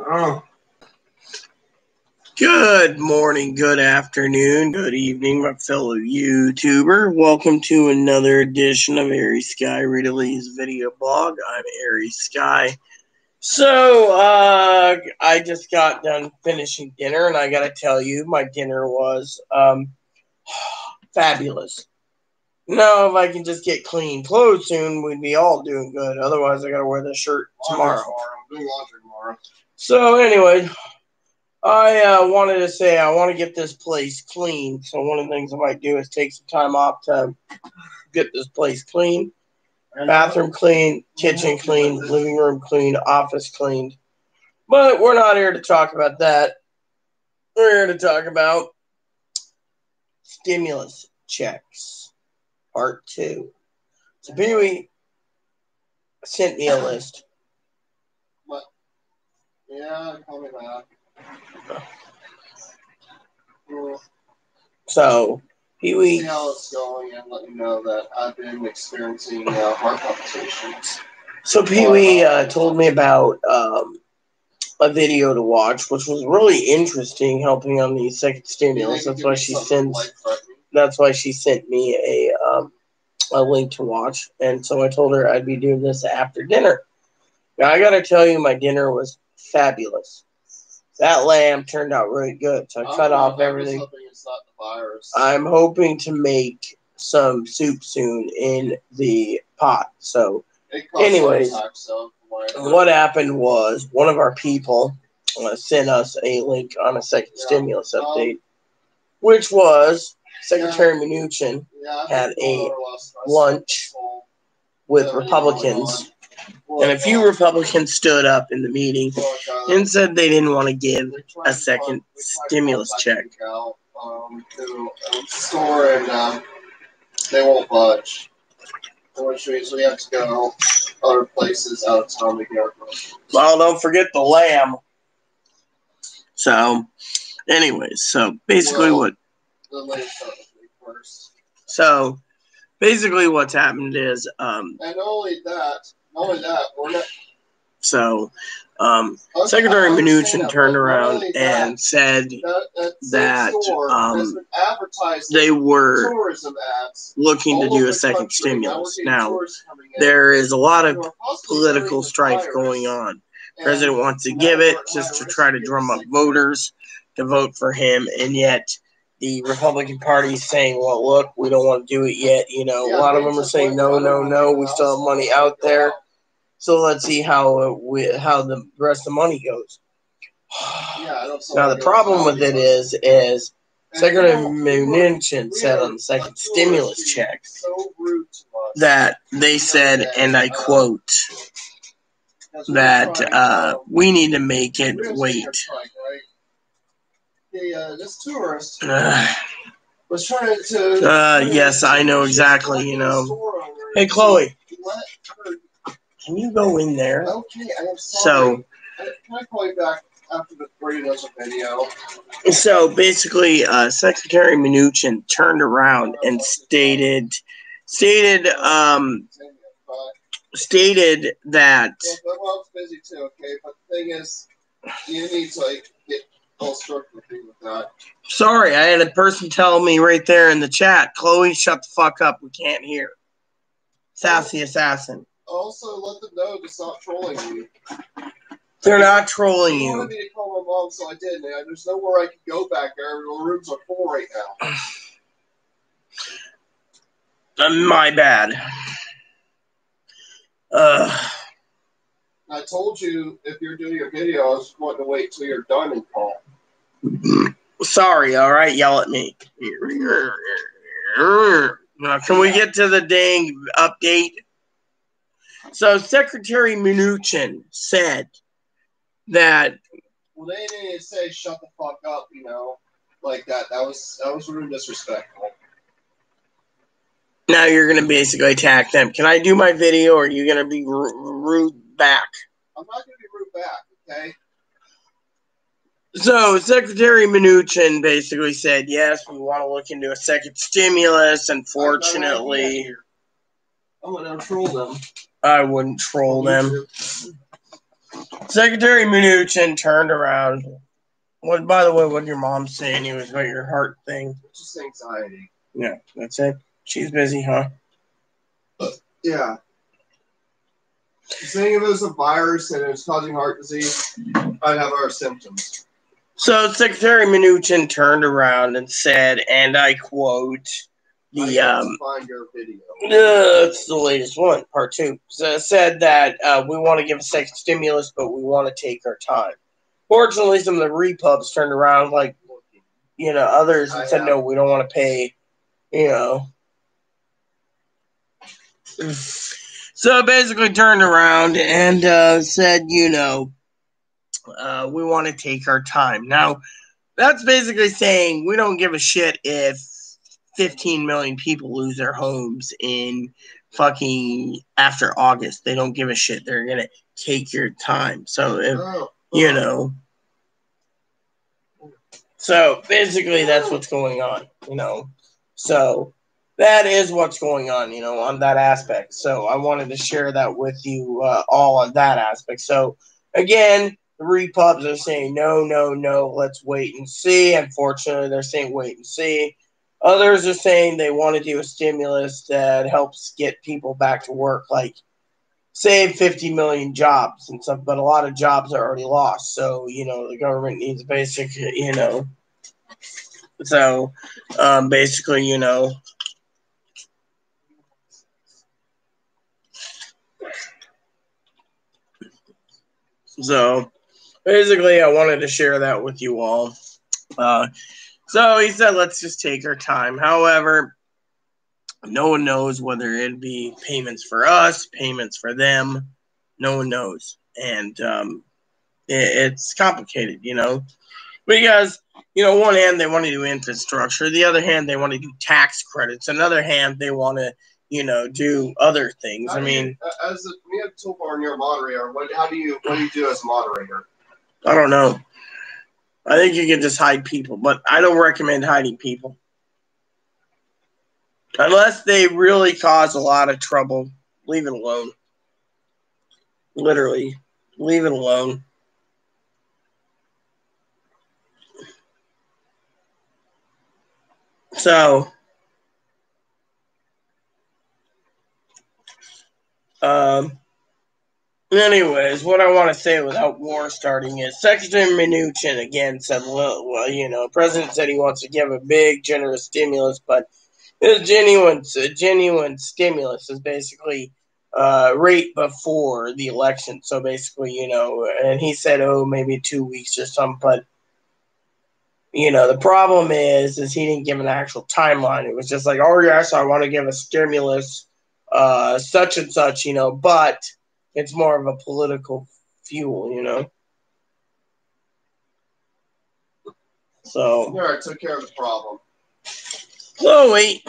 Oh. Good morning, good afternoon, good evening, my fellow YouTuber. Welcome to another edition of Airy Sky Readalee's video blog. I'm Airy Sky. So, I just got done finishing dinner, and I gotta tell you, my dinner was, fabulous. No, if I can just get clean clothes soon, we'd be all doing good. Otherwise, I gotta wear this shirt tomorrow. I'm doing laundry tomorrow. So, anyway, I wanted to say I want to get this place clean. So one of the things I might do is take some time off to get this place clean. Bathroom clean, kitchen clean, living room clean, office cleaned. But we're not here to talk about that. We're here to talk about stimulus checks, part 2. So Pee-wee sent me a list. What? Yeah, call me back. So Pee-wee, see how it's going and let you know that I've been experiencing heart palpitations. So Pee-wee told me about a video to watch, which was really interesting, helping on the second stimulus. That's why she sent me a link to watch, and so I told her I'd be doing this after dinner. Now I gotta tell you, my dinner was fabulous. That lamb turned out really good, so I cut off everything. It's not the virus. I'm hoping to make some soup soon in the pot. So, anyways, what happened was one of our people sent us a link on a second stimulus update, which was Secretary Mnuchin had a lunch with Republicans, and a few Republicans stood up in the meeting and said they didn't want to give a second stimulus check. To a store and they won't budge. Which means we have to go other places out of town to get our groceries. Well, don't forget the lamb. So, anyways, so basically what's happened is and not only that, we're not. So, Secretary Mnuchin turned around and said that they were looking to do a second stimulus. Now, there is a lot of political strife going on. The president wants to give it just to try to drum up voters to vote for him, and yet the Republican Party is saying, well, look, we don't want to do it yet. You know, a lot of them are saying, no, we still have money out there. So let's see how the rest of the money goes. Now, the problem with it is Secretary Mnuchin said on the second stimulus check that they said, and I quote, that we need to make it wait. This tourist was trying to. Yes, I know exactly. You know. Hey, Chloe. Can you go in there? Okay, I am sorry. So, can I call you back after the 3 does a video? So basically, Secretary Mnuchin turned around and stated that. Well, it's busy too, okay. But the thing is, you need to get all sorts of things with that. Sorry, I had a person tell me right there in the chat, Chloe, shut the fuck up. We can't hear. Sassy assassin. Also, let them know to stop trolling you. They're not trolling you. They wanted me to call my mom, so I did. Man, there's nowhere I can go back there. The rooms are full right now. My bad. I told you if you're doing your video, I was going to wait till you're done and call. Sorry, all right? Yell at me. Now, can we get to the dang update? So Secretary Mnuchin said that. Well, they didn't say shut the fuck up, you know, like that. That was really disrespectful. Now you're gonna basically attack them. Can I do my video, or are you gonna be rude back? I'm not gonna be rude back, okay? So Secretary Mnuchin basically said, yes, we want to look into a second stimulus. Unfortunately, I'm gonna troll them. I wouldn't troll them. Secretary Mnuchin turned around. What, by the way, what your mom's saying it was about your heart thing? Just anxiety. Yeah, that's it. She's busy, huh? Yeah. Saying if it was a virus and it was causing heart disease, I'd have our symptoms. So Secretary Mnuchin turned around and said, and I quote, find your video. It's the latest one, part 2. So said that we want to give a second stimulus, but we want to take our time. Fortunately, some of the repubs turned around, like, others, and said, no, we don't want to pay, So basically turned around and said, we want to take our time. Now, that's basically saying we don't give a shit if 15 million people lose their homes in fucking after August. They don't give a shit. They're going to take your time. So, if, so basically that's what's going on, So that is what's going on, on that aspect. So I wanted to share that with you all on that aspect. So again, the repubs are saying no, let's wait and see. Unfortunately, they're saying wait and see. Others are saying they want to do a stimulus that helps get people back to work, like save 50 million jobs and stuff, but a lot of jobs are already lost. So, the government needs basic, so basically, so basically I wanted to share that with you all. So he said, let's just take our time. However, no one knows whether it'd be payments for us, payments for them. No one knows. And it's complicated, because, one hand they want to do infrastructure. The other hand, they want to do tax credits. Another hand, they want to, do other things. When you have Topar and you're a moderator, what do you do as a moderator? I don't know. I think you can just hide people, but I don't recommend hiding people. Unless they really cause a lot of trouble, leave it alone. Literally, leave it alone. So, anyways, what I want to say without war starting is Secretary Mnuchin again said, well, President said he wants to give a big, generous stimulus, but a genuine stimulus is basically right before the election. So basically, and he said, maybe 2 weeks or something, but the problem is he didn't give an actual timeline. It was just like, oh yes, I want to give a stimulus, such and such, but it's more of a political fuel, So yeah, I took care of the problem. Chloe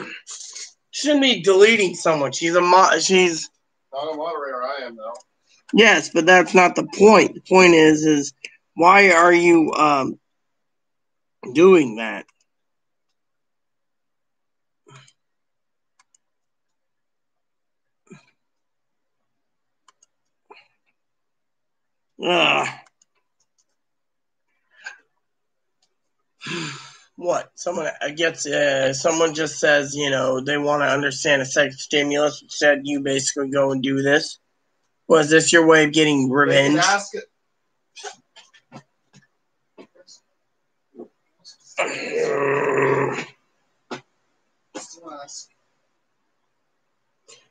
shouldn't be deleting someone. She's she's not a moderator. I am though. Yes, but that's not the point. The point is why are you doing that? What? Someone just says, they want to understand a second stimulus. Said you basically go and do this. Was this your way of getting revenge? They can ask it.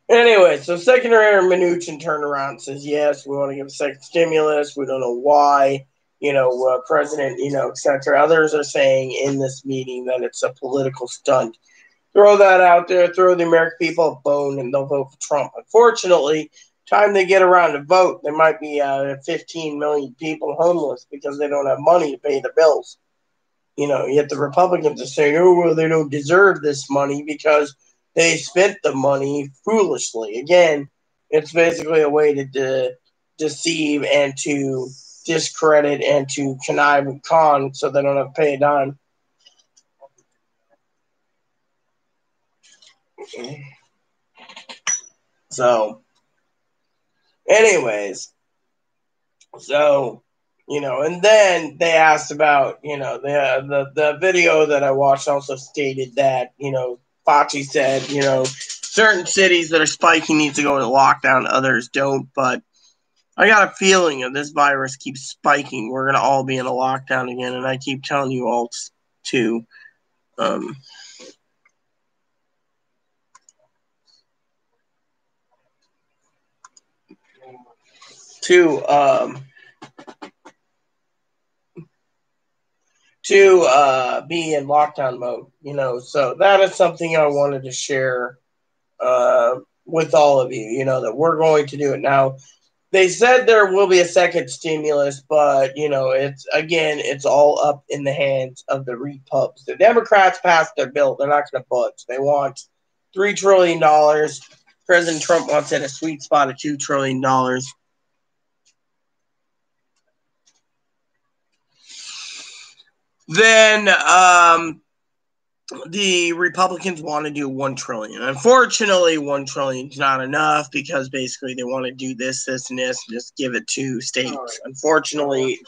Anyway, so Secretary Mnuchin turned around and says, yes, we want to give a second stimulus. We don't know why, President, etc. Others are saying in this meeting that it's a political stunt. Throw that out there, throw the American people a bone, and they'll vote for Trump. Unfortunately, time they get around to vote, there might be 15 million people homeless because they don't have money to pay the bills. Yet the Republicans are saying, oh, well, they don't deserve this money because they spent the money foolishly. Again, it's basically a way to deceive and to discredit and to connive and con so they don't have to pay a dime. So, anyways, So, and then they asked about, the video that I watched also stated that, Fauci said, certain cities that are spiking need to go into lockdown, others don't. But I got a feeling if this virus keeps spiking, we're going to all be in a lockdown again. And I keep telling you all to be in lockdown mode, so that is something I wanted to share with all of you, that we're going to do it now. They said there will be a second stimulus, but it's all up in the hands of the Repubs. The Democrats passed their bill; they're not going to budge. They want $3 trillion. President Trump wants at a sweet spot of $2 trillion. Then the Republicans want to do $1 trillion. Unfortunately, $1 trillion is not enough because basically they want to do this, and just give it to states. Unfortunately,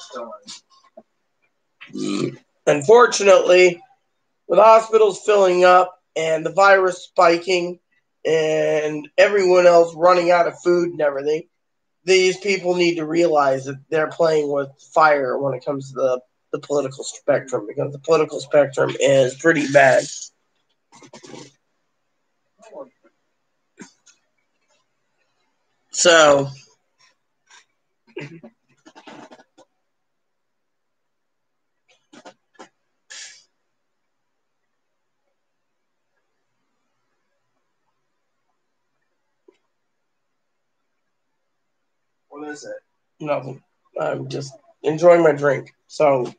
with hospitals filling up and the virus spiking and everyone else running out of food and everything, these people need to realize that they're playing with fire when it comes to the political spectrum, because the political spectrum is pretty bad. So, what is it? Nothing. I'm just enjoying my drink. So,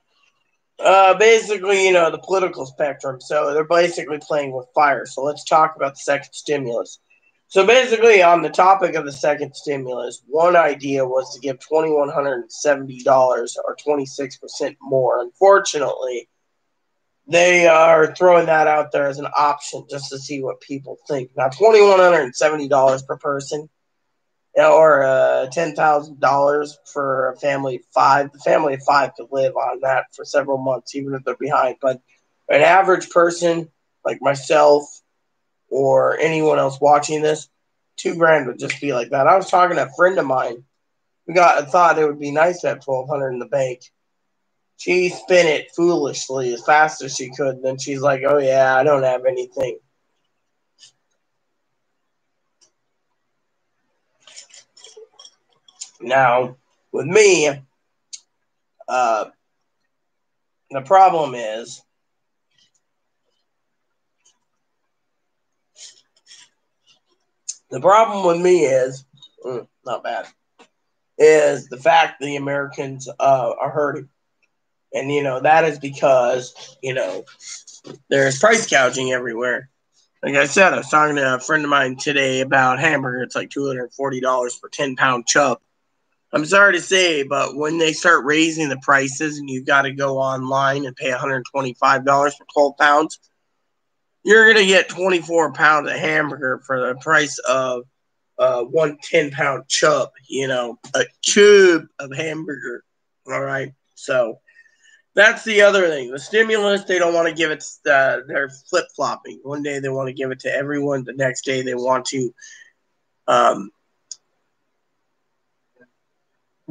basically, the political spectrum. So they're basically playing with fire. So let's talk about the second stimulus. So basically, on the topic of the second stimulus, one idea was to give $2,170 or 26% more. Unfortunately, they are throwing that out there as an option just to see what people think. Now, $2,170 per person, or $10,000 for a family of 5. The family of 5 could live on that for several months, even if they're behind. But an average person like myself or anyone else watching this, $2,000 would just be like that. I was talking to a friend of mine. Thought it would be nice to have $1,200 in the bank. She spent it foolishly as fast as she could. Then she's like, "Oh yeah, I don't have anything." Now, with me, the problem is not bad, is the fact the Americans are hurting. And, that is because, there's price gouging everywhere. Like I said, I was talking to a friend of mine today about hamburger. It's like $240 for 10-pound chub. I'm sorry to say, but when they start raising the prices and you've got to go online and pay $125 for 12 pounds, you're going to get 24 pounds of hamburger for the price of one 10-pound chub, a tube of hamburger. All right. So that's the other thing. The stimulus, they don't want to give it, they're flip-flopping. One day they want to give it to everyone. The next day they want to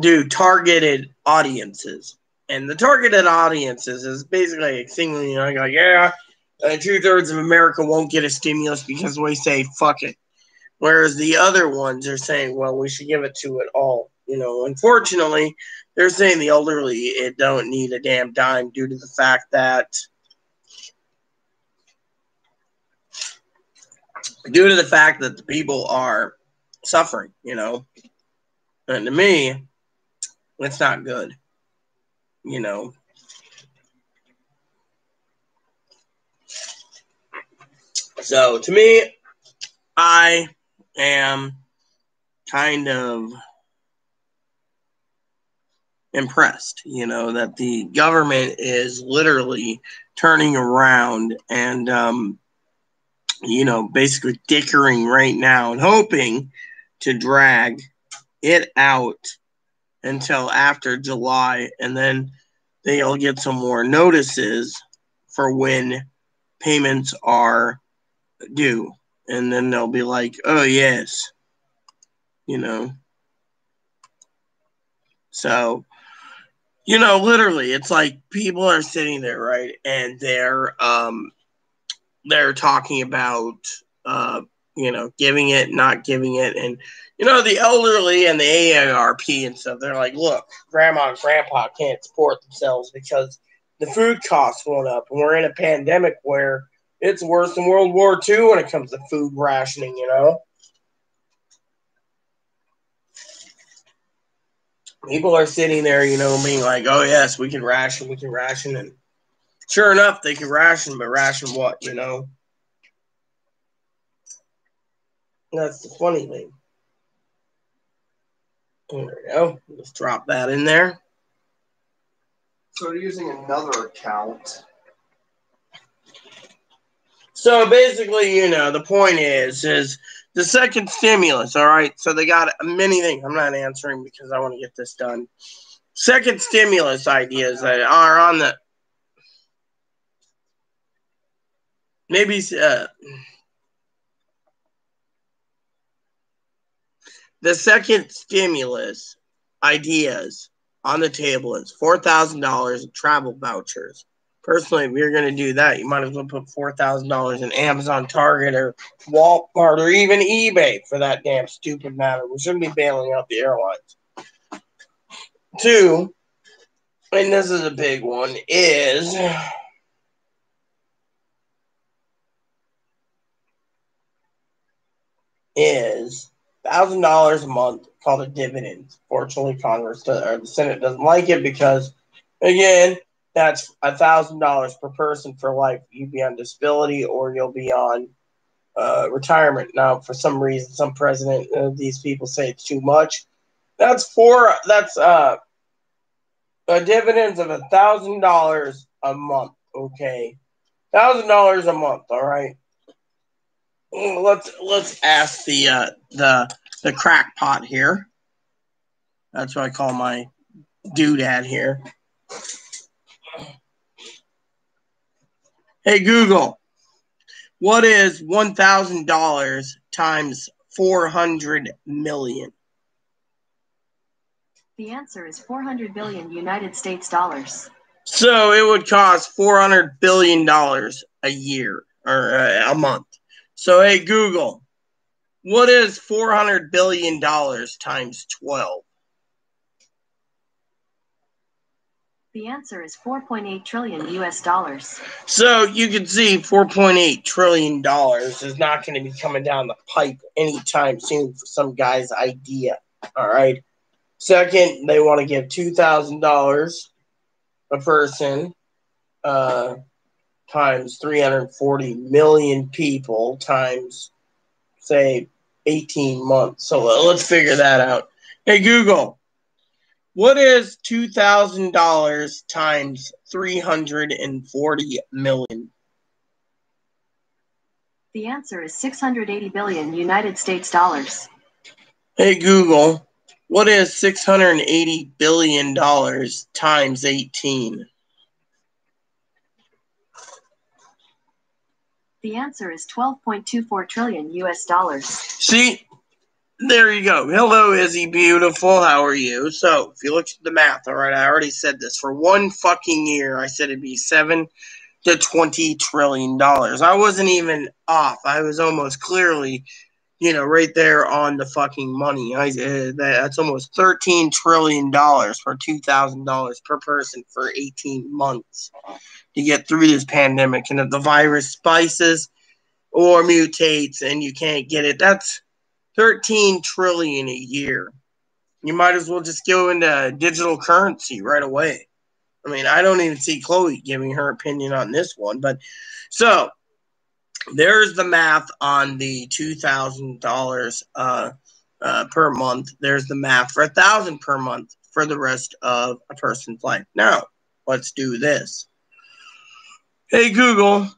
do targeted audiences. And the targeted audiences is basically singling, like, 2/3 of America won't get a stimulus because we say, fuck it. Whereas the other ones are saying, well, we should give it to it all. Unfortunately, they're saying the elderly, it don't need a damn dime due to the fact that the people are suffering, And to me, it's not good, So to me, I am kind of impressed, that the government is literally turning around and, basically dickering right now and hoping to drag it out until after July, and then they'll get some more notices for when payments are due. And then they'll be like, oh, yes, So, literally, it's like people are sitting there, right, and they're talking about, giving it, not giving it, and, the elderly and the AARP and stuff, they're like, look, grandma and grandpa can't support themselves because the food costs went up, and we're in a pandemic where it's worse than World War II when it comes to food rationing, People are sitting there, being like, oh, yes, we can ration, and sure enough, they can ration, but ration what, That's the funny thing. There we go. Let's drop that in there. So they're using another account. So basically, the point is the second stimulus, all right? So they got many things. I'm not answering because I want to get this done. Second stimulus ideas that are on the maybe the second stimulus ideas on the table is $4,000 in travel vouchers. Personally, if you're going to do that, you might as well put $4,000 in Amazon, Target, or Walmart, or even eBay for that damn stupid matter. We shouldn't be bailing out the airlines. 2, and this is a big one, is $1,000 a month called a dividend. Fortunately, Congress or the Senate doesn't like it because, again, that's $1,000 per person for life. You'll be on disability or you'll be on retirement. Now, for some reason, some president of these people say it's too much. That's a dividends of $1,000 a month. Okay, $1,000 a month. All right. Let's ask the crackpot here. That's what I call my doodad here. Hey Google, what is $1,000 times 400 million? The answer is 400 billion United States dollars. So it would cost $400 billion a year or a month. So hey Google, what is $400 billion times 12? The answer is 4.8 trillion US dollars. So you can see $4.8 trillion is not going to be coming down the pipe anytime soon for some guy's idea. All right. Second, they want to give $2,000 a person times 340 million people times, say, 18 months. So let's figure that out. Hey, Google, what is $2,000 times 340 million? The answer is 680 billion United States dollars. Hey, Google, what is $680 billion times 18? The answer is 12.24 trillion US dollars. See, there you go. Hello, Izzy Beautiful. How are you? So, if you look at the math, all right, I already said this. For one fucking year, I said it'd be $7 to $20 trillion. I wasn't even off. I was almost clearly, right there on the fucking money. That's almost $13 trillion for $2,000 per person for 18 months to get through this pandemic. And if the virus spices or mutates and you can't get it, that's 13 trillion a year. You might as well just go into digital currency right away. I mean, I don't even see Chloe giving her opinion on this one, but so there's the math on the $2,000 per month. There's the math for $1,000 per month for the rest of a person's life. Now, let's do this. Hey Google,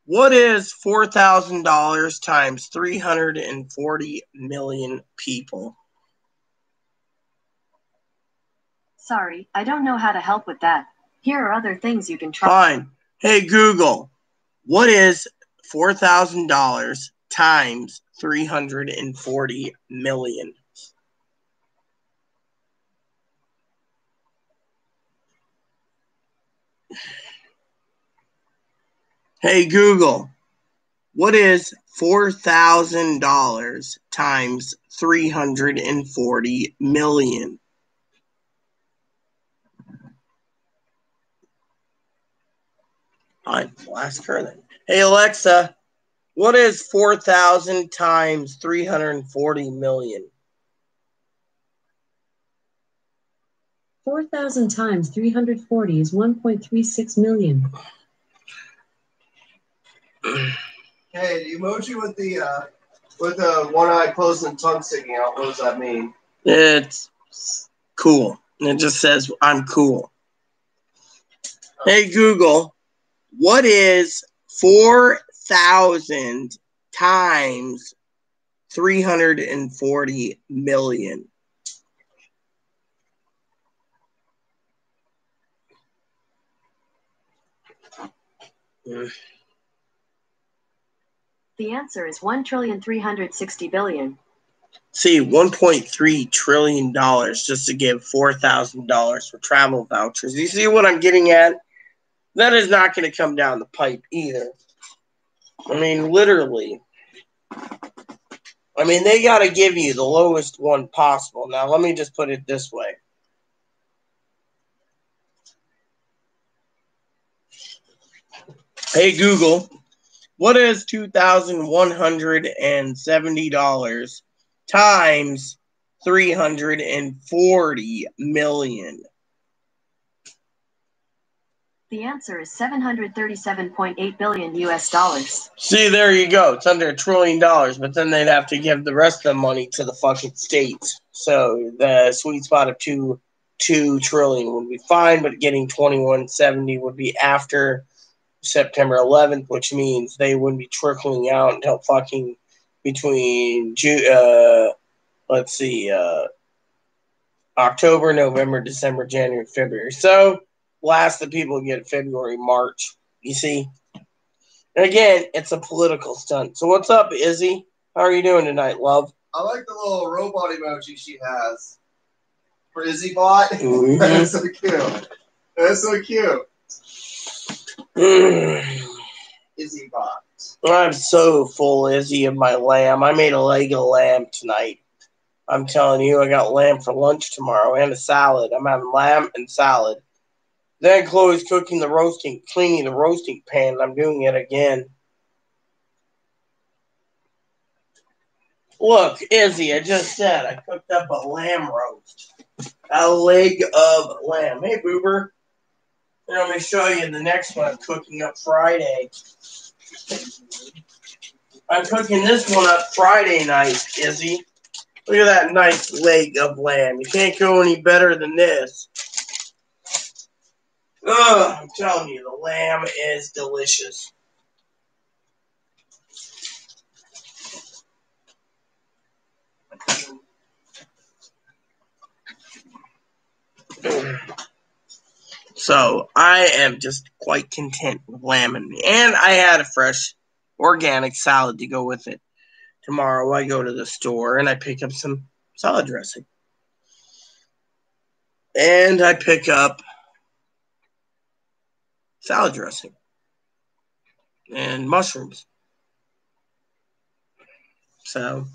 what is $4,000 times 340 million people? Sorry, I don't know how to help with that. Here are other things you can try. Fine. Hey, Google, what is $4,000 times 340 million? Hey, Google, what is $4,000 times 340 million? Fine, we'll ask her then. Hey, Alexa, what is 4,000 times 340 million? 4,000 times 340 is 1.36 million. Hey, the emoji with the one eye closed and tongue sticking out, what does that mean? It's cool. It just says, I'm cool. Hey, Google, what is 4,000 times 340 million? The answer is $1,360,000,000,000. See, $1.3 trillion just to give $4,000 for travel vouchers. You see what I'm getting at? That is not going to come down the pipe either. I mean, literally. I mean, they got to give you the lowest one possible. Now, let me just put it this way. Hey, Google, what is $2,170 times 340 million? The answer is $737.8 billion US. See, there you go. It's under $1 trillion, but then they'd have to give the rest of the money to the fucking states. So the sweet spot of $2 trillion would be fine, but getting 2170 would be after September 11th, which means they wouldn't be trickling out until fucking between October, November, December, January, February. So last the people get February, March. You see? And again, it's a political stunt. So what's up, Izzy? How are you doing tonight, love? I like the little robot emoji she has. For Izzy Bot. Mm-hmm. That's so cute. That's so cute. Izzy Bot. I'm so full, Izzy, of my lamb. I made a Lego lamb tonight. I'm telling you, I got lamb for lunch tomorrow and a salad. I'm having lamb and salad. Then Chloe's cleaning the roasting pan, and I'm doing it again. Look, Izzy, I just said I cooked up a lamb roast. A leg of lamb. Hey, Boober. And I'm going to show you the next one I'm cooking up Friday. I'm cooking this one up Friday night, Izzy. Look at that nice leg of lamb. You can't go any better than this. Ugh, I'm telling you, the lamb is delicious. So I am just quite content with lamb and I had a fresh organic salad to go with it. Tomorrow I go to the store and I pick up some salad dressing. And I pick up salad dressing and mushrooms. So,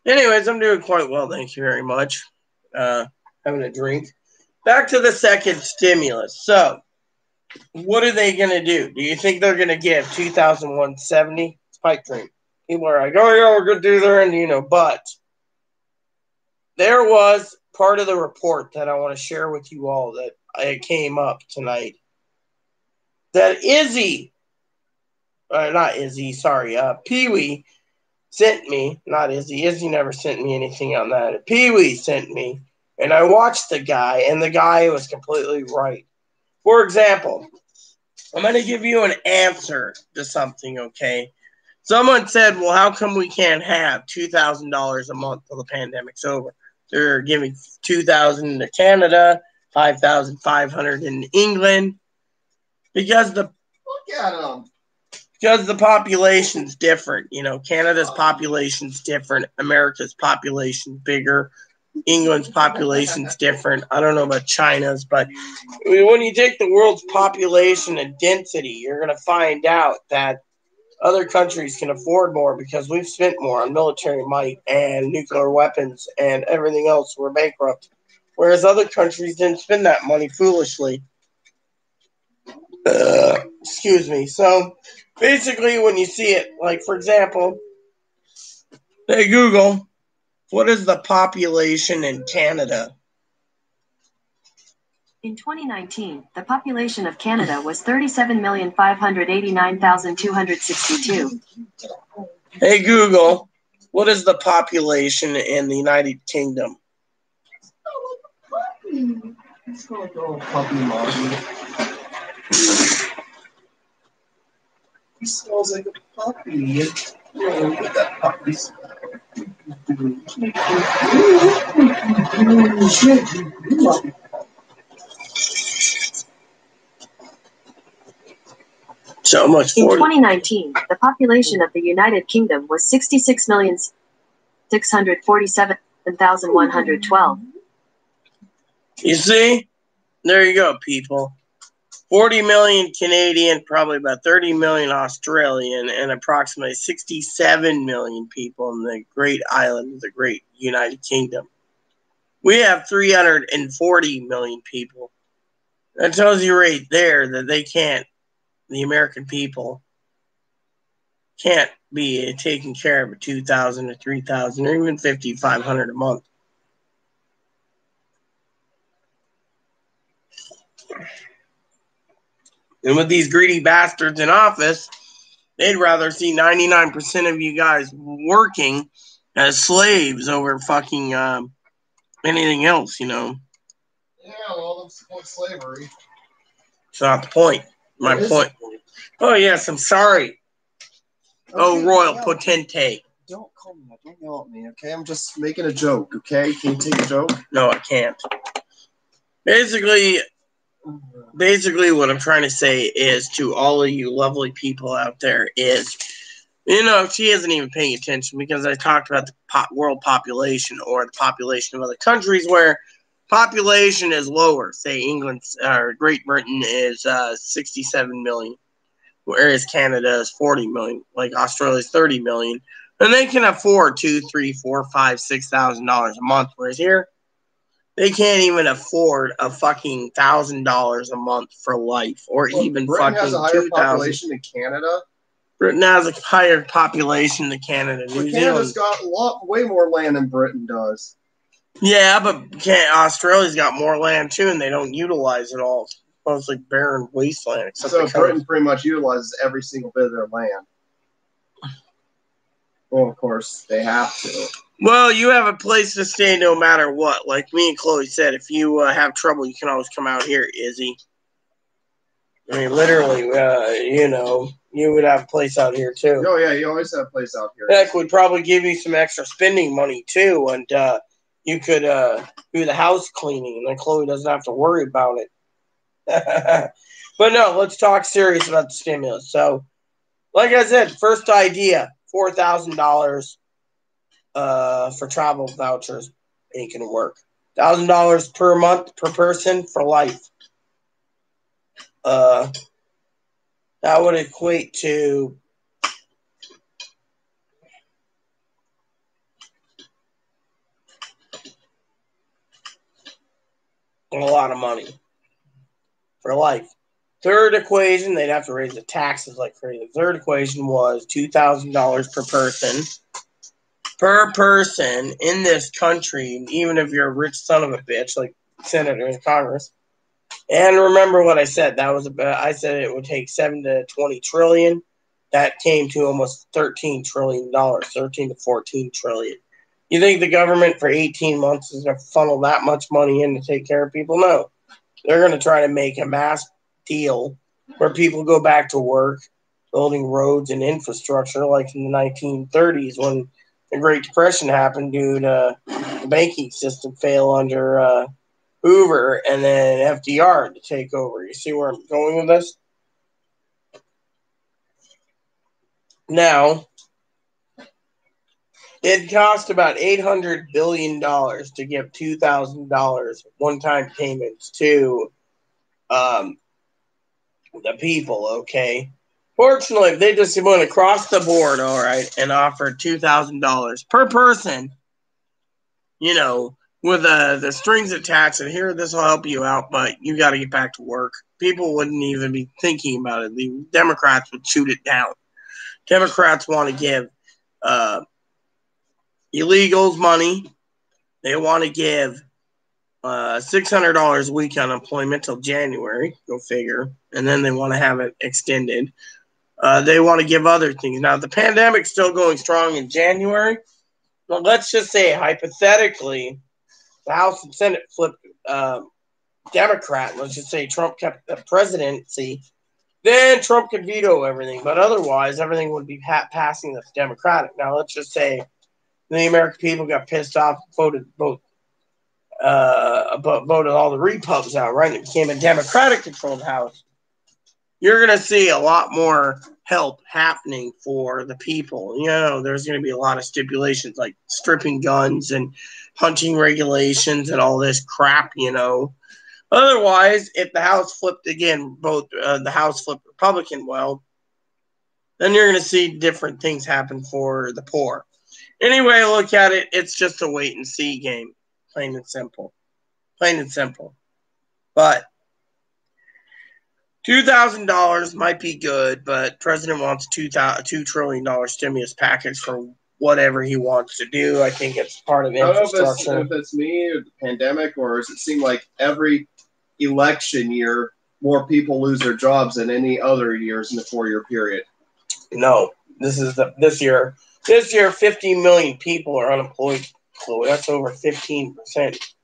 anyways, I'm doing quite well. Thank you very much. Having a drink. Back to the second stimulus. So, what are they going to do? Do you think they're going to give 2,170? It's pipe dream. People are like, oh, yeah, we're going to do their end, but there was part of the report that I want to share with you all that it came up tonight. That Pee-wee sent me, not Izzy. Izzy never sent me anything on that. Pee-wee sent me, and I watched the guy, and the guy was completely right. For example, I'm going to give you an answer to something, okay? Someone said, well, how come we can't have $2,000 a month till the pandemic's over? They're giving $2,000 to Canada, 5,500 in England. Because the Look at them. Because the population's different. You know, Canada's population's different. America's population's bigger. England's population's different. I don't know about China's, but when you take the world's population and density, you're going to find out that other countries can afford more because we've spent more on military might and nuclear weapons and everything else. We're bankrupt. Whereas other countries didn't spend that money foolishly. Excuse me. So basically, when you see it, like for example, hey Google, what is the population in Canada? In 2019, the population of Canada was 37,589,262. Hey Google, what is the population in the United Kingdom? He smells like a puppy. Oh, look at that puppy smell. So much in for 2019, the population of the United Kingdom was 66,647,112. You see? There you go, people. 40 million Canadian, probably about 30 million Australian, and approximately 67 million people in the great island of the great United Kingdom. We have 340 million people. That tells you right there that they can't, the American people, can't be taking care of 2,000 or 3,000 or even 5,500 a month. And with these greedy bastards in office, they'd rather see 99% of you guys working as slaves over fucking anything else, you know. Yeah, well, them support slavery. It's not the point. My point. Oh, yes, I'm sorry. Okay, royal potentate. Don't call me that. Don't yell at me, okay? I'm just making a joke, okay? Can you take a joke? No, I can't. Basically, what I'm trying to say is to all of you lovely people out there is, you know, she isn't even paying attention because I talked about the world population or the population of other countries where population is lower. Say England or Great Britain is 67 million, whereas Canada is 40 million, like Australia is 30 million, and they can afford $2,000, $3,000, $4,000, $5,000, $6,000 a month, whereas here they can't even afford a fucking $1,000 a month for life, or even Britain fucking has a higher population than Canada. Britain has a higher population than Canada. New Canada's Zealand got way more land than Britain does. Yeah, but Australia's got more land too, and they don't utilize it all. It's mostly barren wasteland. So Britain pretty much utilizes every single bit of their land. Well, of course, they have to. Well, you have a place to stay no matter what. Like me and Chloe said, if you have trouble, you can always come out here, Izzy. I mean, literally, you know, you would have a place out here too. Oh, yeah, you always have a place out here. Heck, we'd probably give you some extra spending money too, and you could do the house cleaning, and then Chloe doesn't have to worry about it. But no, let's talk serious about the stimulus. So, like I said, first idea, $4,000 for travel vouchers ain't gonna work. $1,000 per month per person for life. That would equate to a lot of money for life. Third equation, they'd have to raise the taxes like crazy. The third equation was $2,000 per person. Per person in this country, even if you're a rich son of a bitch, like senators in Congress. And remember what I said. That was I said it would take 7 to 20 trillion. That came to almost $13 trillion, 13 to 14 trillion. You think the government for 18 months is going to funnel that much money in to take care of people? No. They're going to try to make a mass deal where people go back to work, building roads and infrastructure like in the 1930s when the Great Depression happened due to the banking system fail under Hoover and then FDR to take over. You see where I'm going with this? Now, it cost about $800 billion to give $2,000 one-time payments to the people, okay? Fortunately, they just went across the board, all right, and offered $2,000 per person, with the strings attached, and here, this will help you out, but you got to get back to work. People wouldn't even be thinking about it. The Democrats would shoot it down. Democrats want to give illegals money. They want to give $600 a week unemployment till January, go figure, and then they want to have it extended. They want to give other things. Now, the pandemic's still going strong in January. Well, let's just say, hypothetically, the House and Senate flipped Democrat. Let's just say Trump kept the presidency. Then Trump could veto everything. But otherwise, everything would be passing the Democratic. Now, let's just say the American people got pissed off, voted all the Repubs out, right? It became a Democratic-controlled House. You're going to see a lot more help happening for the people. There's going to be a lot of stipulations like stripping guns and hunting regulations and all this crap, Otherwise, if the House flipped again, the House flipped Republican, then you're going to see different things happen for the poor. Anyway, look at it. It's just a wait-and-see game, plain and simple. Plain and simple. But $2,000 might be good, but President wants $2 trillion stimulus package for whatever he wants to do. I think it's part of infrastructure. I don't know if it's me or the pandemic, or does it seem like every election year more people lose their jobs than any other years in the 4-year period? No, this year. This year, 50 million people are unemployed. So that's over 15%.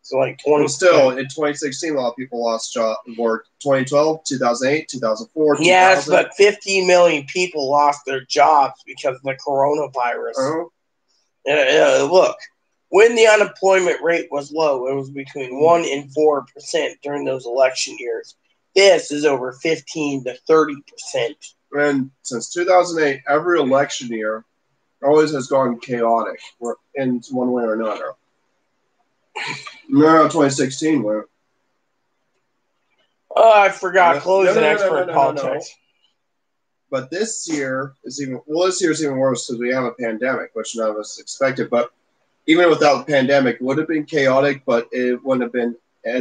So like 20%. Well, still, in 2016, a lot of people lost work. 2012, 2008, 2004, 2000. Yes, but 50 million people lost their jobs because of the coronavirus. Look, when the unemployment rate was low, it was between 1 and 4% during those election years. This is over 15 to 30%. And since 2008, every election year always has gone chaotic in one way or another. No, 2016 where. I forgot. Chloe's an expert in politics. But this year is even worse because we have a pandemic, which none of us expected. But even without the pandemic, it would have been chaotic, but it wouldn't have been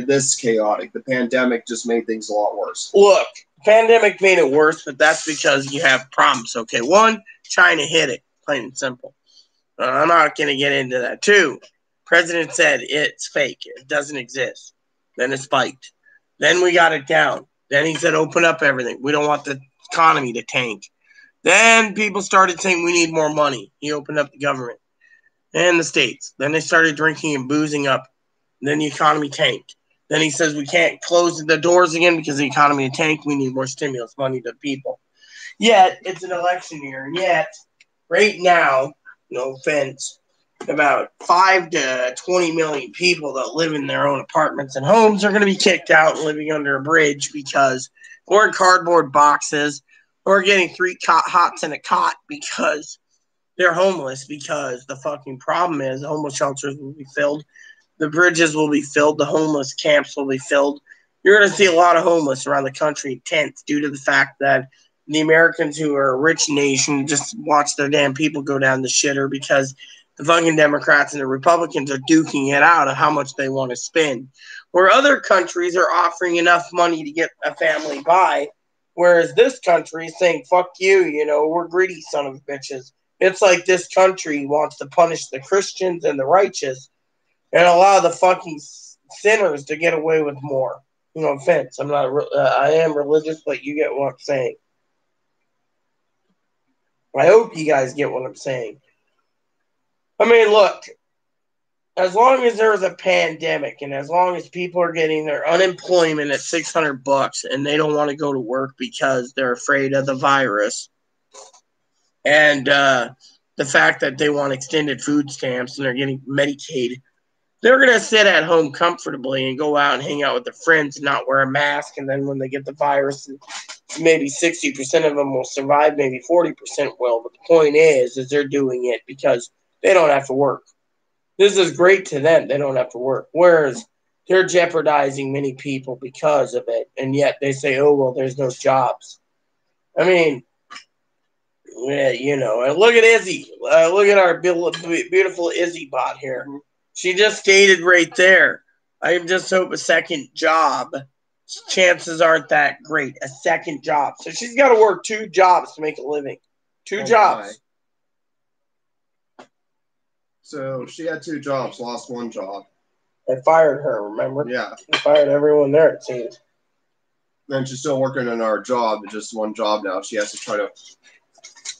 this chaotic. The pandemic just made things a lot worse. Look, pandemic made it worse, but that's because you have problems. Okay, one, China hit it, plain and simple. I'm not going to get into that. Two, President said it's fake. It doesn't exist. Then it spiked. Then we got it down. Then he said open up everything. We don't want the economy to tank. Then people started saying we need more money. He opened up the government and the states. Then they started drinking and boozing up. Then the economy tanked. Then he says we can't close the doors again because the economy tanked. We need more stimulus money to people. Yet, it's an election year. And yet, right now, no offense, about 5 to 20 million people that live in their own apartments and homes are going to be kicked out and living under a bridge because or in cardboard boxes or getting 3 hots in a cot because they're homeless because the fucking problem is the homeless shelters will be filled. The bridges will be filled. The homeless camps will be filled. You're going to see a lot of homeless around the country in tents due to the fact that the Americans who are a rich nation just watch their damn people go down the shitter because the fucking Democrats and the Republicans are duking it out of how much they want to spend. Where other countries are offering enough money to get a family by, whereas this country is saying, fuck you, we're greedy son of bitches. It's like this country wants to punish the Christians and the righteous and allow the fucking sinners to get away with more. No offense. I am religious, but you get what I'm saying. I hope you guys get what I'm saying. I mean, look, as long as there's a pandemic and as long as people are getting their unemployment at $600 and they don't want to go to work because they're afraid of the virus and the fact that they want extended food stamps and they're getting Medicaid They're going to sit at home comfortably and go out and hang out with their friends and not wear a mask. And then when they get the virus, maybe 60% of them will survive, maybe 40% will. But the point is they're doing it because they don't have to work. This is great to them. They don't have to work. Whereas they're jeopardizing many people because of it. And yet they say, oh, well, there's no jobs. I mean, yeah, you know, and look at Izzy. Look at our beautiful Izzy bot here. She just stated right there, I just hope a second job. Chances aren't that great. A second job. So she's got to work 2 jobs to make a living. 2 jobs. My. So she had 2 jobs, lost 1 job. They fired her, remember? Yeah. They fired everyone there, it seems. And she's still working in our job, just 1 job now. She has to try to...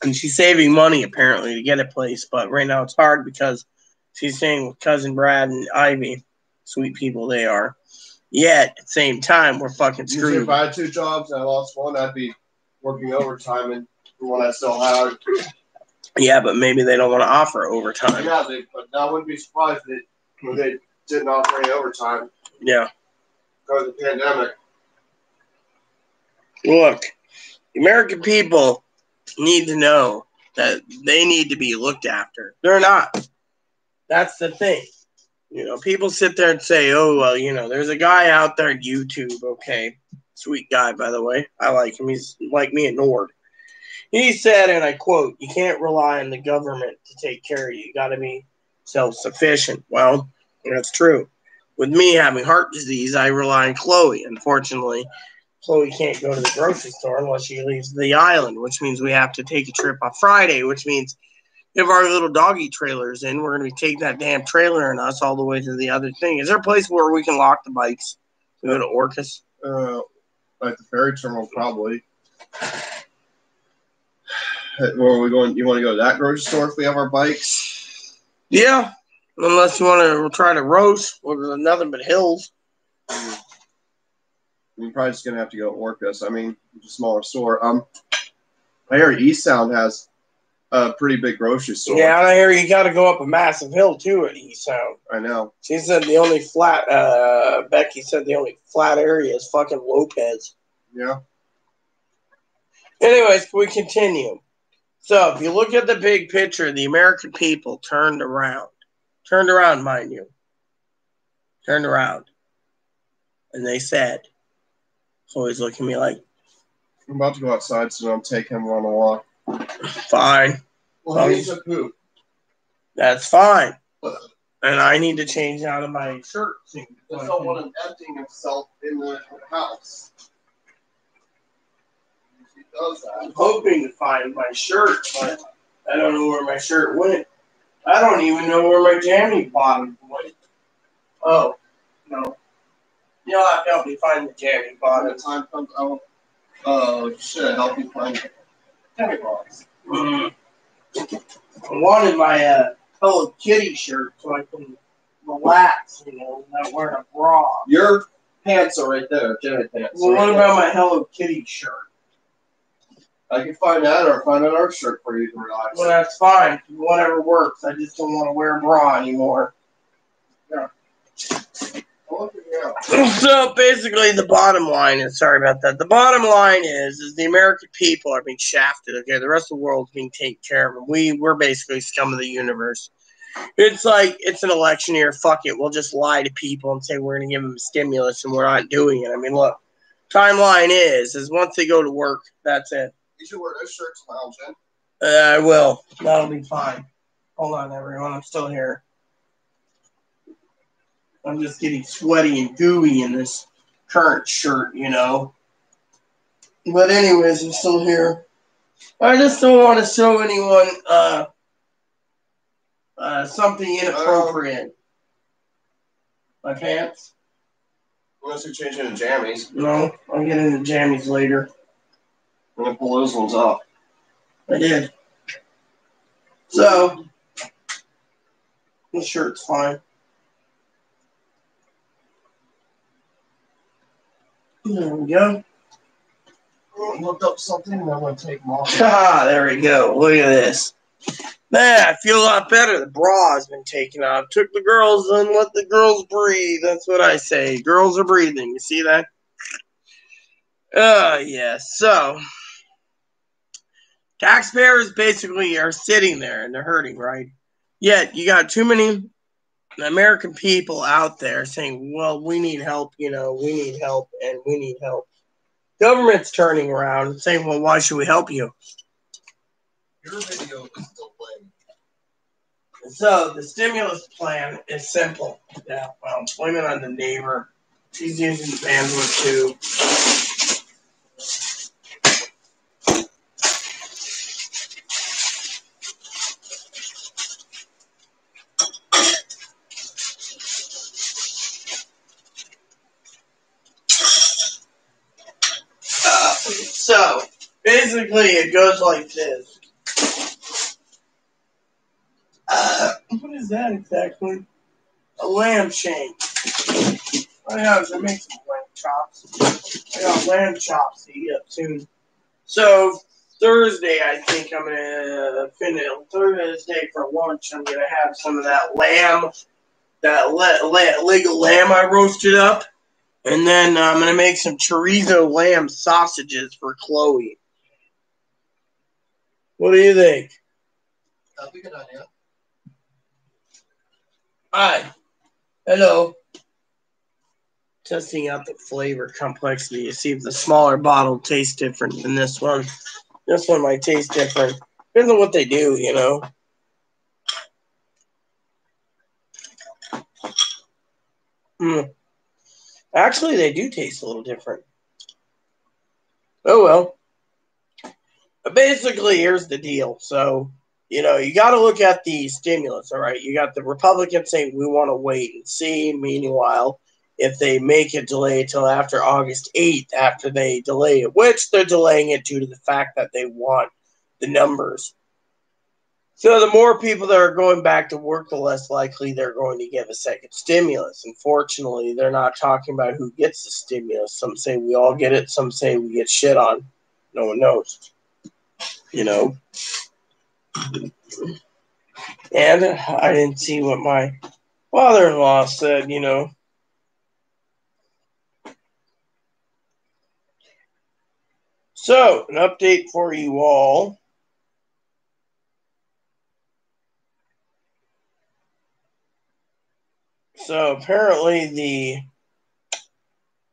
And she's saving money, apparently, to get a place. But right now it's hard because she's staying with Cousin Brad and Ivy. Sweet people they are. Yet, at the same time, we're fucking screwed. Usually if I had 2 jobs and I lost 1, I'd be working overtime and the one I still have. Yeah, but maybe they don't want to offer overtime. Yeah, but I wouldn't be surprised if they didn't offer any overtime. Yeah. Because of the pandemic. Look, the American people need to know that they need to be looked after. They're not. That's the thing. You know, people sit there and say, oh, well, you know, there's a guy out there on YouTube, okay? Sweet guy, by the way. I like him. He's like me at Nord. He said, and I quote, you can't rely on the government to take care of you. You got to be self-sufficient. Well, that's true. With me having heart disease, I rely on Chloe. Unfortunately, Chloe can't go to the grocery store unless she leaves the island, which means we have to take a trip on Friday, which means if our little doggy trailer's in, we're going to be taking that damn trailer and us all the way to the other thing. Is there a place where we can lock the bikes to go to Orcas? Like the ferry terminal, probably. Where are we going? You want to go to that grocery store if we have our bikes? Yeah, unless you want to try to roast, where there's nothing but hills. We're probably just going to have to go to Orcas. I mean, it's a smaller store. I hear East Sound has a pretty big grocery store. Yeah, and I hear you got to go up a massive hill, too, at East Sound. I know. She said the only flat, Becky said the only flat area is fucking Lopez. Yeah. Anyways, can we continue? So, if you look at the big picture, the American people turned around. Turned around, mind you. Turned around. And they said, Chloe's looking at me like, I'm about to go outside, so I'll take him on a walk. Fine. Well, he needs to poop. That's fine. And I need to change out of my shirt. He doesn't want him emptying himself in the house. He does that. I'm hoping to find my shirt, but I don't know where my shirt went. I don't even know where my jammy bottom went. Oh, no. You'll have to help me find the jammy bottom. When the time comes, I will help you find the jammy bottoms. I wanted my Hello Kitty shirt so I can relax, you know, without wearing a bra. Your pants are right there, jammy pants. Well, what about my Hello Kitty shirt? I can find that or find another shirt for you to relax. Well, that's fine. Whatever works. I just don't want to wear a bra anymore. Yeah. So basically the bottom line is, sorry about that, the bottom line is the American people are being shafted, okay? The rest of the world is being taken care of. We're basically scum of the universe. It's like, it's an election year, fuck it, we'll just lie to people and say we're going to give them stimulus and we're not doing it. I mean, look, timeline is once they go to work, that's it. You should wear those shirts now, Jen. I will. That'll be fine. Hold on, everyone, I'm still here. I'm just getting sweaty and gooey in this current shirt, you know. But anyways, I'm still here. I just don't want to show anyone something inappropriate. My pants? Unless you're changing into jammies. No, I'll get into jammies later. I'm going to pull those ones off. I did. So, this shirt's fine. There we go. I looked up something and I'm going to take them off. Ah, there we go. Look at this. Man, I feel a lot better. The bra has been taken off. Took the girls and let the girls breathe. That's what I say. Girls are breathing. You see that? Yeah. So, taxpayers basically are sitting there and they're hurting, right? Yet, you got too many American people out there saying, well, we need help, we need help, and we need help. Government's turning around and saying, well, why should we help you? Your video is delayed. So the stimulus plan is simple. Yeah, well, blame it on the neighbor. She's using the bandwidth too. So basically, it goes like this. What is that exactly? A lamb shank. Oh yeah, I was gonna make some lamb chops. I got lamb chops to eat up soon. So Thursday, I think I'm gonna finish. Thursday for lunch, I'm gonna have some of that lamb, that leg of lamb I roasted up, and then I'm gonna make some chorizo lamb sausages for Chloe. What do you think? That'd be a good idea. Hi. Hello. Testing out the flavor complexity to see if the smaller bottle tastes different than this one. This one might taste different. Depends on what they do, Actually, they do taste a little different. Oh, well. But basically, here's the deal. So, you got to look at the stimulus, all right? You got the Republicans saying we want to wait and see. Meanwhile, if they make it delay till after August 8th, after they delay it, which they're delaying it due to the fact that they want the numbers. So the more people that are going back to work, the less likely they're going to get a second stimulus. Unfortunately, they're not talking about who gets the stimulus. Some say we all get it. Some say we get shit on. No one knows. And I didn't see what my father-in-law said, So, an update for you all. So, apparently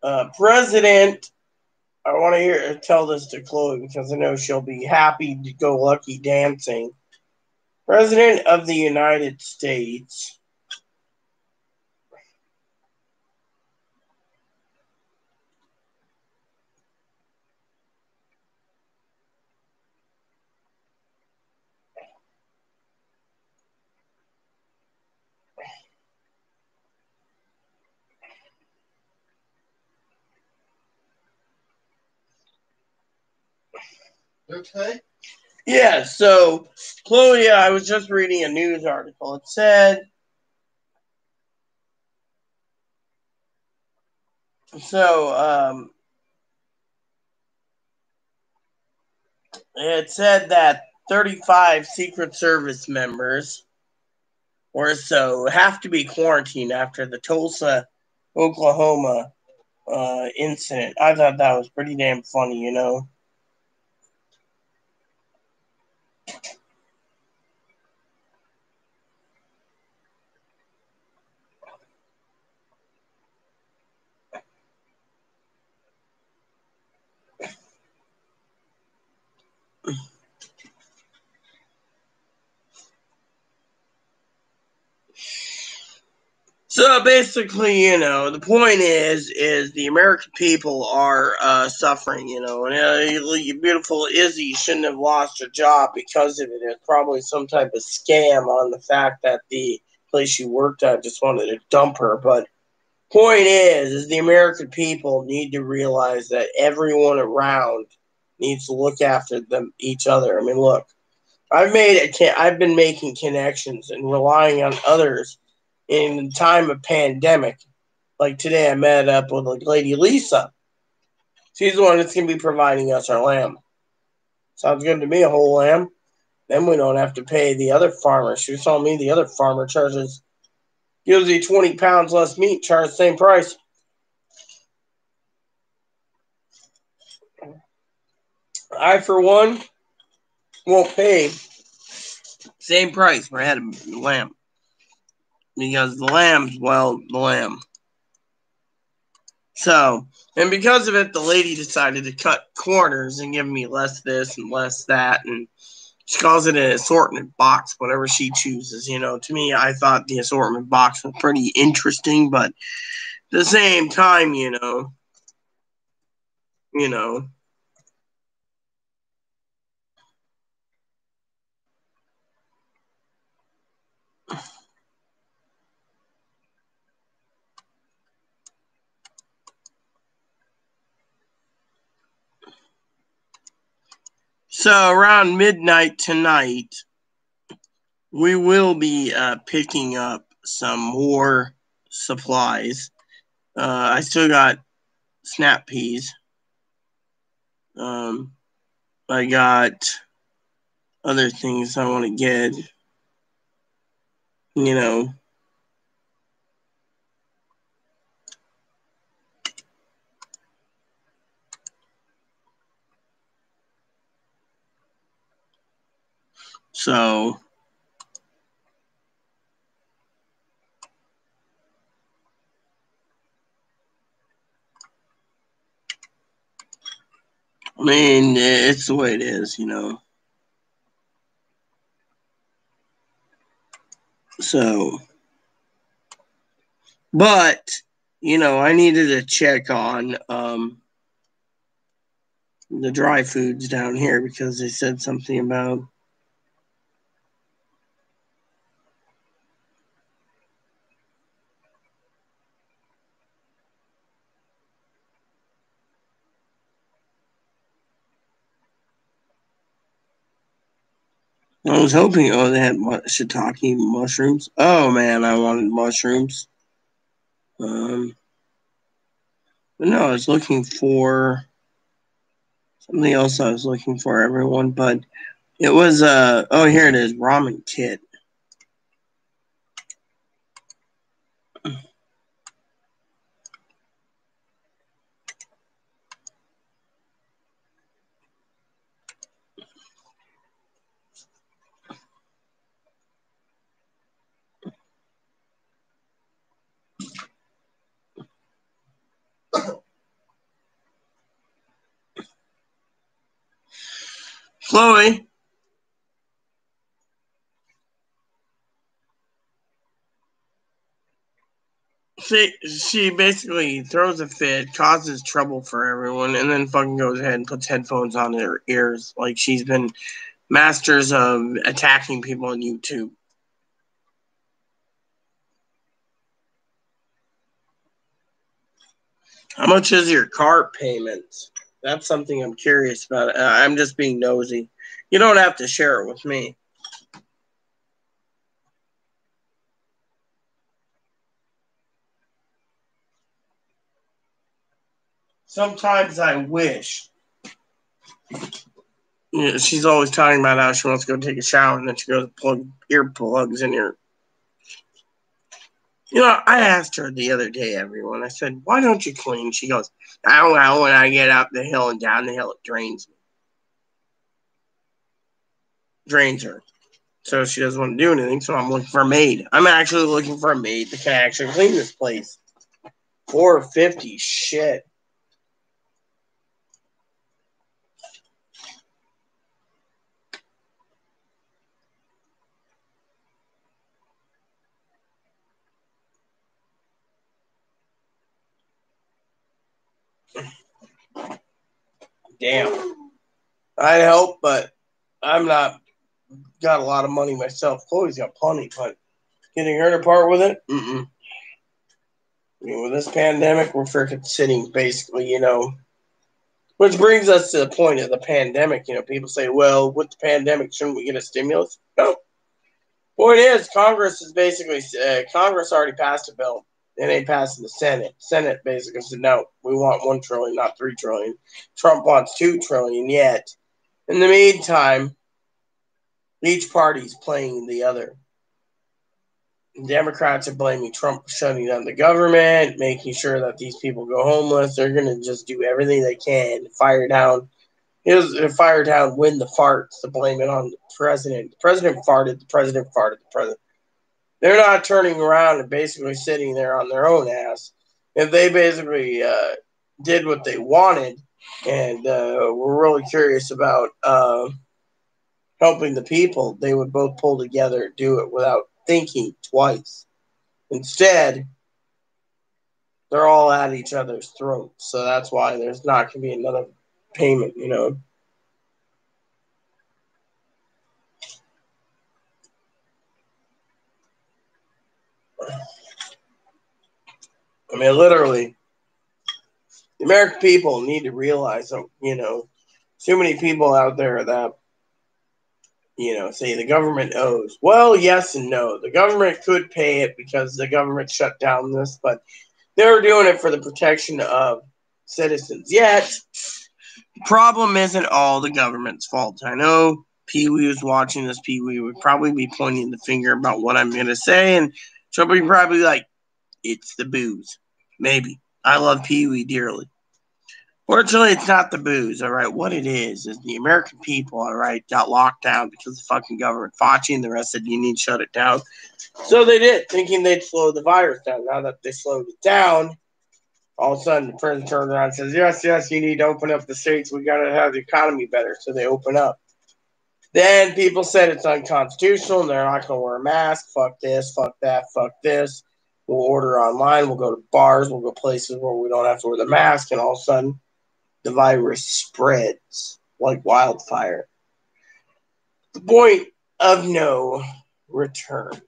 the president, I want to tell this to Chloe because I know she'll be happy-go-lucky dancing. President of the United States Okay. Yeah, so, Chloe, I was just reading a news article. It said, it said that 35 Secret Service members or so have to be quarantined after the Tulsa, Oklahoma incident. I thought that was pretty damn funny, So basically, the point is the American people are suffering, and beautiful Izzy shouldn't have lost her job because of it. It's probably some type of scam on the fact that the place she worked at just wanted to dump her. But point is the American people need to realize that everyone around needs to look after each other. I mean, look, I've been making connections and relying on others in the time of pandemic. Like today, I met up with Lady Lisa. She's the one that's going to be providing us our lamb. Sounds good to me, a whole lamb. Then we don't have to pay the other farmer. She was telling me the other farmer gives you 20 pounds less meat, charge the same price. I, for one, won't pay same price for a head of lamb. Because the lamb's, well, the lamb. So, and because of it, the lady decided to cut corners and give me less this and less that. And she calls it an assortment box, whatever she chooses. You know, to me, I thought the assortment box was pretty interesting. But at the same time, you know. So around midnight tonight, we will be picking up some more supplies. I still got snap peas. I got other things I want to get. You know. So, I mean, it's the way it is, you know. So, but, you know, I needed to check on the dry foods down here because they said something about I was hoping, they had shiitake mushrooms. Oh, man, I wanted mushrooms. But no, I was looking for something else I was looking for, everyone. But it was, here it is, ramen kit. Chloe. She basically throws a fit, causes trouble for everyone, and then fucking goes ahead and puts headphones on her ears like she's been masters of attacking people on YouTube. How much is your car payment? That's something I'm curious about. I'm just being nosy. You don't have to share it with me. Sometimes I wish. You know, she's always talking about how she wants to go take a shower and then she goes plug earplugs in her. You know, I asked her the other day, everyone. I said, why don't you clean? She goes, I don't know. When I get up the hill and down the hill, it drains me. Drains her. So she doesn't want to do anything, so I'm looking for a maid. I'm actually looking for a maid that can actually clean this place. $450, shit. Damn. I'd help, but I'm not got a lot of money myself. Chloe's got plenty, but getting her to part with it? I mean, with this pandemic, we're freaking sitting basically, you know. Which brings us to the point of the pandemic. You know, people say, well, with the pandemic, shouldn't we get a stimulus? No. Point is, Congress already passed a bill. It ain't passing the Senate. Senate basically said, no, we want $1 trillion, not $3 trillion. Trump wants $2 trillion yet. In the meantime, Each party's playing the other. Democrats are blaming Trump for shutting down the government, making sure that these people go homeless. They're going to just do everything they can to fire down. Win the farts, to blame it on the president. The president farted, the president farted, the president. They're not turning around and basically sitting there on their own ass. If they basically did what they wanted and were really curious about helping the people, they would both pull together and do it without thinking twice. Instead, they're all at each other's throats. So that's why there's not going to be another payment, you know. I mean, literally, the American people need to realize that, you know, too many people out there that, you know, say the government owes. Well, yes and no. The government could pay it because the government shut down this, but they were doing it for the protection of citizens. Yet, the problem isn't all the government's fault. I know Pee-wee was watching this. Pee-wee would probably be pointing the finger about what I'm going to say, and she'll be probably like, it's the booze. Maybe. I love Pee-wee dearly. Fortunately, it's not the booze, all right? What it is the American people, all right, got locked down because the fucking government, Fauci and the rest said you need to shut it down. So they did, thinking they'd slow the virus down. Now that they slowed it down, all of a sudden the president turns around and says, yes, you need to open up the states. We got to have the economy better. So they open up. Then people said it's unconstitutional and they're not going to wear a mask. Fuck this, fuck that, fuck this. We'll order online. We'll go to bars. We'll go places where we don't have to wear the mask. And all of a sudden, the virus spreads like wildfire. The point of no return.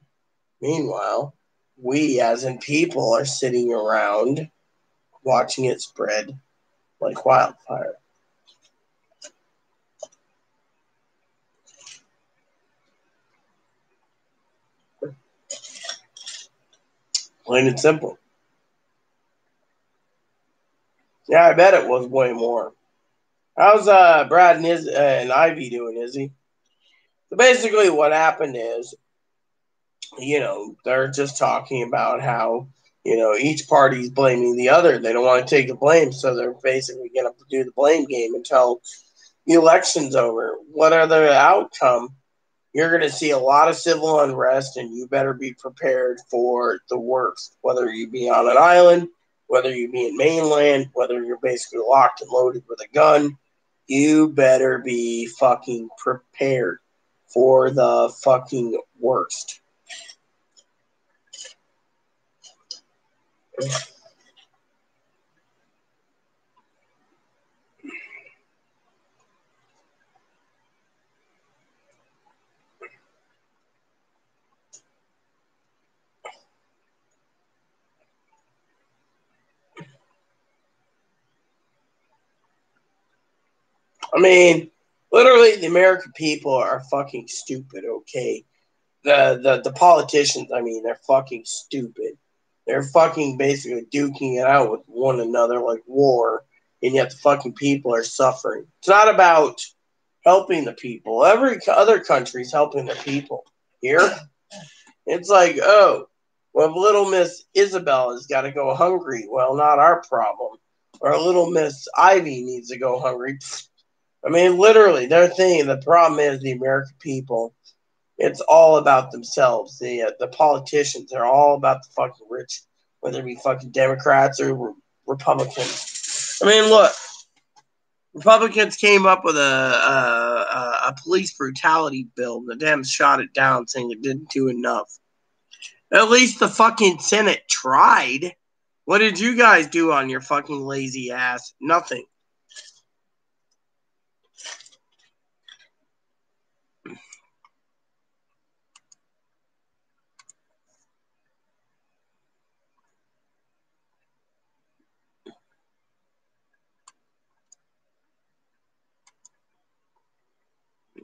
Meanwhile, we as in people are sitting around watching it spread like wildfire. Plain and simple. Yeah, I bet it was way more. How's Brad and Ivy doing, Izzy? So basically what happened is, you know, they're just talking about how, you know, each party's blaming the other. They don't want to take the blame, so they're basically going to do the blame game until the election's over. What are the outcome? You're going to see a lot of civil unrest, and you better be prepared for the worst, whether you be on an island, whether you be in mainland, whether you're basically locked and loaded with a gun. You better be fucking prepared for the fucking worst. I mean, literally, the American people are fucking stupid, okay? The politicians, I mean, they're fucking stupid. They're fucking basically duking it out with one another like war, and yet the fucking people are suffering. It's not about helping the people. Every other country's helping the people. Here, it's like, oh, well, little Miss Isabel has got to go hungry. Well, not our problem. Or little Miss Ivy needs to go hungry. I mean, literally, they're thinking the problem is the American people. It's all about themselves. The politicians, they're all about the fucking rich, whether it be fucking Democrats or Republicans. I mean, look, Republicans came up with a police brutality bill. The Dems shot it down, saying it didn't do enough. At least the fucking Senate tried. What did you guys do on your fucking lazy ass? Nothing.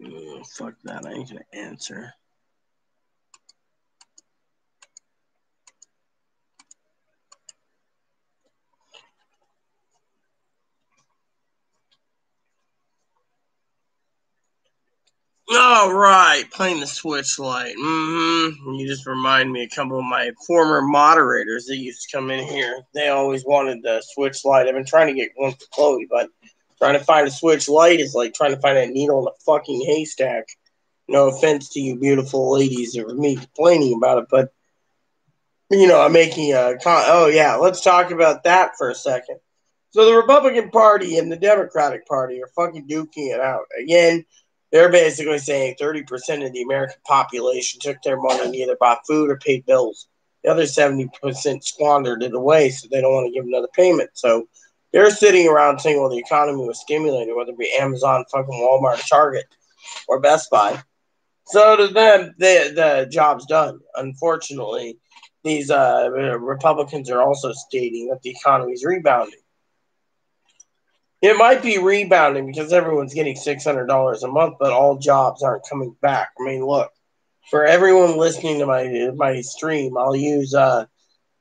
Oh, fuck that. I ain't gonna answer. All right, playing the Switch Lite. You just remind me a couple of my former moderators that used to come in here. They always wanted the Switch Lite. I've been trying to get one for Chloe, but trying to find a Switch Lite is like trying to find a needle in a fucking haystack. No offense to you beautiful ladies or me complaining about it, but, I'm making oh, yeah, let's talk about that for a second. So the Republican Party and the Democratic Party are fucking duking it out. Again, they're basically saying 30% of the American population took their money and either bought food or paid bills. The other 70% squandered it away, so they don't want to give another payment. So they're sitting around saying, well, the economy was stimulated, whether it be Amazon, fucking Walmart, Target, or Best Buy. So to them, the job's done. Unfortunately, these Republicans are also stating that the economy is rebounding. It might be rebounding because everyone's getting $600 a month, but all jobs aren't coming back. I mean, look, for everyone listening to my stream, I'll use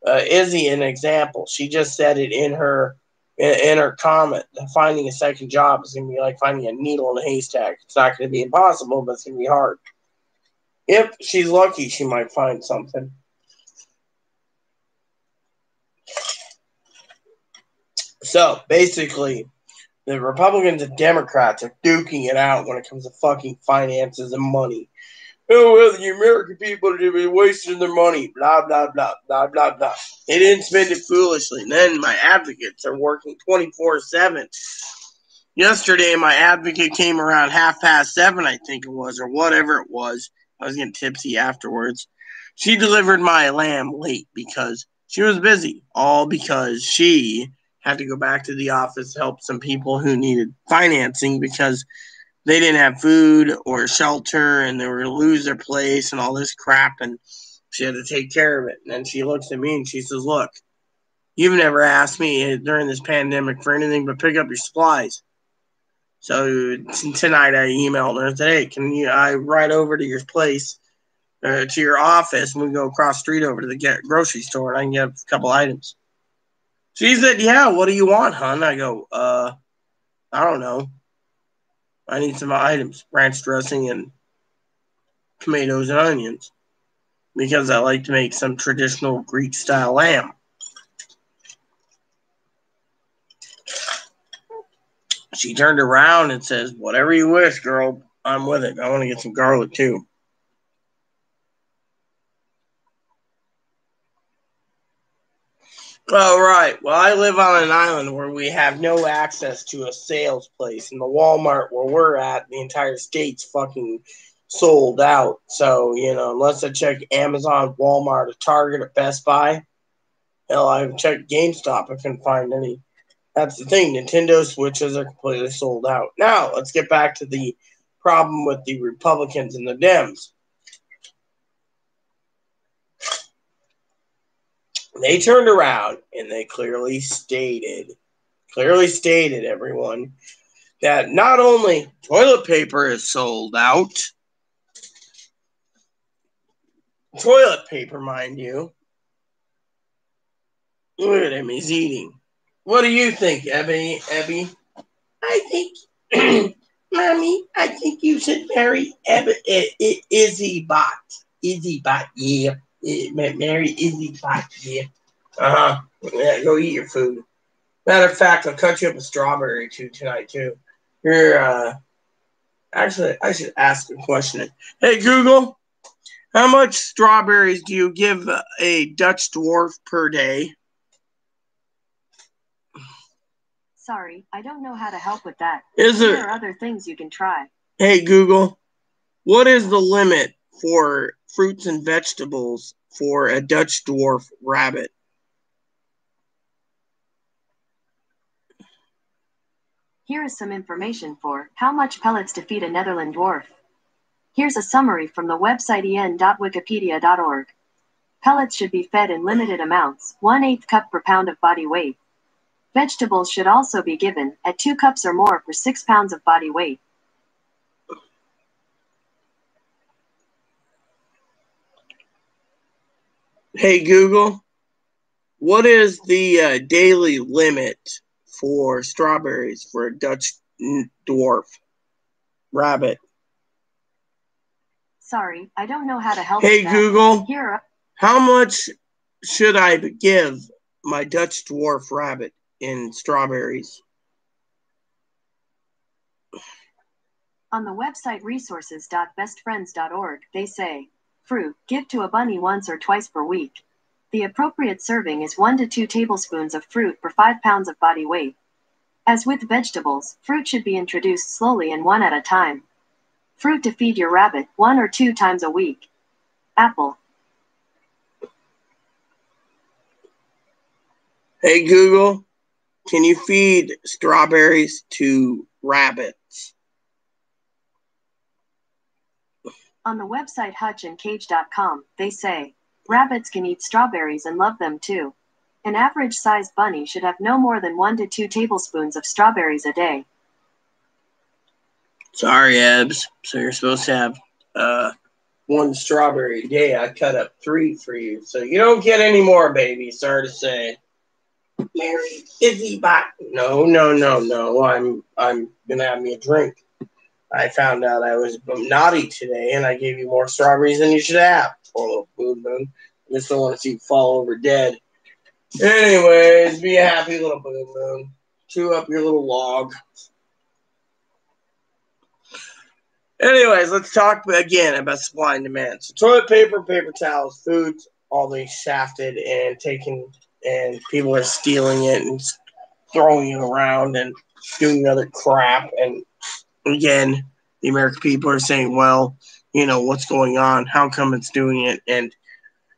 Izzy an example. She just said it in her comment. Finding a second job is going to be like finding a needle in a haystack. It's not going to be impossible, but it's going to be hard. If she's lucky, she might find something. So, basically, the Republicans and Democrats are duking it out when it comes to fucking finances and money. Oh, well, the American people have been wasting their money. Blah, blah, blah, blah, blah, blah. They didn't spend it foolishly. And then my advocates are working 24/7. Yesterday, my advocate came around 7:30, I think it was, or whatever it was. I was getting tipsy afterwards. She delivered my lamb late because she was busy. All because she had to go back to the office to help some people who needed financing because they didn't have food or shelter and they were going to lose their place and all this crap, and she had to take care of it. And then she looks at me and she says, look, you've never asked me during this pandemic for anything but pick up your supplies. So tonight I emailed her and said, hey, I ride over to your place, to your office, and we go across the street over to the grocery store and I can get a couple items. She said, yeah, what do you want, hon? I go, I don't know. I need some items, ranch dressing and tomatoes and onions, because I like to make some traditional Greek-style lamb. She turned around and says, whatever you wish, girl, I'm with it. I want to get some garlic, too. All right. Well, I live on an island where we have no access to a sales place. And the Walmart where we're at, the entire state's fucking sold out. So, unless I check Amazon, Walmart, or Target, or Best Buy, hell, I've checked GameStop. I couldn't find any. That's the thing. Nintendo Switches are completely sold out. Now, let's get back to the problem with the Republicans and the Dems. They turned around and they clearly stated, everyone, that not only toilet paper is sold out, toilet paper, mind you. Look at him, he's eating. What do you think, Ebby? I think, Mommy, I think you should marry Izzy Bot. Izzy Bot, yeah. Marry Izzy Bot, yeah. Yeah, go eat your food. Matter of fact, I'll cut you up a strawberry tonight, too. Actually, I should ask a question. Hey, Google, how much strawberries do you give a Dutch dwarf per day? Sorry, I don't know how to help with that. There are other things you can try. Hey, Google, what is the limit for fruits and vegetables for a Dutch dwarf rabbit? Here is some information for how much pellets to feed a Netherland dwarf. Here's a summary from the website en.wikipedia.org. Pellets should be fed in limited amounts, 1/8 cup per pound of body weight. Vegetables should also be given at 2 cups or more per 6 pounds of body weight. Hey, Google, what is the daily limit for strawberries for a Dutch dwarf rabbit? Sorry, I don't know how to help Hey, with that. Google, Here, how much should I give my Dutch dwarf rabbit in strawberries? On the website resources.bestfriends.org, they say, fruit, give to a bunny once or twice per week. The appropriate serving is 1 to 2 tablespoons of fruit per 5 pounds of body weight. As with vegetables, fruit should be introduced slowly and one at a time. Fruit to feed your rabbit 1 or 2 times a week. Apple. Hey, Google, can you feed strawberries to rabbits? On the website hutchandcage.com, they say, rabbits can eat strawberries and love them too. An average-sized bunny should have no more than 1 to 2 tablespoons of strawberries a day. Sorry, Ebs. So you're supposed to have 1 strawberry a day. I cut up 3 for you, so you don't get any more, baby. Sorry to say. Mary, Izzy, bye. No. I'm gonna have me a drink. I found out I was naughty today, and I gave you more strawberries than you should have. Poor little Boon Boon. I just don't want to see you fall over dead. Anyways, be a happy little Boon Boon. Chew up your little log. Anyways, let's talk again about supply and demand. So toilet paper, paper towels, foods, all these shafted and taken, and people are stealing it and throwing it around and doing other crap. And again, the American people are saying, well, what's going on? How come it's doing it? And,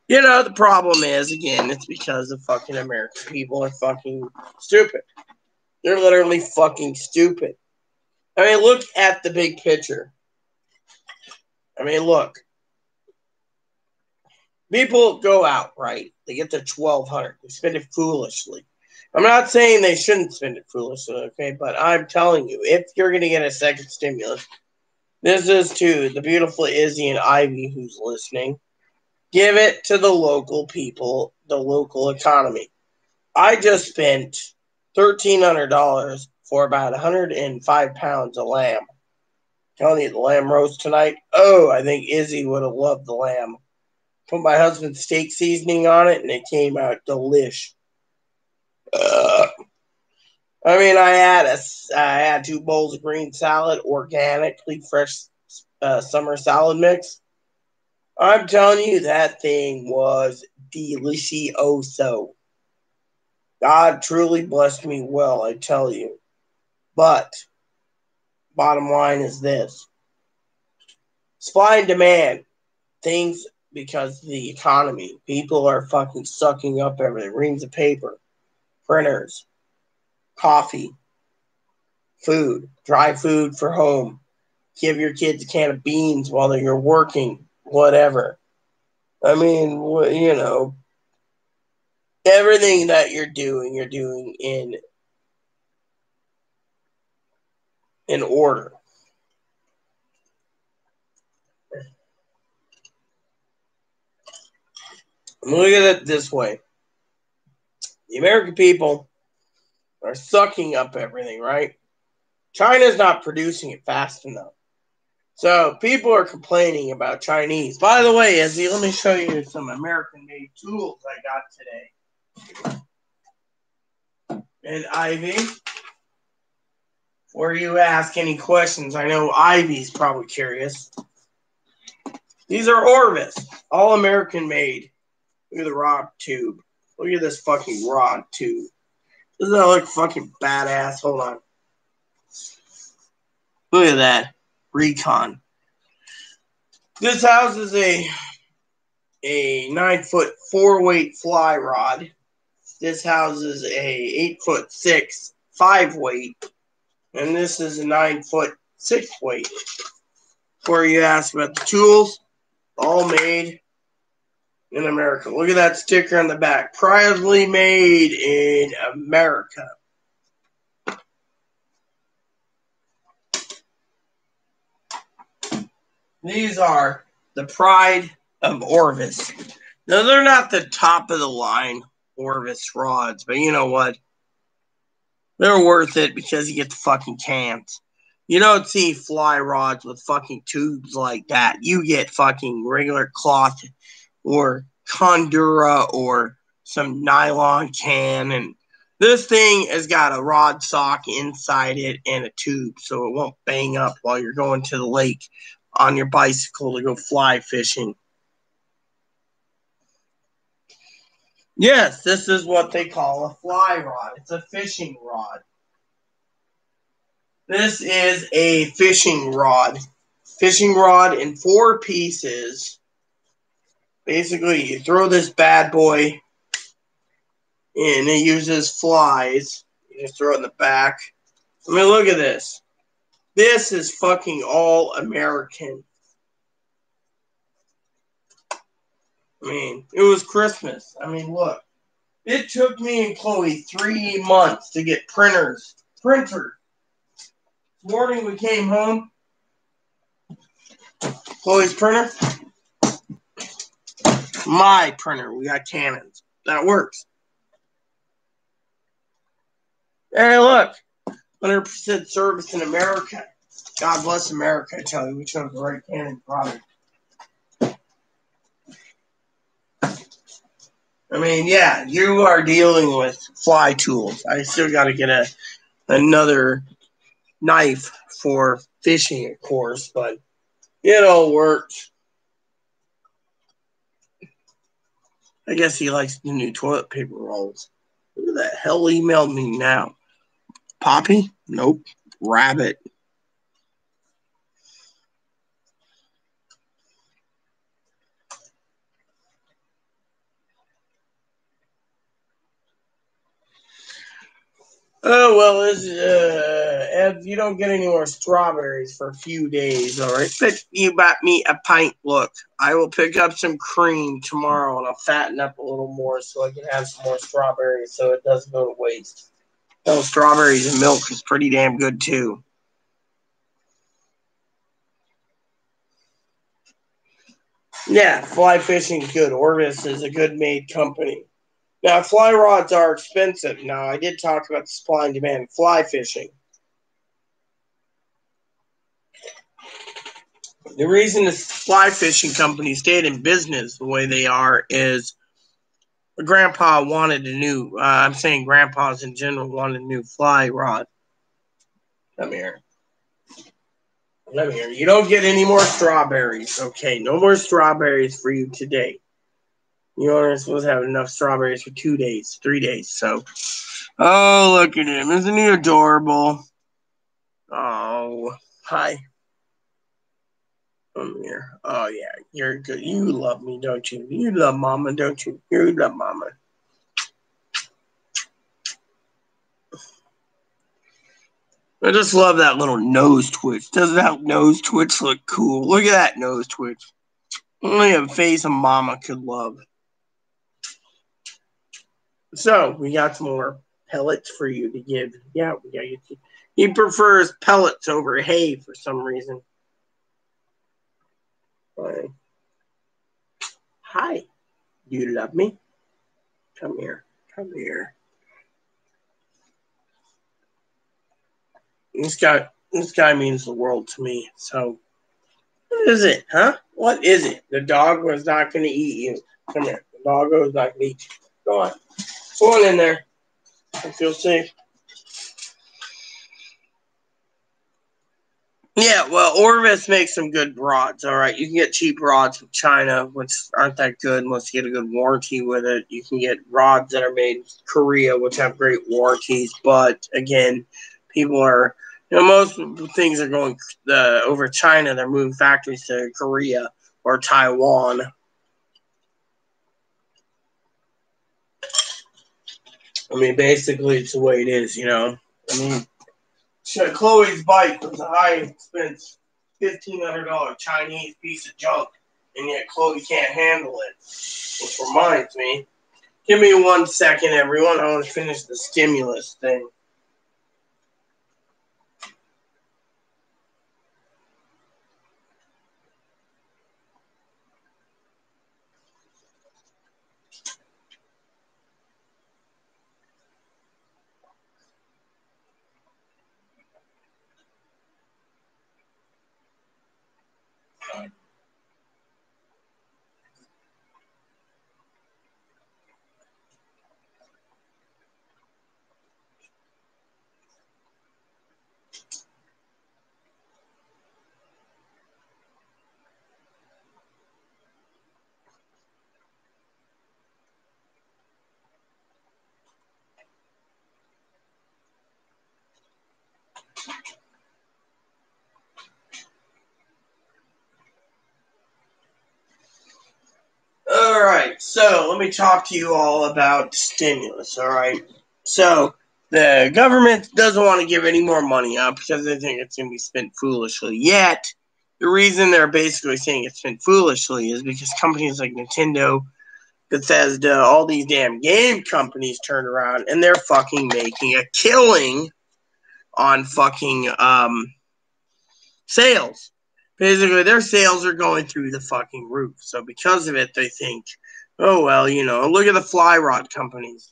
the problem is, again, it's because the fucking American people are fucking stupid. They're literally fucking stupid. I mean, look at the big picture. I mean, look. People go out, right? They get their $1,200. They spend it foolishly. I'm not saying they shouldn't spend it foolishly, okay? But I'm telling you, if you're going to get a second stimulus, this is to the beautiful Izzy and Ivy who's listening. Give it to the local people, the local economy. I just spent $1,300 for about 105 pounds of lamb. Telling you, the lamb roast tonight. Oh, I think Izzy would have loved the lamb. Put my husband's steak seasoning on it, and it came out delish. I mean, I had 2 bowls of green salad, organically fresh summer salad mix. I'm telling you, that thing was delicioso. God truly blessed me well, I tell you. But bottom line is this: supply and demand, things. Because the economy, people are fucking sucking up everything. Reams of paper, printers, coffee, food, dry food for home. Give your kids a can of beans while you're working, whatever. I mean, everything that you're doing in order. Look at it this way. The American people are sucking up everything, right? China's not producing it fast enough. So people are complaining about Chinese. By the way, Izzy, let me show you some American-made tools I got today. And Ivy, before you ask any questions, I know Ivy's probably curious. These are Orvis, all American-made. Look at the rod tube. Look at this fucking rod tube. Doesn't that look fucking badass? Hold on. Look at that. Recon. This houses a 9-foot 4-weight fly rod. This houses a 8'6" 5-weight. And this is a 9-foot 6-weight. Before you ask about the tools, all made in America. Look at that sticker on the back. Proudly made in America. These are the pride of Orvis. Now, they're not the top of the line Orvis rods, but you know what? They're worth it because you get the fucking cans. You don't see fly rods with fucking tubes like that. You get fucking regular cloth or Condura or some nylon can, and this thing has got a rod sock inside it and a tube so it won't bang up while you're going to the lake on your bicycle to go fly fishing. Yes, this is what they call a fly rod. It's a fishing rod. This is a fishing rod. Fishing rod in 4 pieces. Basically, you throw this bad boy in. It uses flies. You just throw it in the back. I mean, look at this. This is fucking all American. I mean, it was Christmas. I mean, look. It took me and Chloe 3 months to get printers. Printer. This morning we came home. Chloe's printer. My printer. We got Canons. That works. Hey, look. 100% service in America. God bless America, I tell you. We chose the right Canon product. I mean, yeah, you are dealing with fly tools. I still got to get another knife for fishing, of course, but it all works. I guess he likes the new toilet paper rolls. Who the hell emailed me now? Poppy? Nope. Rabbit. Oh, well, Ed, you don't get any more strawberries for a few days, all right? But you bought me a pint. Look, I will pick up some cream tomorrow, and I'll fatten up a little more so I can have some more strawberries so it doesn't go to waste. No, strawberries and milk is pretty damn good, too. Yeah, fly fishing is good. Orvis is a good made company. Now, fly rods are expensive. Now, I did talk about the supply and demand. Fly fishing. The reason the fly fishing company stayed in business the way they are is Grandpa wanted a new, I'm saying grandpas in general wanted a new fly rod. Come here. Come here. You don't get any more strawberries. Okay, no more strawberries for you today. You aren't supposed to have enough strawberries for 2 days, 3 days. So, oh, look at him. Isn't he adorable? Oh, hi. Come here. Oh, yeah, you're good. You love me, don't you? You love Mama, don't you? You love Mama. I just love that little nose twitch. Doesn't that nose twitch look cool? Look at that nose twitch. Only a face a mama could love. So, we got some more pellets for you to give. Yeah, we got you. He prefers pellets over hay for some reason. Hi. Do you love me? Come here. Come here. This guy means the world to me. So, what is it, huh? What is it? The dog was not going to eat you. Come here. The doggo is not going to eat you. Go on. Go on in there. I feel safe. Yeah, well, Orvis makes some good rods, all right? You can get cheap rods from China, which aren't that good unless you get a good warranty with it. You can get rods that are made in Korea, which have great warranties. But, again, people are, most things are going over China. They're moving factories to Korea or Taiwan. I mean, basically, it's the way it is, I mean, Chloe's bike was a high expense $1,500 Chinese piece of junk, and yet Chloe can't handle it. Which reminds me, give me 1 second, everyone. I want to finish the stimulus thing. All right, so let me talk to you all about stimulus, all right? So the government doesn't want to give any more money out because they think it's going to be spent foolishly. Yet, the reason they're basically saying it's spent foolishly is because companies like Nintendo, Bethesda, all these damn game companies turned around and they're fucking making a killing on fucking sales. Basically, their sales are going through the fucking roof. So because of it, they think, oh, well, you know, look at the fly rod companies.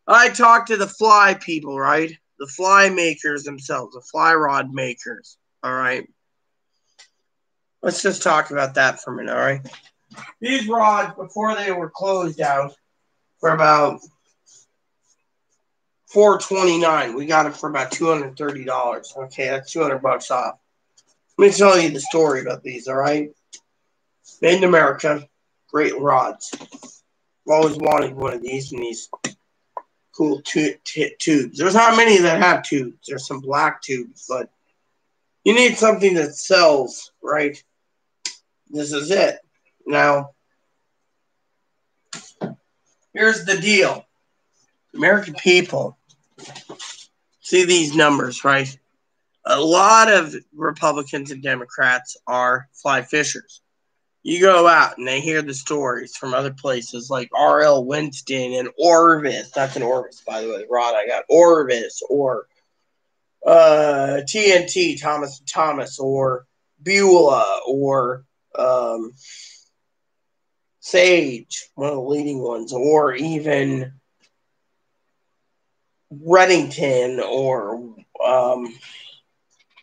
I talked to the fly people, right? The fly makers themselves, the fly rod makers, all right? Let's just talk about that for a minute, all right? These rods, before they were closed out, for about $429. We got it for about $230. Okay, that's $200 off. Let me tell you the story about these, all right? Made in America, great rods. I've always wanted one of these and these cool tubes. There's not many that have tubes. There's some black tubes, but you need something that sells, right? This is it. Now, here's the deal. American people see these numbers, right? A lot of Republicans and Democrats are fly fishers. You go out and they hear the stories from other places like R.L. Winston and Orvis. That's an Orvis, by the way, Rod. I got Orvis or TNT, Thomas & Thomas, or Beulah, or Sage, one of the leading ones, or even Reddington, or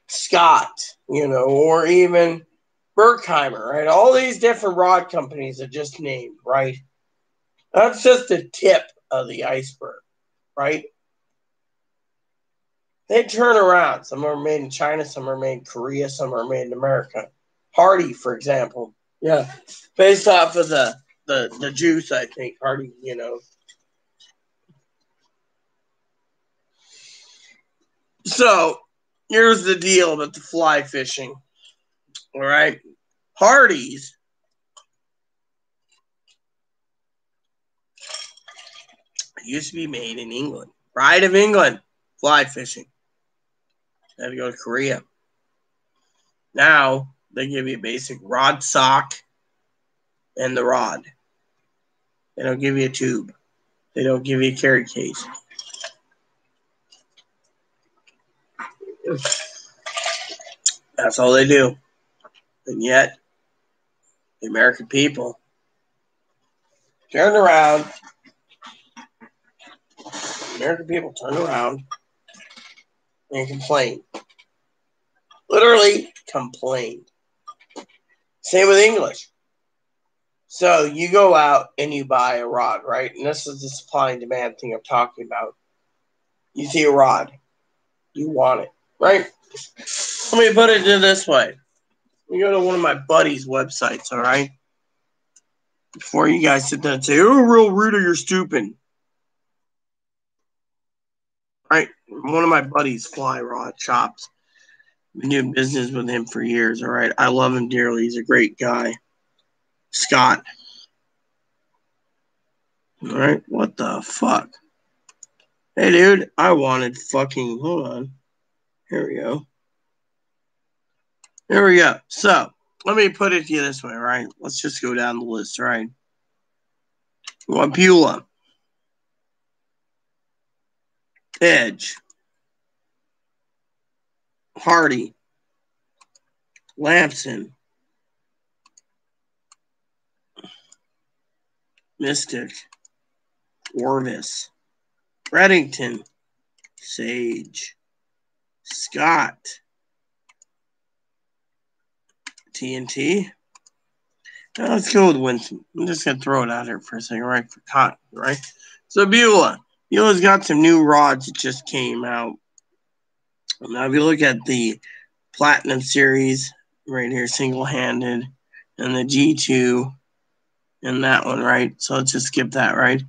Scott, you know, or even Berkheimer, right? All these different rod companies are just named, right? That's just the tip of the iceberg, right? They turn around. Some are made in China, some are made in Korea, some are made in America. Hardy, for example. Yeah. Based off of the juice, I think. Hardy, you know. So, here's the deal about the fly fishing. All right? Hardy's used to be made in England. Pride of England, fly fishing. Had to go to Korea. Now, they give you a basic rod sock and the rod. They don't give you a tube. They don't give you a carry case. That's all they do. And yet, the American people turned around. American people turned around and complained. Literally complained. Same with English. So you go out and you buy a rod, right? And this is the supply and demand thing I'm talking about. You see a rod. You want it, right? Let me put it this way. You go to one of my buddies' websites, all right? Before you guys sit there and say, oh, real Rudy, you're stupid. Right? One of my buddies' fly rod shops. Been doing business with him for years, all right? I love him dearly. He's a great guy. Scott. All right? What the fuck? Hey, dude, I wanted fucking... Hold on. Here we go. Here we go. So, let me put it to you this way, all right? Let's just go down the list, all right? You want Beulah. Edge. Hardy. Lamson. Mystic. Orvis. Reddington. Sage. Scott. TNT. Now let's go with Winston. I'm just going to throw it out here for a second, right? For cotton, right? So Beulah. Beulah's got some new rods that just came out. Now, if you look at the Platinum Series right here, single-handed, and the G2, and that one, right? So let's just skip that, right?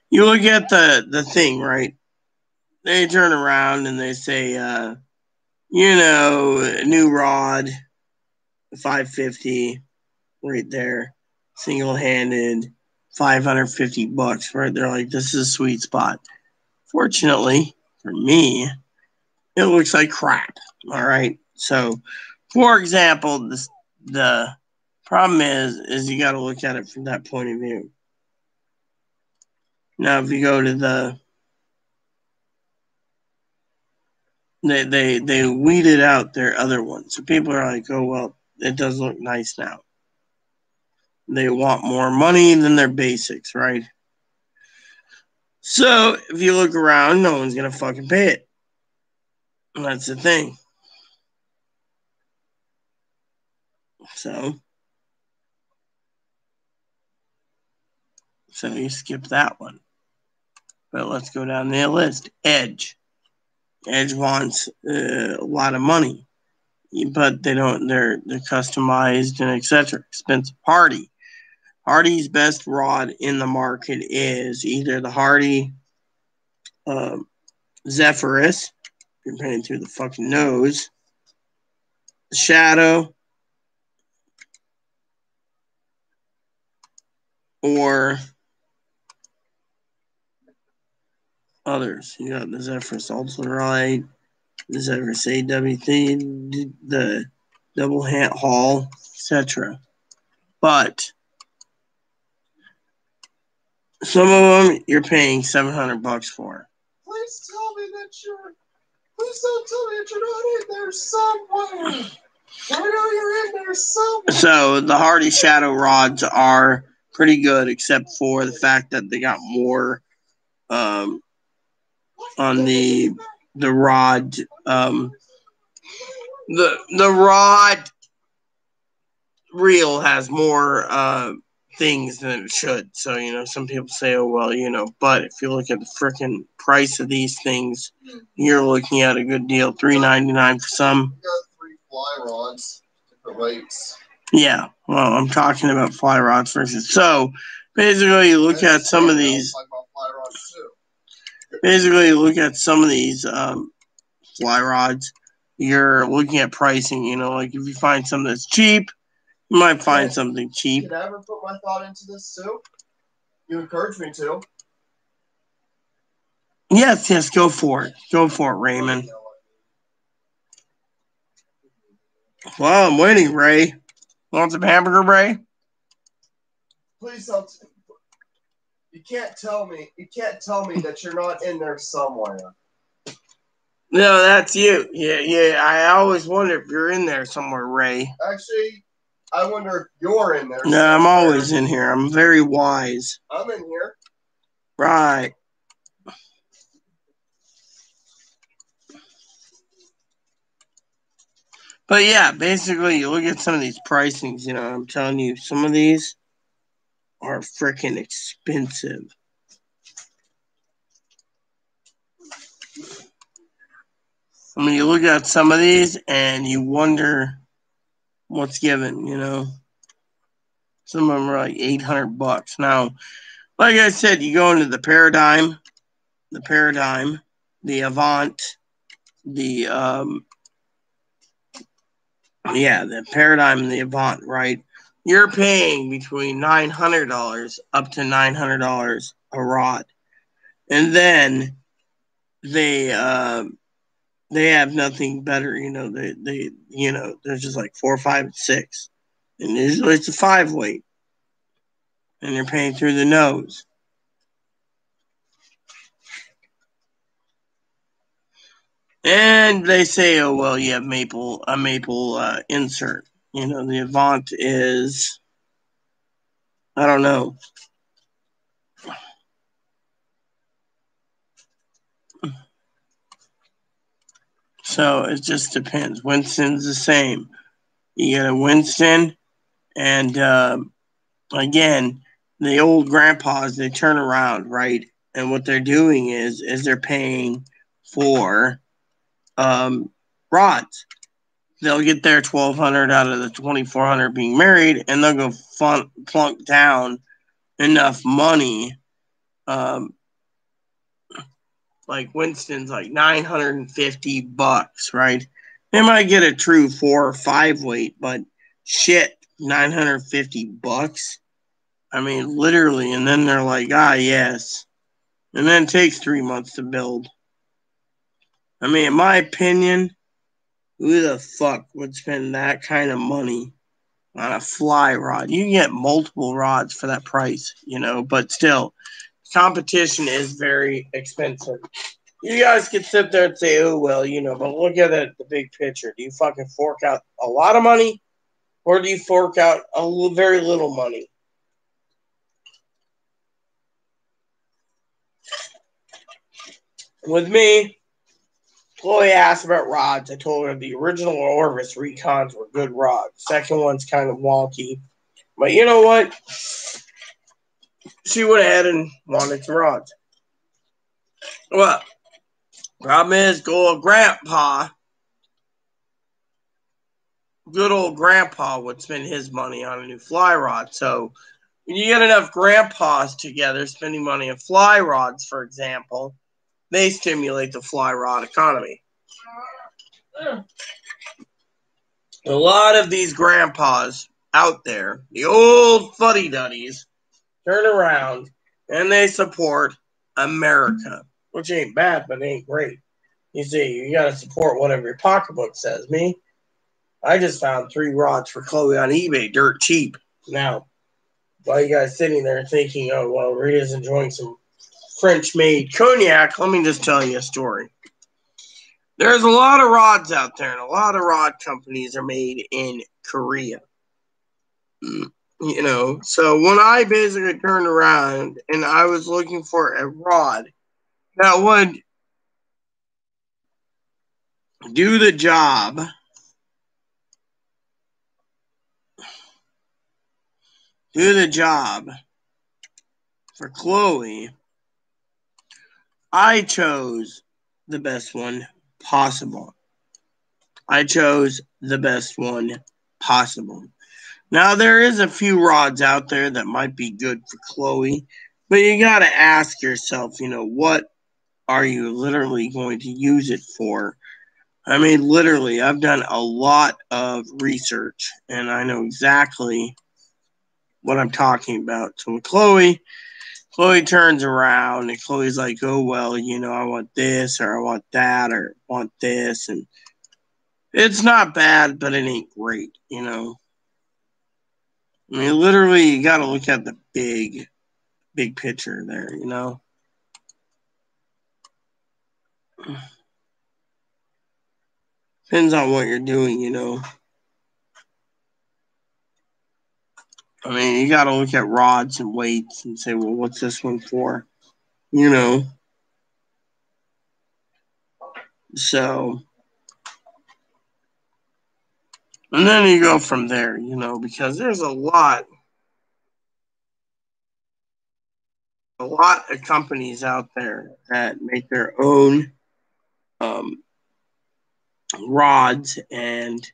You look at the thing, right? They turn around and they say, new rod, 550, right there, single-handed, $550, right? They're like, this is a sweet spot. Fortunately, for me, it looks like crap, all right? So, for example, the problem is you got to look at it from that point of view. Now, if you go to they weeded out their other ones. So people are like, oh, well, it does look nice now. They want more money than their basics, right? So if you look around, no one's going to fucking pay it. And that's the thing. So you skip that one. But let's go down the list. Edge. Edge wants a lot of money, but they don't. They're customized and etc. Expensive. Hardy. Hardy's best rod in the market is either the Hardy Zephyrus. You're painting through the fucking nose. The Shadow. Or others. You got the Zephyrus Ultralight, the Zephyrus AWT, the Double Hand Hall, etc. But some of them you're paying $700 for. Please tell me that Please don't tell me that you're not in there somewhere. I know you're in there somewhere. So the Hardy Shadow rods are pretty good, except for the fact that they got more on the rod. The rod reel has more things than it should. So, some people say, oh, well, but if you look at the freaking price of these things, you're looking at a good deal. $3.99 for some. You got 3 fly rods, different weights. Yeah, well, I'm talking about fly rods versus. So, basically, you look at some of these. Basically, you look at some of these fly rods. You're looking at pricing. Like if you find something that's cheap, you might find something cheap. Did I ever put my thought into this too? You encouraged me to. Yes, go for it. Go for it, Raymond. Well, I'm waiting, Ray. Want some hamburger, Ray? Please don't. You can't tell me that you're not in there somewhere. No, that's you. Yeah. I always wonder if you're in there somewhere, Ray. Actually, I wonder if you're in there. No, I'm always in here. I'm very wise. I'm in here. Right. But yeah, basically, you look at some of these pricings, I'm telling you, some of these are freaking expensive. I mean, you look at some of these and you wonder what's given, Some of them are like $800. Now, like I said, you go into the Paradigm, the Avant, the Paradigm and the Avant, right? You're paying between $900 up to $900 a rod. And then they have nothing better, they're just like 4, 5, and 6. And usually it's a 5 weight. And you're paying through the nose. And they say, oh, well, you have a maple insert. The Avant is, I don't know. So it just depends. Winston's the same. You get a Winston, and again, the old grandpas, they turn around, right? And what they're doing is they're paying for rods. They'll get their 1,200 out of the 2,400 being married, and they'll go plunk down enough money. Like Winston's like $950, right? They might get a true 4 or 5 weight, but shit, $950. I mean, literally, and then they're like, yes. And then it takes 3 months to build. I mean, in my opinion, who the fuck would spend that kind of money on a fly rod? You can get multiple rods for that price, but still, competition is very expensive. You guys can sit there and say, oh, well, but look at the big picture. Do you fucking fork out a lot of money, or do you fork out very little money? With me, Chloe asked about rods. I told her the original Orvis Recons were good rods. Second one's kind of wonky. But you know what? She went ahead and wanted some rods. Well, problem is, good old grandpa would spend his money on a new fly rod. So when you get enough grandpas together spending money on fly rods, for example, they stimulate the fly rod economy. A lot of these grandpas out there, the old fuddy-duddies, turn around and they support America, which ain't bad, but ain't great. You see, you got to support whatever your pocketbook says. Me, I just found 3 rods for Chloe on eBay, dirt cheap. Now, while you guys sitting there thinking, oh, well, Rita's enjoying some French-made cognac, let me just tell you a story. There's a lot of rods out there, and a lot of rod companies are made in Korea. So when I basically turned around and I was looking for a rod that would do the job for Chloe, I chose the best one possible. Now, there is a few rods out there that might be good for Chloe, but you got to ask yourself, what are you literally going to use it for? I mean, literally, I've done a lot of research, and I know exactly what I'm talking about. So with Chloe turns around, and Chloe's like, oh, well, I want this, or I want that, or I want this, and it's not bad, but it ain't great, I mean, literally, you got to look at the big picture there, Depends on what you're doing, I mean, you got to look at rods and weights and say, well, what's this one for? So, and then you go from there, because there's a lot of companies out there that make their own rods, and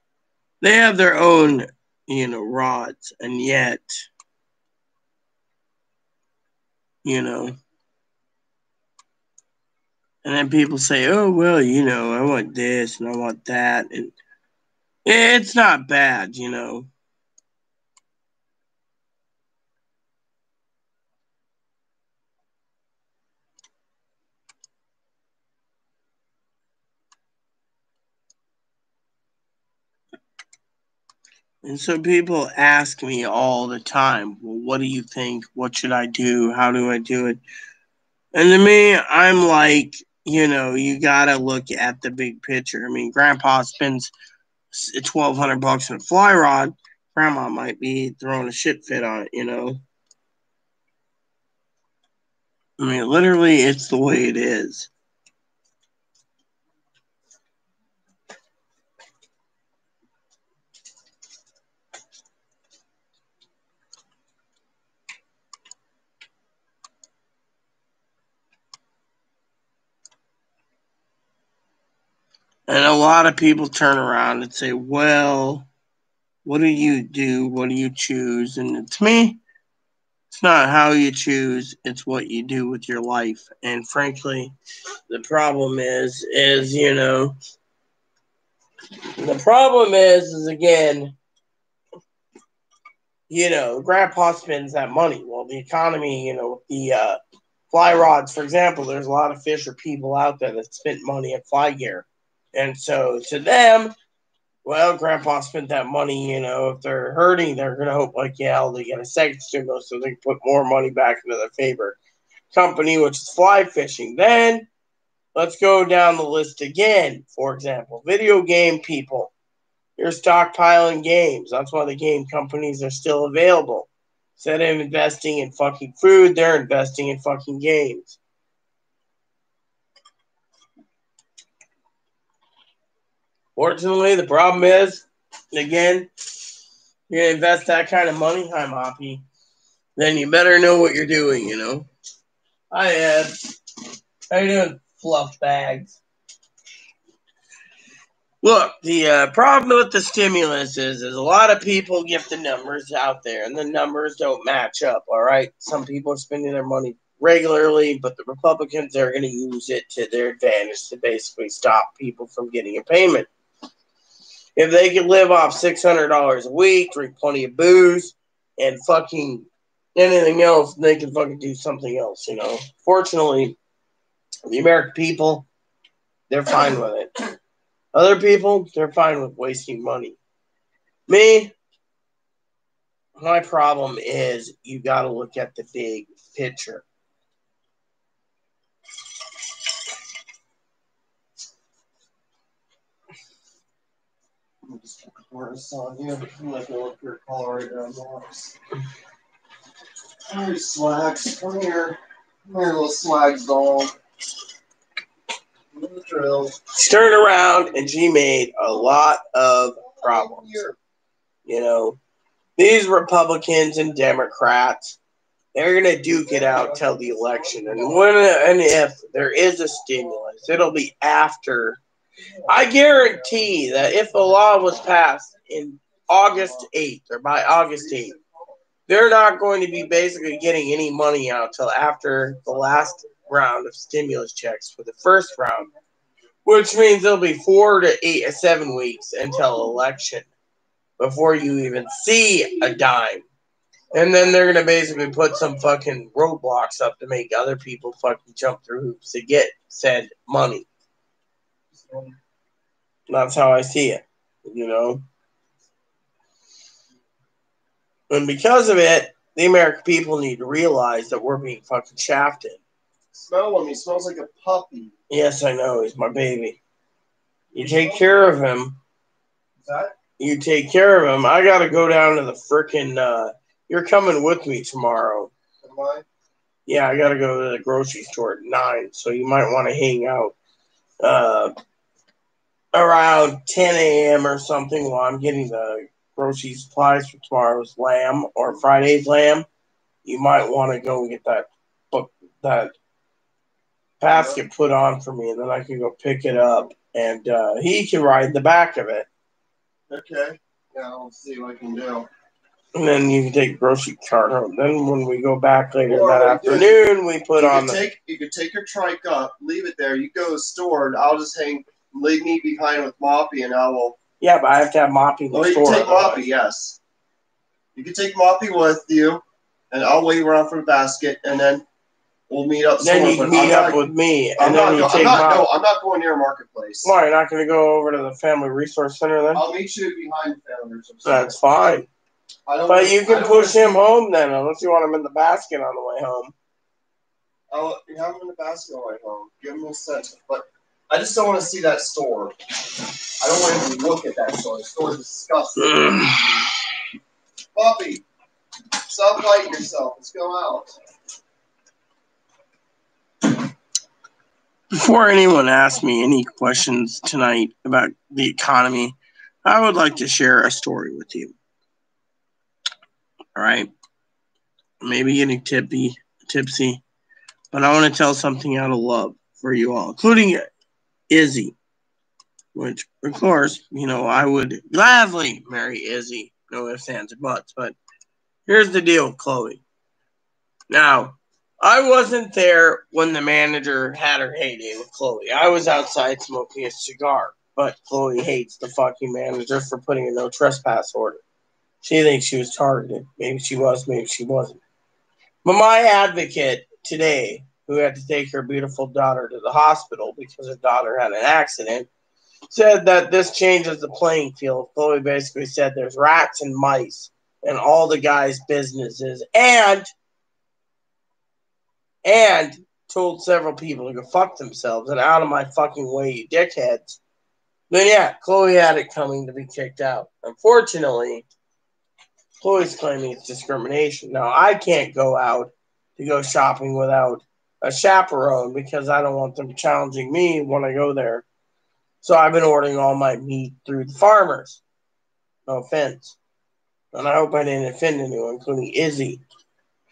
they have their own, rods, and yet, and then people say, oh, well, I want this and I want that, and it's not bad, And so people ask me all the time, well, what do you think? What should I do? How do I do it? And to me, I'm like, you got to look at the big picture. I mean, Grandpa spends $1,200 on a fly rod. Grandma might be throwing a shit fit on it, I mean, literally, it's the way it is. And a lot of people turn around and say, well, what do you do? What do you choose? And to me, it's not how you choose, it's what you do with your life. And frankly, the problem is again, Grandpa spends that money. Well, the economy, the fly rods, for example, there's a lot of fisher people out there that spent money at fly gear. And so to them, well, Grandpa spent that money, if they're hurting, they're going to hope like, they get a second stimulus so they can put more money back into their favorite company, which is fly fishing. Then let's go down the list again. For example, video game people. You're stockpiling games. That's why the game companies are still available. Instead of investing in fucking food, they're investing in fucking games. Fortunately, the problem is, again, you're going to invest that kind of money, hi, Moppy, then you better know what you're doing, Hi, Ed. How you doing, fluff bags? Look, the problem with the stimulus is a lot of people get the numbers out there, and the numbers don't match up, all right? Some people are spending their money regularly, but the Republicans are going to use it to their advantage to basically stop people from getting a payment. If they can live off $600 a week, drink plenty of booze, and fucking anything else, they can fucking do something else, Fortunately, the American people, they're fine with it. Other people, they're fine with wasting money. Me, my problem is you got to look at the big picture. I'm just chorus on you. I'm not gonna look your collar right now, Max. Alright, Swags, come here. Come here, little Swags doll. The drill. She turned around and she made a lot of problems. These Republicans and Democrats, they're going to duke it out till the election. And when and if there is a stimulus, it'll be after. I guarantee that if the law was passed in August 8th or by August 8th, they're not going to be basically getting any money out till after the last round of stimulus checks for the first round, which means it'll be 4 to 7 weeks until election before you even see a dime. And then they're going to basically put some fucking roadblocks up to make other people fucking jump through hoops to get said money. That's how I see it, And because of it, the American people need to realize that we're being fucking shafted. Smell him. He smells like a puppy. Yes, I know. He's my baby. You take care of him. Is that? You take care of him. I got to go down to the frickin'... you're coming with me tomorrow. Am I? Yeah, I got to go to the grocery store at 9, so you might want to hang out around 10 a.m. or something while I'm getting the grocery supplies for tomorrow's lamb or Friday's lamb. You might want to go and get that basket put on for me, and then I can go pick it up, and he can ride the back of it. Okay. Yeah, I'll see what I can do. And then you can take the grocery cart home. Then when we go back later that afternoon, we put on You could take your trike up, leave it there. You go to the store, and I'll just leave me behind with Moppy, and I will... Yeah, but I have to have Moppy in the store. You can take Moppy, yes. You can take Moppy with you, and I'll wait around for the basket, and then we'll meet up. Then you can meet up with me, and then you take Moppy. No, I'm not going near Marketplace. Why, you're not going to go over to the Family Resource Center then? I'll meet you behind the Family Resource Center. That's fine. But you can push him home then, unless you want him in the basket on the way home. Oh, you have him in the basket on the way home. Give him a sense. But I just don't want to see that store. I don't want to even look at that store. The store is disgusting. Puppy, stop fighting yourself. Let's go out. Before anyone asks me any questions tonight about the economy, I would like to share a story with you. All right? Maybe getting tipsy, but I want to tell something out of love for you all, including Izzy. which, of course, I would gladly marry Izzy. No ifs, ands, or buts. But here's the deal with Chloe. Now, I wasn't there when the manager had her heyday with Chloe. I was outside smoking a cigar. But Chloe hates the fucking manager for putting a no trespass order. She thinks she was targeted. Maybe she was, maybe she wasn't. But my advocate today, who had to take her beautiful daughter to the hospital because her daughter had an accident, said that this changes the playing field. Chloe basically said there's rats and mice in all the guys' businesses and told several people to go fuck themselves and out of my fucking way, you dickheads. But yeah, Chloe had it coming to be kicked out. Unfortunately, Chloe's claiming it's discrimination. Now, I can't go out to go shopping without a chaperone because I don't want them challenging me when I go there. So I've been ordering all my meat through the farmers. No offense. And I hope I didn't offend anyone, including Izzy.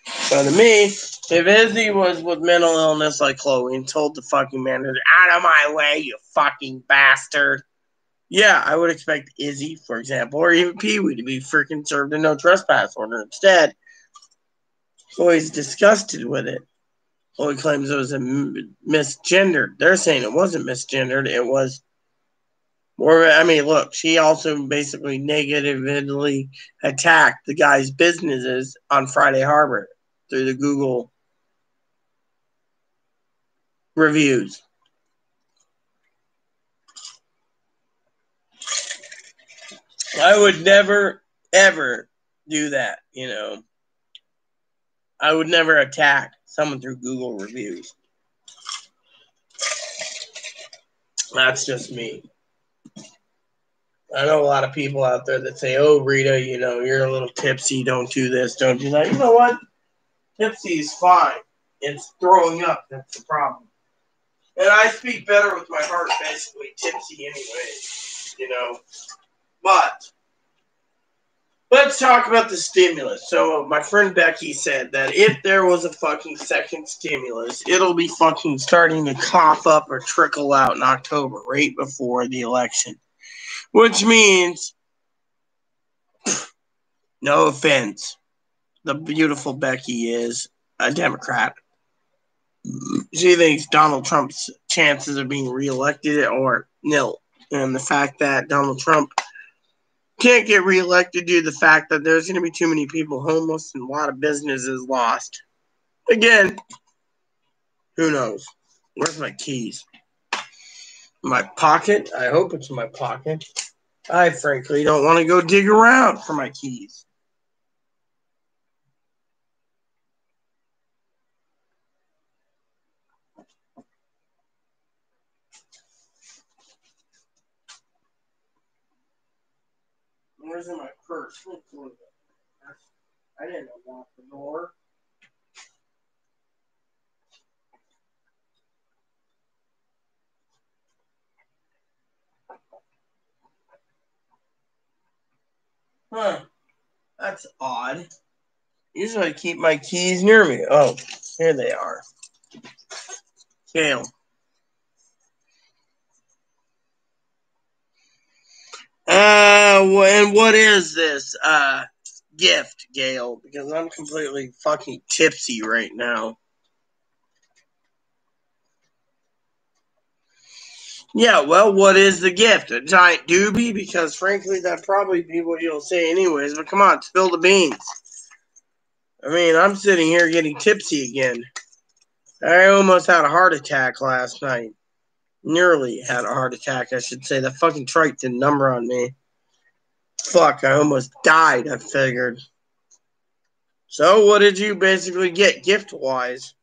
So to me, if Izzy was with mental illness like Chloe and told the fucking manager, out of my way, you fucking bastard. Yeah, I would expect Izzy, for example, or even Pee-wee to be freaking served a no trespass order. Instead, Chloe's disgusted with it. Chloe claims it was misgendered. They're saying it wasn't misgendered. It was more, look, she also basically negatively attacked the guy's businesses on Friday Harbor through the Google reviews. I would never, ever do that, I would never attack someone through Google reviews. That's just me. I know a lot of people out there that say, oh, Rita, you're a little tipsy. Don't do this. Don't do that. You know what? Tipsy is fine. It's throwing up that's the problem. And I speak better with my heart, basically tipsy anyway, But let's talk about the stimulus. So my friend Becky said that if there was a fucking second stimulus, it'll be fucking starting to cough up or trickle out in October, right before the election. Which means, no offense, the beautiful Becky is a Democrat. She thinks Donald Trump's chances of being reelected are nil. And the fact that Donald Trump can't get reelected due to the fact that there's going to be too many people homeless and a lot of businesses lost. Again, who knows? Where's my keys? My pocket? I hope it's in my pocket. I frankly don't want to go dig around for my keys. Where's in my purse? I didn't unlock the door. Huh. That's odd. Usually I keep my keys near me. Oh, here they are. Gail. And what is this gift, Gail? Because I'm completely fucking tipsy right now. Yeah, well, what is the gift? A giant doobie? Because frankly, that'd probably be what you'll say anyways. But come on, spill the beans. I'm sitting here getting tipsy again. I almost had a heart attack last night. Nearly had a heart attack, I should say. That fucking trike did a number on me. Fuck, I almost died, I figured. So, what did you basically get gift-wise?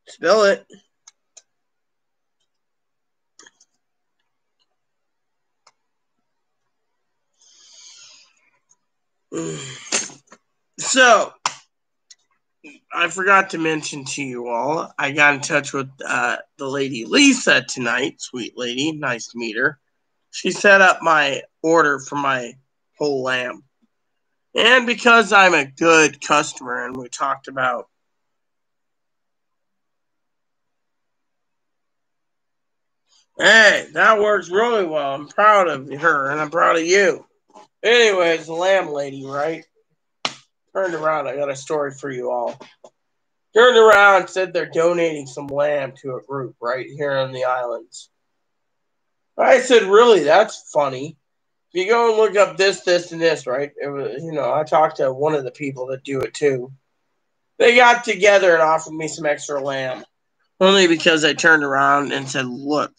Spill it. So, I forgot to mention to you all, I got in touch with the lady Lisa tonight. Sweet lady, nice to meet her. She set up my order for my whole lamb. And because I'm a good customer, and we talked about Hey, that works really well. I'm proud of her, and I'm proud of you. Anyways, the lamb lady, right? Turned around. I got a story for you all. Turned around and said they're donating some lamb to a group right here on the islands. I said, really? That's funny. If you go and look up this, and this, right? It was, I talked to one of the people that do it too. They got together and offered me some extra lamb. Only because I turned around and said, look,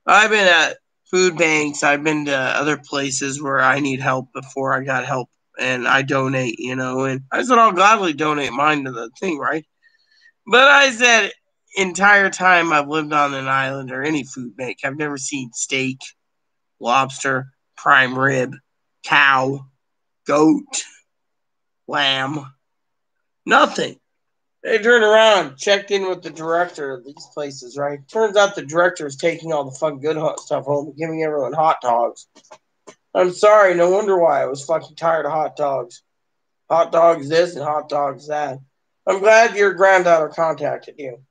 I've been at food banks. I've been to other places where I need help before I got help. And I donate, and I said, I'll gladly donate mine to the thing, right? But I said, entire time I've lived on an island or any food bank, I've never seen steak, lobster, prime rib, cow, goat, lamb, nothing. They turned around, checked in with the director of these places, right? Turns out the director is taking all the fucking good stuff home and giving everyone hot dogs. I'm sorry, no wonder why I was fucking tired of hot dogs. Hot dogs this and hot dogs that. I'm glad your granddaughter contacted you.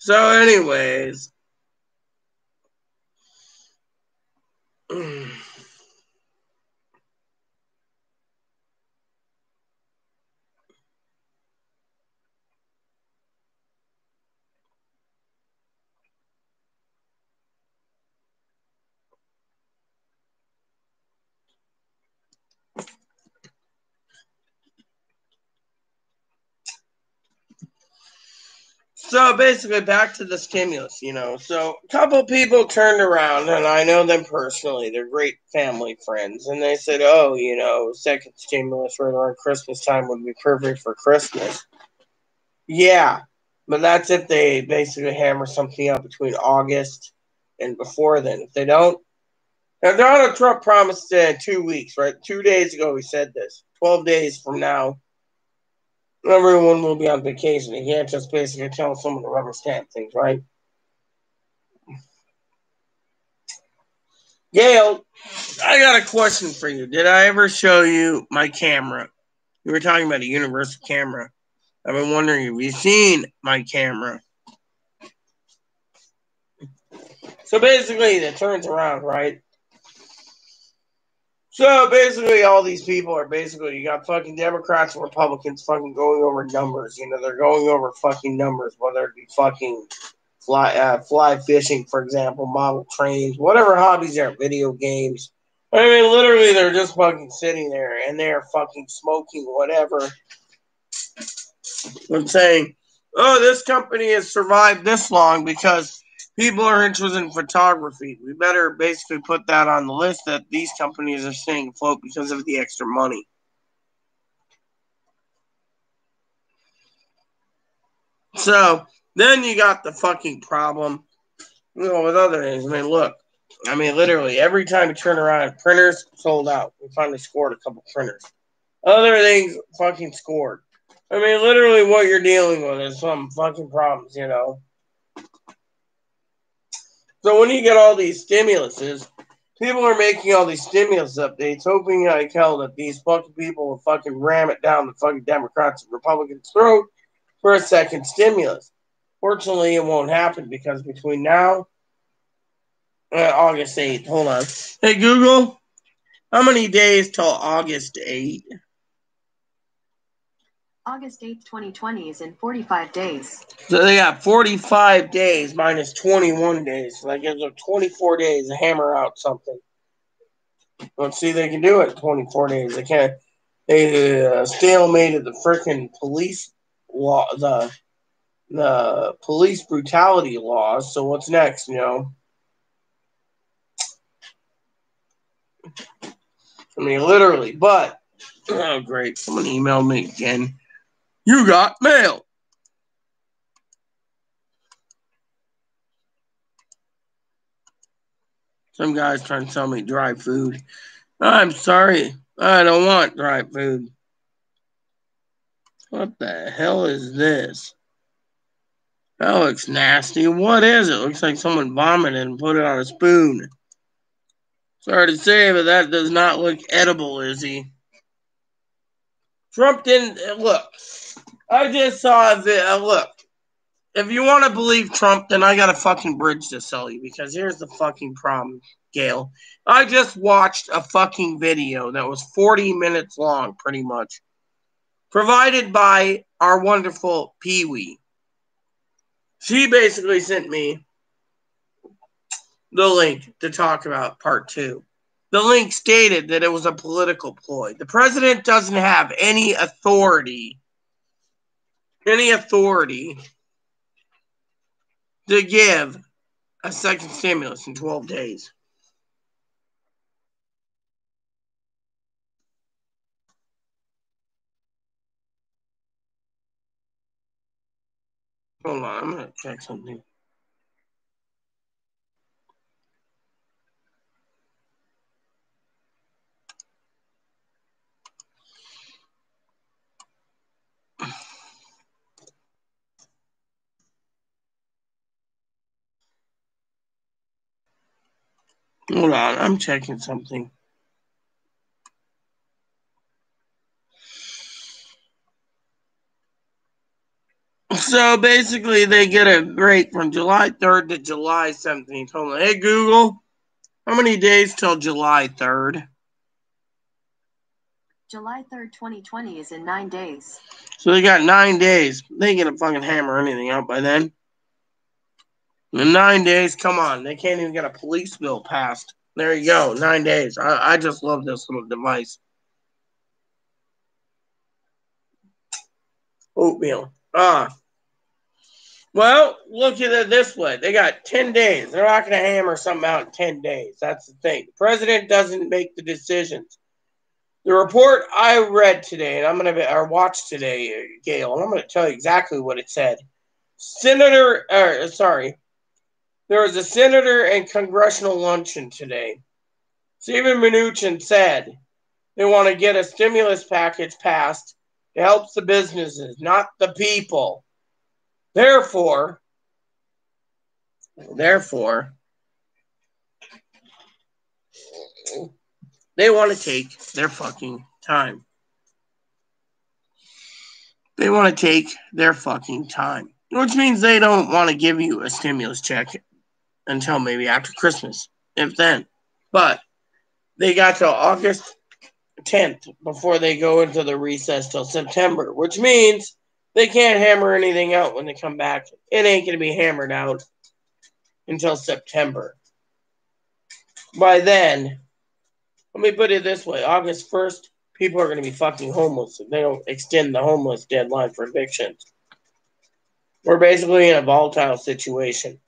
So, anyways. So basically, back to the stimulus, So a couple people turned around, and I know them personally. They're great family friends, and they said, "Oh, second stimulus right around Christmas time would be perfect for Christmas." Yeah, but that's if they basically hammer something out between August and before then. If they don't, now Donald Trump promised 2 weeks, right? 2 days ago, he said this. 12 days from now, everyone will be on vacation. You can't just basically tell someone to rubber stamp things, right? Gail, I got a question for you. Did I ever show you my camera? You were talking about a universal camera. I've been wondering, have you seen my camera? So basically, it turns around, right? So basically, all these people are you got fucking Democrats and Republicans fucking going over numbers. They're going over fucking numbers, whether it be fucking fly fishing, for example, model trains, whatever hobbies there, video games. I mean, literally, they're just fucking sitting there and they're fucking smoking whatever. I'm saying, oh, this company has survived this long because people are interested in photography. We better basically put that on the list that these companies are staying afloat because of the extra money. So then you got the fucking problem, with other things. Literally every time you turn around, printers sold out. We finally scored a couple printers. Other things fucking scored. Literally what you're dealing with is some fucking problems, So when you get all these stimuluses, people are making all these stimulus updates, hoping like hell that these fucking people will fucking ram it down the fucking Democrats and Republicans' throat for a second stimulus. Fortunately, it won't happen because between now and August 8th, hold on. Hey, Google, how many days till August 8th? August 8th, 2020 is in 45 days. So they got 45 days minus 21 days. So that gives them 24 days to hammer out something. Let's see if they can do it in 24 days. They can't. They stalemated the freaking police law, the police brutality laws. So what's next, literally. But, oh, great. Someone emailed me again. You got mail. Some guy's trying to sell me dry food. I'm sorry. I don't want dry food. What the hell is this? That looks nasty. What is it? Looks like someone vomited and put it on a spoon. Sorry to say, but that does not look edible, Izzy. Trump didn't... Look. I just saw a look. If you want to believe Trump, then I got a fucking bridge to sell you. Because here's the fucking problem, Gail. I just watched a fucking video that was 40 minutes long, pretty much. Provided by our wonderful Pee-wee. She basically sent me the link to talk about part 2. The link stated that it was a political ploy. The president doesn't have any authority to give a second stimulus in 12 days. Hold on, I'm going to check something. Hold on, I'm checking something. So basically, they get a break from July 3rd to July 17th. Hold on. Hey, Google, how many days till July 3rd? July 3rd, 2020 is in 9 days. So they got 9 days. They ain't gonna fucking hammer anything out by then. In 9 days, come on. They can't even get a police bill passed. There you go, 9 days. I just love this little device. Oatmeal. Well, look at it this way. They got 10 days. They're not going to hammer something out in 10 days. That's the thing. The president doesn't make the decisions. The report I read today, and I'm going to watch today, Gail, and I'm going to tell you exactly what it said. There was a senator and congressional luncheon today. Steven Mnuchin said they want to get a stimulus package passed to help the businesses, not the people. Therefore, they want to take their fucking time. They want to take their fucking time. Which means they don't want to give you a stimulus check until maybe after Christmas, if then. But they got till August 10th before they go into the recess till September, which means they can't hammer anything out when they come back. It ain't going to be hammered out until September. By then, let me put it this way. August 1st, people are going to be fucking homeless if they don't extend the homeless deadline for evictions. We're basically in a volatile situation.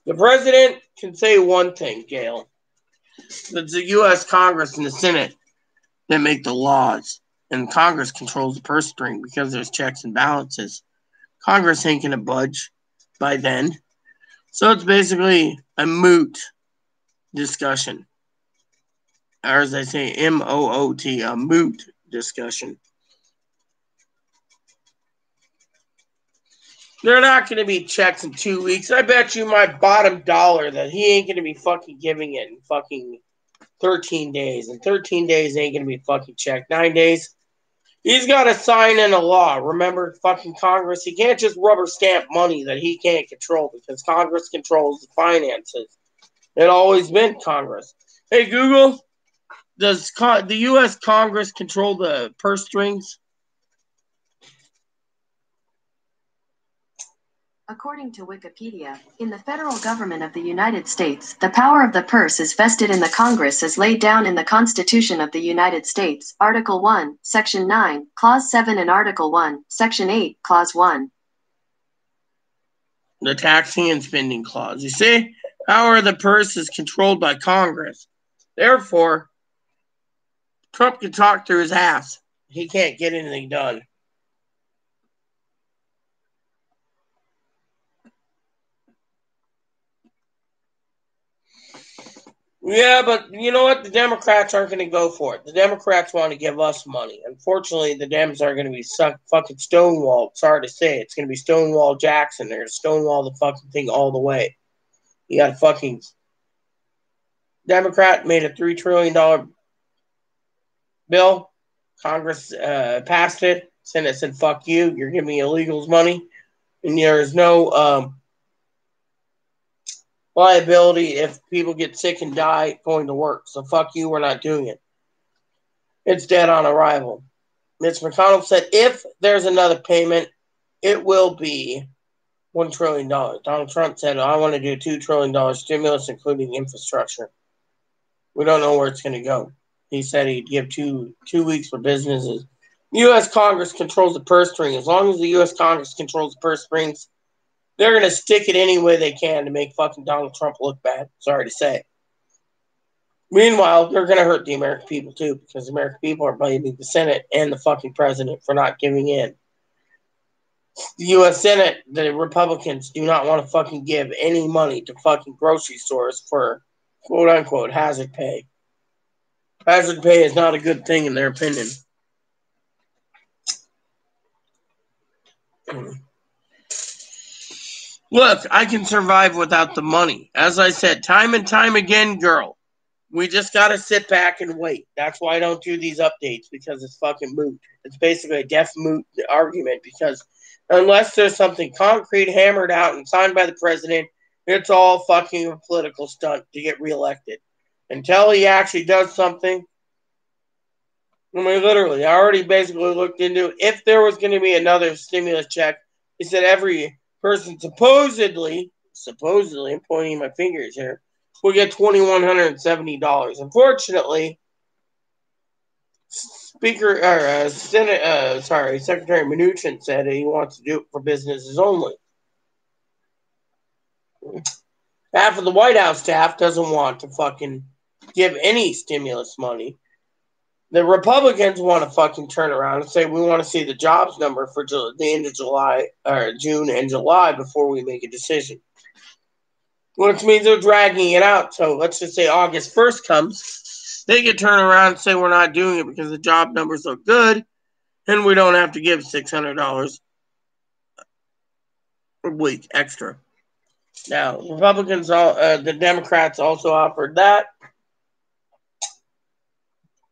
The president can say one thing, Gail. It's the U.S. Congress and the Senate that make the laws. And Congress controls the purse string because there's checks and balances. Congress ain't going to budge by then. So it's basically a moot discussion. Or as I say, M-O-O-T, a moot discussion. They're not going to be checks in 2 weeks. I bet you my bottom dollar that he ain't going to be fucking giving it in fucking 13 days. And 13 days ain't going to be fucking checked. 9 days. He's got to sign in a law. Remember, fucking Congress, he can't just rubber stamp money that he can't control because Congress controls the finances. It's always been Congress. Hey, Google, does the U.S. Congress control the purse strings? According to Wikipedia, in the federal government of the United States, the power of the purse is vested in the Congress as laid down in the Constitution of the United States, Article 1, Section 9, Clause 7 and Article 1, Section 8, Clause 1. The taxing and spending clause. You see, power of the purse is controlled by Congress. Therefore, Trump can talk through his ass. He can't get anything done. Yeah, but you know what? The Democrats aren't going to go for it. The Democrats want to give us money. Unfortunately, the Dems are going to be fucking stonewalled. Sorry to say. It's going to be Stonewall Jackson. They're going to stonewall the fucking thing all the way. You got a fucking Democrat made a $3 trillion bill. Congress passed it. Senate said, fuck you. You're giving me illegals money. And there's no liability if people get sick and die going to work. So fuck you, we're not doing it. It's dead on arrival. Mitch McConnell said if there's another payment, it will be $1 trillion. Donald Trump said, I want to do $2 trillion stimulus, including infrastructure. We don't know where it's going to go. He said he'd give two weeks for businesses. U.S. Congress controls the purse string. As long as the U.S. Congress controls the purse strings, they're going to stick it any way they can to make fucking Donald Trump look bad. Sorry to say. Meanwhile, they're going to hurt the American people too, because the American people are blaming the Senate and the fucking president for not giving in. The U.S. Senate, the Republicans do not want to fucking give any money to fucking grocery stores for quote unquote hazard pay. Hazard pay is not a good thing in their opinion. Look, I can survive without the money. As I said, time and time again, girl, we just got to sit back and wait. That's why I don't do these updates, because it's fucking moot. It's basically a deaf moot argument, because unless there's something concrete hammered out and signed by the president, it's all fucking a political stunt to get reelected. Until he actually does something, I mean, literally, I already basically looked into if there was going to be another stimulus check. He said every person supposedly, I'm pointing my fingers here, will get $2,170. Unfortunately, Secretary Mnuchin said that he wants to do it for businesses only. Half of the White House staff doesn't want to fucking give any stimulus money. The Republicans want to fucking turn around and say we want to see the jobs number for the end of July or June and July before we make a decision. Which means they're dragging it out. So let's just say August 1st comes. They can turn around and say we're not doing it because the job numbers look good and we don't have to give $600 a week extra. Now, Republicans, the Democrats also offered that,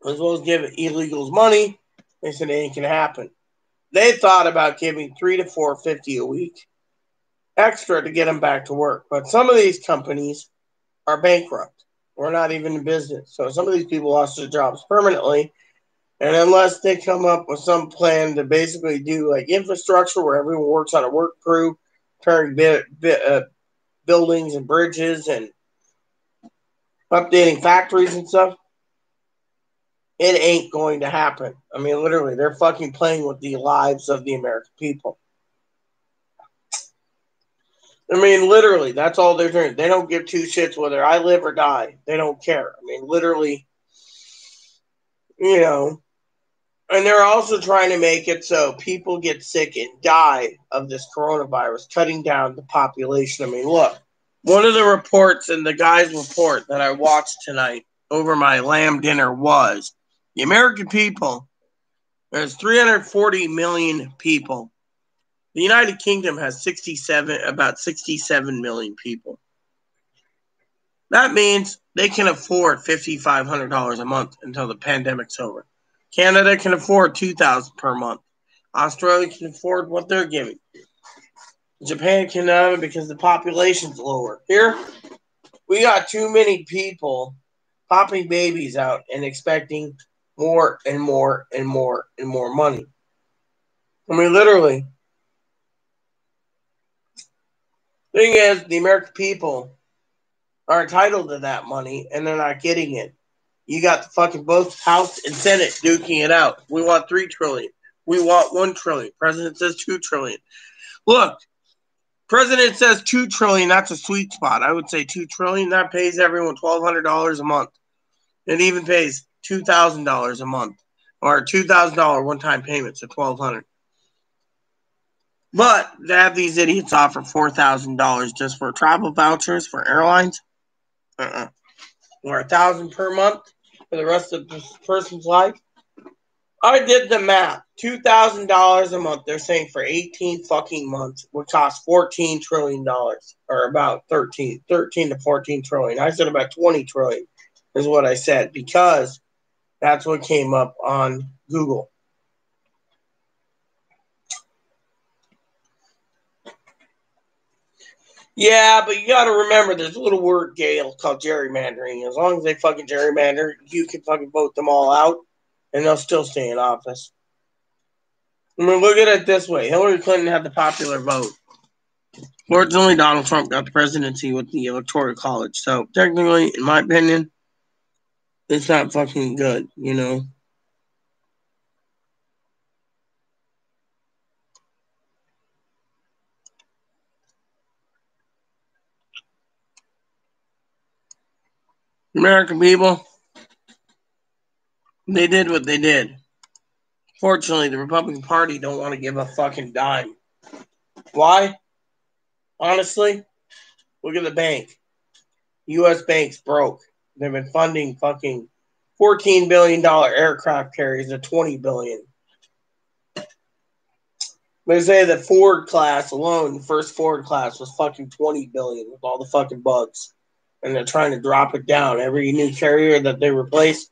as well as give illegals money. They said it ain't gonna happen. They thought about giving $3 to $4.50 a week extra to get them back to work. But some of these companies are bankrupt or not even in business. So some of these people lost their jobs permanently. And unless they come up with some plan to basically do like infrastructure where everyone works on a work crew, turning buildings and bridges and updating factories and stuff, it ain't going to happen. I mean, literally, they're fucking playing with the lives of the American people. I mean, literally, that's all they're doing. They don't give two shits whether I live or die. They don't care. I mean, literally, you know. And they're also trying to make it so people get sick and die of this coronavirus, cutting down the population. I mean, look, one of the reports in the guy's report that I watched tonight over my lamb dinner was the American people. There's 340 million people. The United Kingdom has about 67 million people. That means they can afford $5,500 a month until the pandemic's over. Canada can afford $2,000 per month. Australia can afford what they're giving. Japan cannot because the population's lower. Here, we got too many people popping babies out and expecting more and more and more and more money. I mean, literally. Thing is, the American people are entitled to that money, and they're not getting it. You got the fucking both House and Senate duking it out. We want $3 trillion. We want $1 trillion. President says $2 trillion. Look, President says $2 trillion. That's a sweet spot. I would say $2 trillion. That pays everyone $1,200 a month. It even pays $2,000 a month, or $2,000 one-time payments at $1,200. But to have these idiots offer $4,000 just for travel vouchers for airlines, or $1,000 per month for the rest of this person's life. I did the math. $2,000 a month, they're saying, for 18 fucking months, would cost $14 trillion, or about 13 to 14 trillion. I said about 20 trillion is what I said, because that's what came up on Google. Yeah, but you gotta remember, there's a little word Gale called gerrymandering. As long as they fucking gerrymander, you can fucking vote them all out, and they'll still stay in office. I mean, look at it this way. Hillary Clinton had the popular vote. Fortunately, Donald Trump got the presidency with the Electoral College. So, technically, in my opinion, it's not fucking good, you know? American people, they did what they did. Fortunately, the Republican Party don't want to give a fucking dime. Why? Honestly, look at the bank. U.S. banks broke. They've been funding fucking $14 billion aircraft carriers to $20 billion. They say the Ford class alone, the first Ford class, was fucking $20 billion with all the fucking bugs. And they're trying to drop it down. Every new carrier that they replace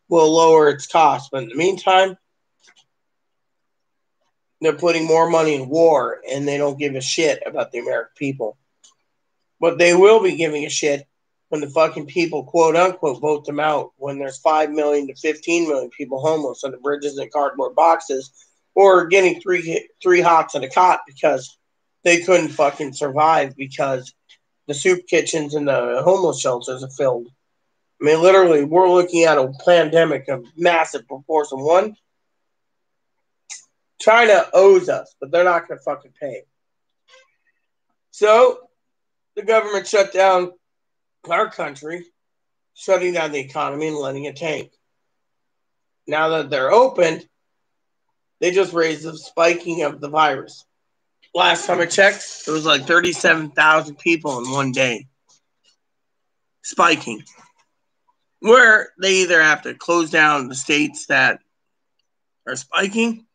will lower its cost. But in the meantime, they're putting more money in war, and they don't give a shit about the American people. But they will be giving a shit when the fucking people, quote unquote, vote them out, when there's 5 million to 15 million people homeless on the bridges and cardboard boxes, or getting three hots in a cot because they couldn't fucking survive because the soup kitchens and the homeless shelters are filled. I mean, literally, we're looking at a pandemic of massive proportion. One, China owes us, but they're not going to fucking pay. So, the government shut down our country, shutting down the economy and letting it tank. Now that they're open, they just raised the spiking of the virus. Last time I checked, it was like 37,000 people in one day. Spiking. Where they either have to close down the states that are spiking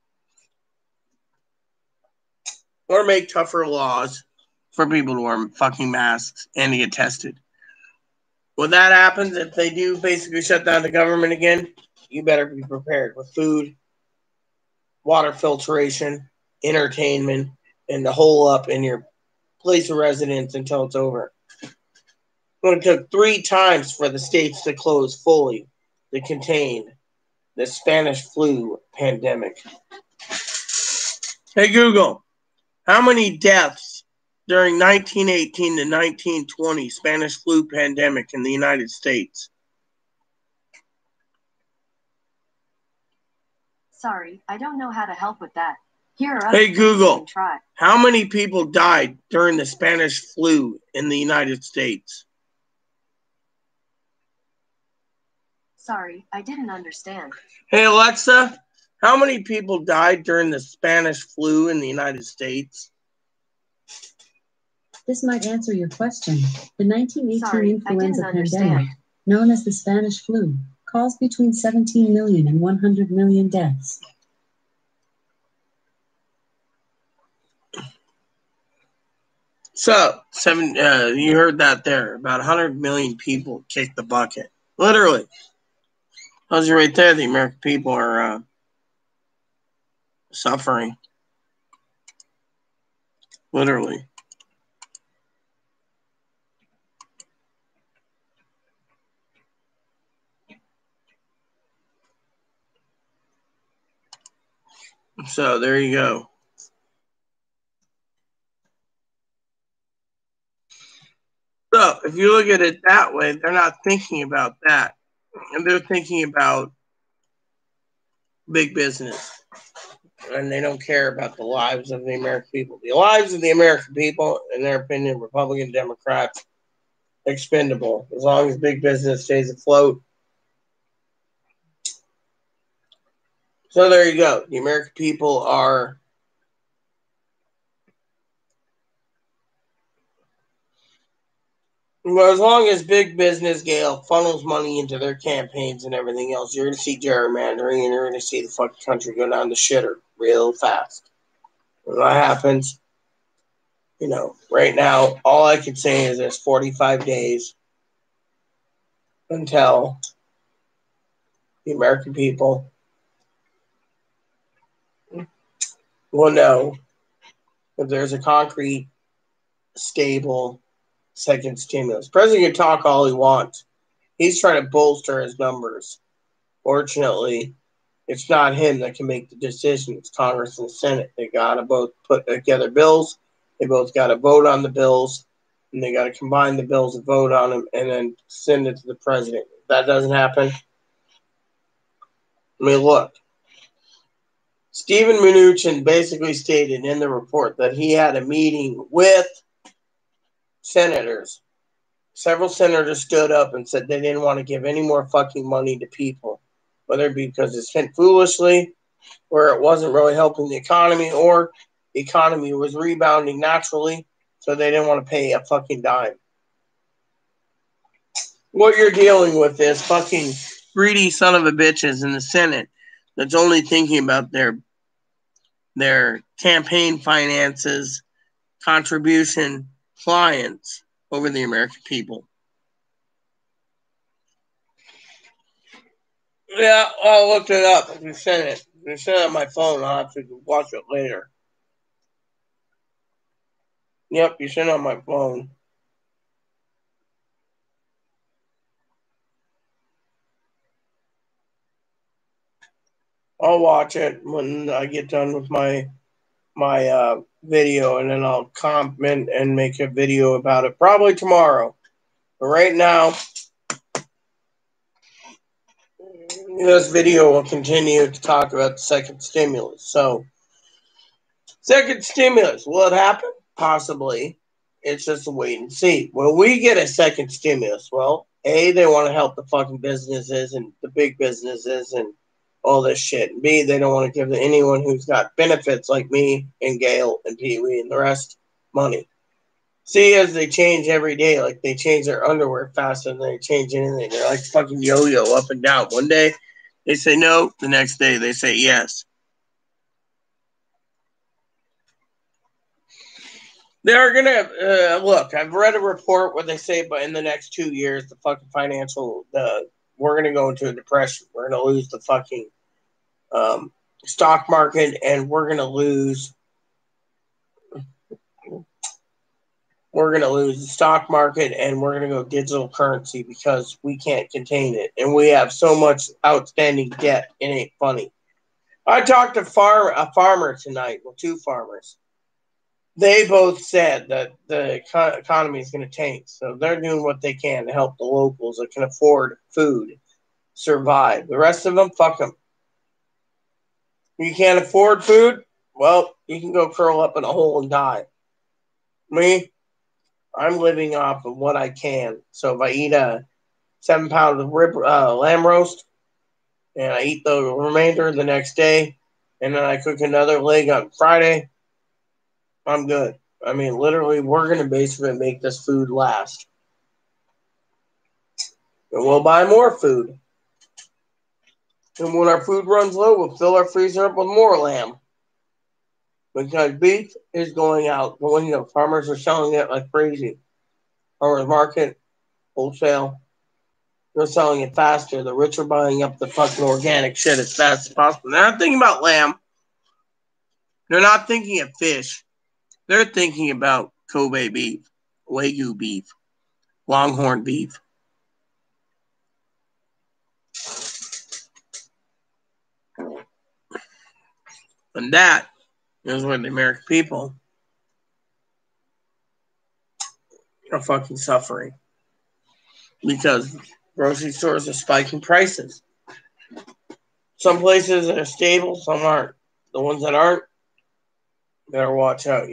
or make tougher laws for people to wear fucking masks and to get tested. When that happens, if they do basically shut down the government again, you better be prepared with food, water filtration, entertainment, and the hole up in your place of residence until it's over. It took 3 times for the states to close fully to contain the Spanish flu pandemic. Hey, Google, how many deaths during 1918 to 1920 Spanish flu pandemic in the United States? Sorry, I don't know how to help with that. Here are Hey, Google, how many people died during the Spanish flu in the United States? Sorry, I didn't understand. Hey, Alexa, how many people died during the Spanish flu in the United States? This might answer your question. The 1918 influenza pandemic, understand. known as the Spanish flu, caused between 17 million and 100 million deaths. So, you heard that there. About 100 million people kicked the bucket. Literally. Tells you right there, the American people are suffering. Literally. So, there you go. So, if you look at it that way, they're not thinking about that. And they're thinking about big business. And they don't care about the lives of the American people. The lives of the American people, in their opinion, Republican, Democrats, expendable. As long as big business stays afloat. So there you go. The American people are Well, as long as big business, Gail, funnels money into their campaigns and everything else, you're going to see gerrymandering and you're going to see the fucking country go down the shitter real fast. When that happens, right now, all I can say is there's 45 days until the American people will know if there's a concrete, stable second stimulus. The president can talk all he wants. He's trying to bolster his numbers. Fortunately, it's not him that can make the decision. It's Congress and the Senate. They got to both put together bills. They both got to vote on the bills. And they got to combine the bills and vote on them and then send it to the president. If that doesn't happen, look. Steven Mnuchin basically stated in the report that he had a meeting with senators. Several senators stood up and said they didn't want to give any more fucking money to people, whether it be because it's spent foolishly, or it wasn't really helping the economy, or the economy was rebounding naturally, so they didn't want to pay a fucking dime. What you're dealing with is fucking greedy son of a bitches in the Senate that's only thinking about their campaign finances, contribution clients over the American people. Yeah, I looked it up. You sent it. You sent it on my phone. I'll have to watch it later. Yep, you sent it on my phone. I'll watch it when I get done with my video, and then I'll comment and make a video about it probably tomorrow. But right now, this video will continue to talk about the second stimulus. So, second stimulus, will it happen? Possibly. It's just a wait and see. When we get a second stimulus, well, A, they want to help the fucking businesses and the big businesses and all this shit. And B, they don't want to give anyone who's got benefits like me and Gail and Pee Wee and the rest money. See, as they change every day, like they change their underwear faster than they change anything. They're like fucking yo-yo up and down. One day they say no, the next day they say yes. They're going to, look, I've read a report where they say, but in the next 2 years, the fucking we're going to go into a depression. We're going to lose the fucking stock market, and we're going to lose the stock market, and we're going to go digital currency because we can't contain it. And we have so much outstanding debt, it ain't funny. I talked to a farmer tonight, well, two farmers. They both said that the economy is going to tank. So they're doing what they can to help the locals that can afford food survive. The rest of them, fuck them. You can't afford food? Well, you can go curl up in a hole and die. Me, I'm living off of what I can. So if I eat a 7 pound of lamb roast and I eat the remainder the next day and then I cook another leg on Friday, I'm good. Literally, we're going to basically make this food last. And we'll buy more food. And when our food runs low, we'll fill our freezer up with more lamb. Because beef is going out. Farmers are selling it like crazy. Farmers market, wholesale. They're selling it faster. The rich are buying up the fucking organic shit as fast as possible. They're not thinking about lamb. They're not thinking of fish. They're thinking about Kobe beef, Wagyu beef, Longhorn beef. And that is where the American people are fucking suffering. Because grocery stores are spiking prices. Some places are stable, some aren't. The ones that aren't, better watch out,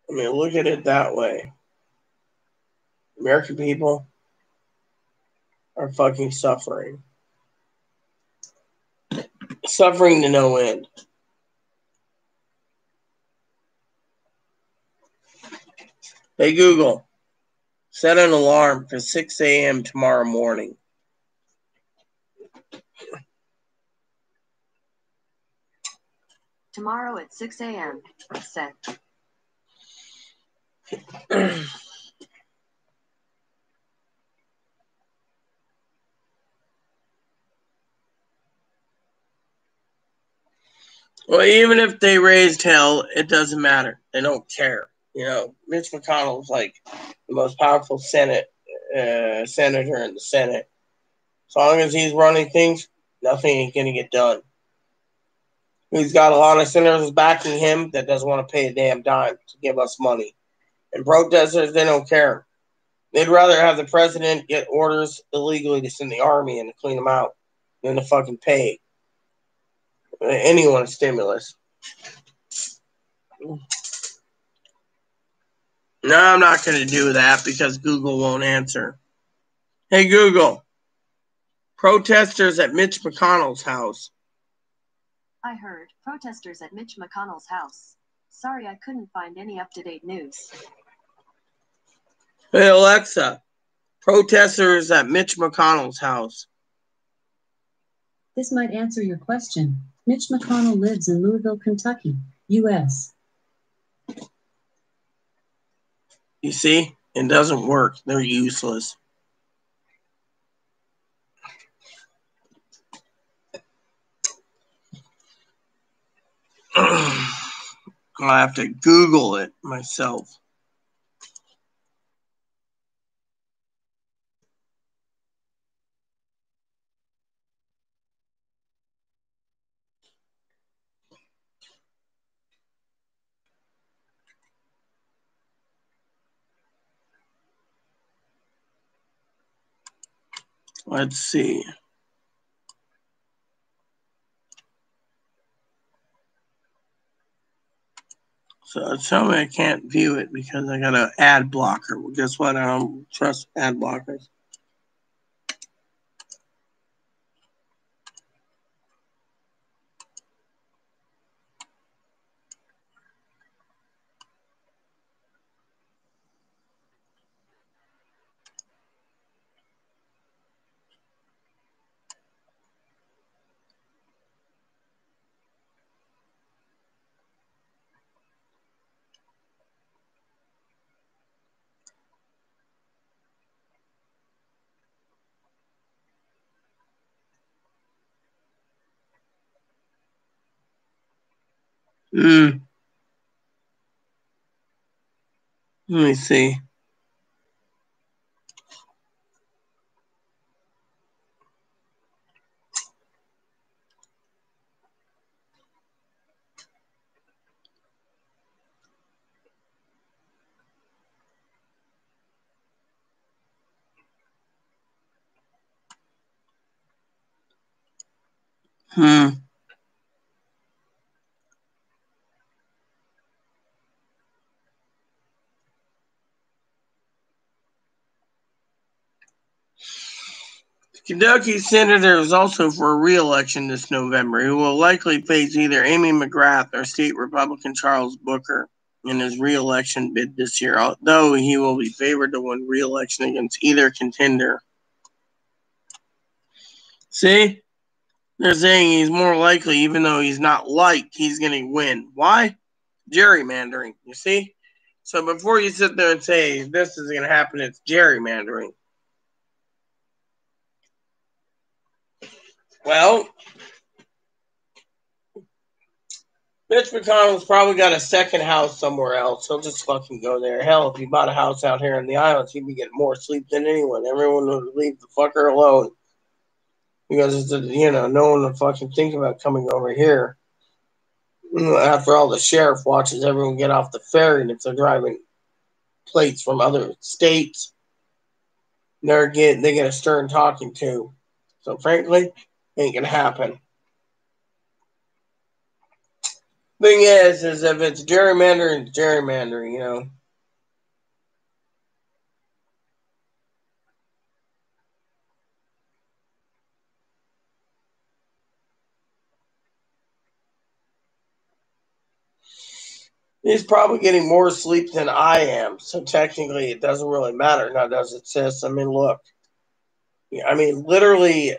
Look at it that way. American people are fucking suffering. Suffering to no end. Hey Google, set an alarm for 6 a.m. tomorrow morning. Tomorrow at 6 a.m. Set. Well, even if they raised hell, it doesn't matter. They don't care. You know, Mitch McConnell's like the most powerful senator in the Senate. As long as he's running things, nothing ain't going to get done. He's got a lot of senators backing him that doesn't want to pay a damn dime to give us money. And protesters, they don't care. They'd rather have the president get orders illegally to send the army and to clean them out than to fucking pay anyone a stimulus. No, I'm not going to do that because Google won't answer. Hey, Google. Protesters at Mitch McConnell's house. I heard. Protesters at Mitch McConnell's house. Sorry, I couldn't find any up-to-date news. Hey, Alexa. Protesters at Mitch McConnell's house. This might answer your question. Mitch McConnell lives in Louisville, Kentucky, U.S. You see? It doesn't work. They're useless. I'll have to Google it myself. Let's see. So tell me I can't view it because I got an ad blocker. Well, guess what? I don't trust ad blockers. Let me see. Kentucky senator is also for re-election this November. He will likely face either Amy McGrath or state Republican Charles Booker in his re-election bid this year, although he will be favored to win re-election against either contender. See? They're saying he's more likely, even though he's not liked, he's going to win. Why? Gerrymandering, you see? So before you sit there and say this is going to happen, it's gerrymandering. Well, Mitch McConnell's probably got a second house somewhere else. He'll just fucking go there. Hell, if he bought a house out here in the islands, he'd be getting more sleep than anyone. Everyone would leave the fucker alone. Because, no one would fucking think about coming over here. After all, the sheriff watches everyone get off the ferry, and if they're driving plates from other states, they get a stern talking to. So frankly, ain't gonna happen. Thing is if it's gerrymandering, it's gerrymandering, you know. He's probably getting more sleep than I am, so technically it doesn't really matter now, does it, sis? I mean, look. I mean, literally,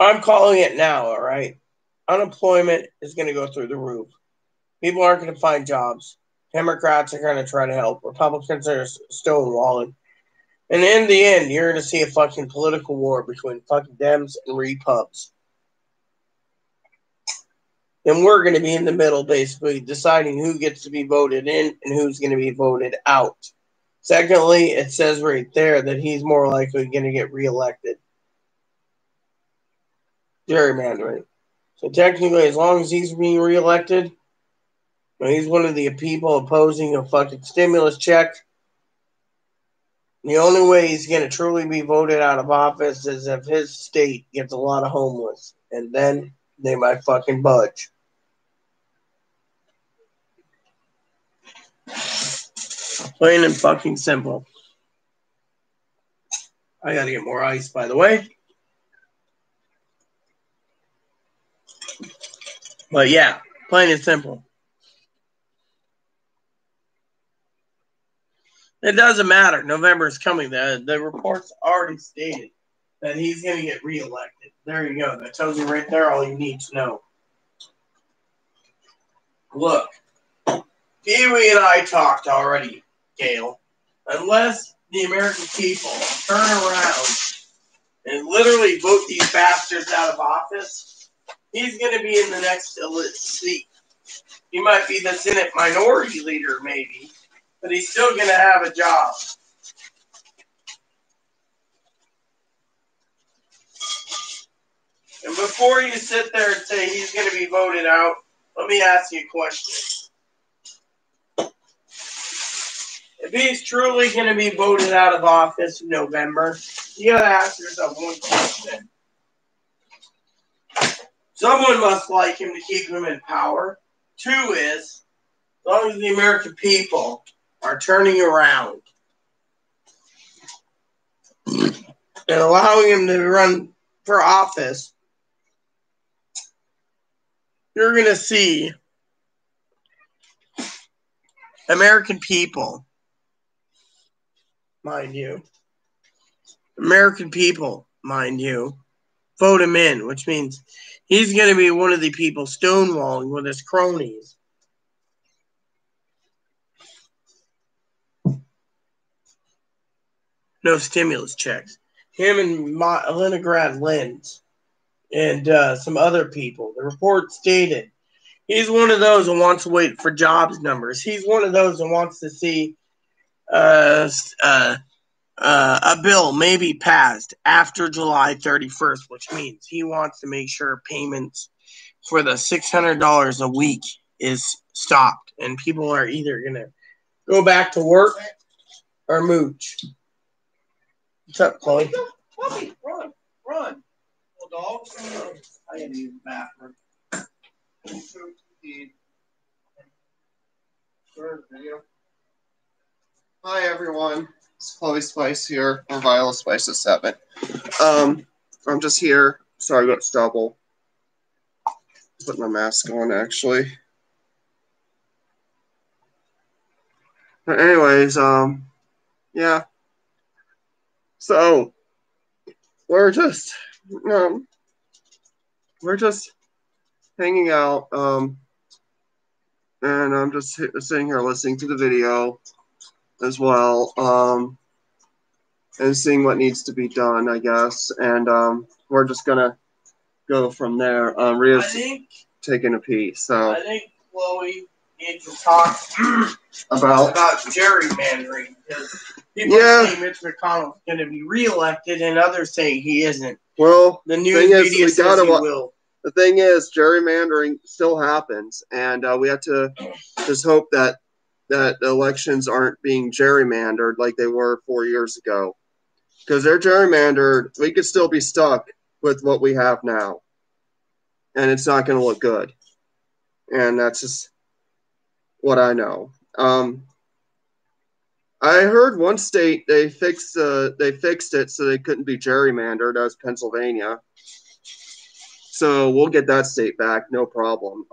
I'm calling it now, all right? Unemployment is going to go through the roof. People aren't going to find jobs. Democrats are going to try to help. Republicans are stonewalling. And in the end, you're going to see a fucking political war between fucking Dems and Repubs. And we're going to be in the middle, basically, deciding who gets to be voted in and who's going to be voted out. Secondly, it says right there that he's more likely going to get reelected. Gerrymandering. So technically, as long as he's being reelected, he's one of the people opposing a fucking stimulus check. The only way he's going to truly be voted out of office is if his state gets a lot of homeless. And then they might fucking budge. Plain and fucking simple. I gotta get more ice, by the way. But yeah, plain and simple. It doesn't matter. November is coming. The report's already stated that he's going to get reelected. There you go. That tells you right there all you need to know. Look, Pee-wee and I talked already, Gail. Unless the American people turn around and literally vote these bastards out of office, he's going to be in the next seat. He might be the Senate minority leader, maybe, but he's still going to have a job. And before you sit there and say he's going to be voted out, let me ask you a question. If he's truly going to be voted out of office in November, you got to ask yourself one question. Someone must like him to keep him in power. Two is, as long as the American people are turning around and allowing him to run for office, you're going to see American people, mind you, vote him in, which means he's going to be one of the people stonewalling with his cronies. No stimulus checks. Him and Leningrad Lens and some other people. The report stated he's one of those who wants to wait for jobs numbers. He's one of those who wants to see a bill maybe passed after July 31st, which means he wants to make sure payments for the $600 a week is stopped. And people are either going to go back to work or mooch. What's up, Chloe? Chloe, run. Well, dogs. I gotta use the bathroom. Hi, everyone. It's Chloe Spice here, or Viola Spice at 7. I'm just here. Sorry, I got stubble. Put my mask on, actually. But anyways, yeah. So we're just hanging out, and I'm just sitting here listening to the video as well, and seeing what needs to be done, I guess. And we're just gonna go from there. Rhea's taking a pee, so I think Chloe needs to talk about gerrymandering, because people say Mitch McConnell's going to be reelected, and others say he isn't. Well, the news media says he will. The thing is, gerrymandering still happens, and we have to just hope that the elections aren't being gerrymandered like they were 4 years ago. Because they're gerrymandered, we could still be stuck with what we have now. And it's not going to look good. And that's just what I know. I heard one state they fixed it so they couldn't be gerrymandered. That was Pennsylvania. So we'll get that state back, no problem.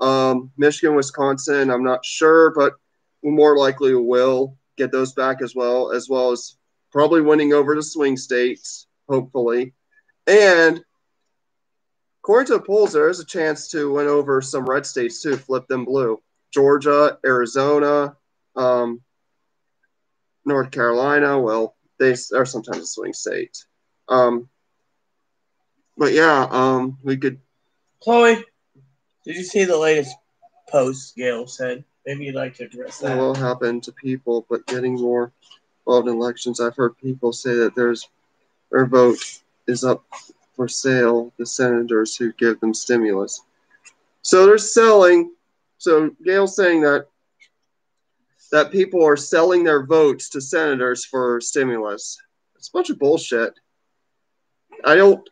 Michigan, Wisconsin, I'm not sure, but we more likely will get those back as well as probably winning over the swing states, hopefully. And according to the polls, there is a chance to win over some red states too, flip them blue. Georgia, Arizona, North Carolina, well, they are sometimes a swing state. But yeah, we could. Chloe, did you see the latest post Gail said? Maybe you'd like to address that. It will happen to people, but getting more involved in elections. I've heard people say that their vote is up for sale, the senators who give them stimulus. So they're selling. So Gail's saying that people are selling their votes to senators for stimulus. It's a bunch of bullshit. I don't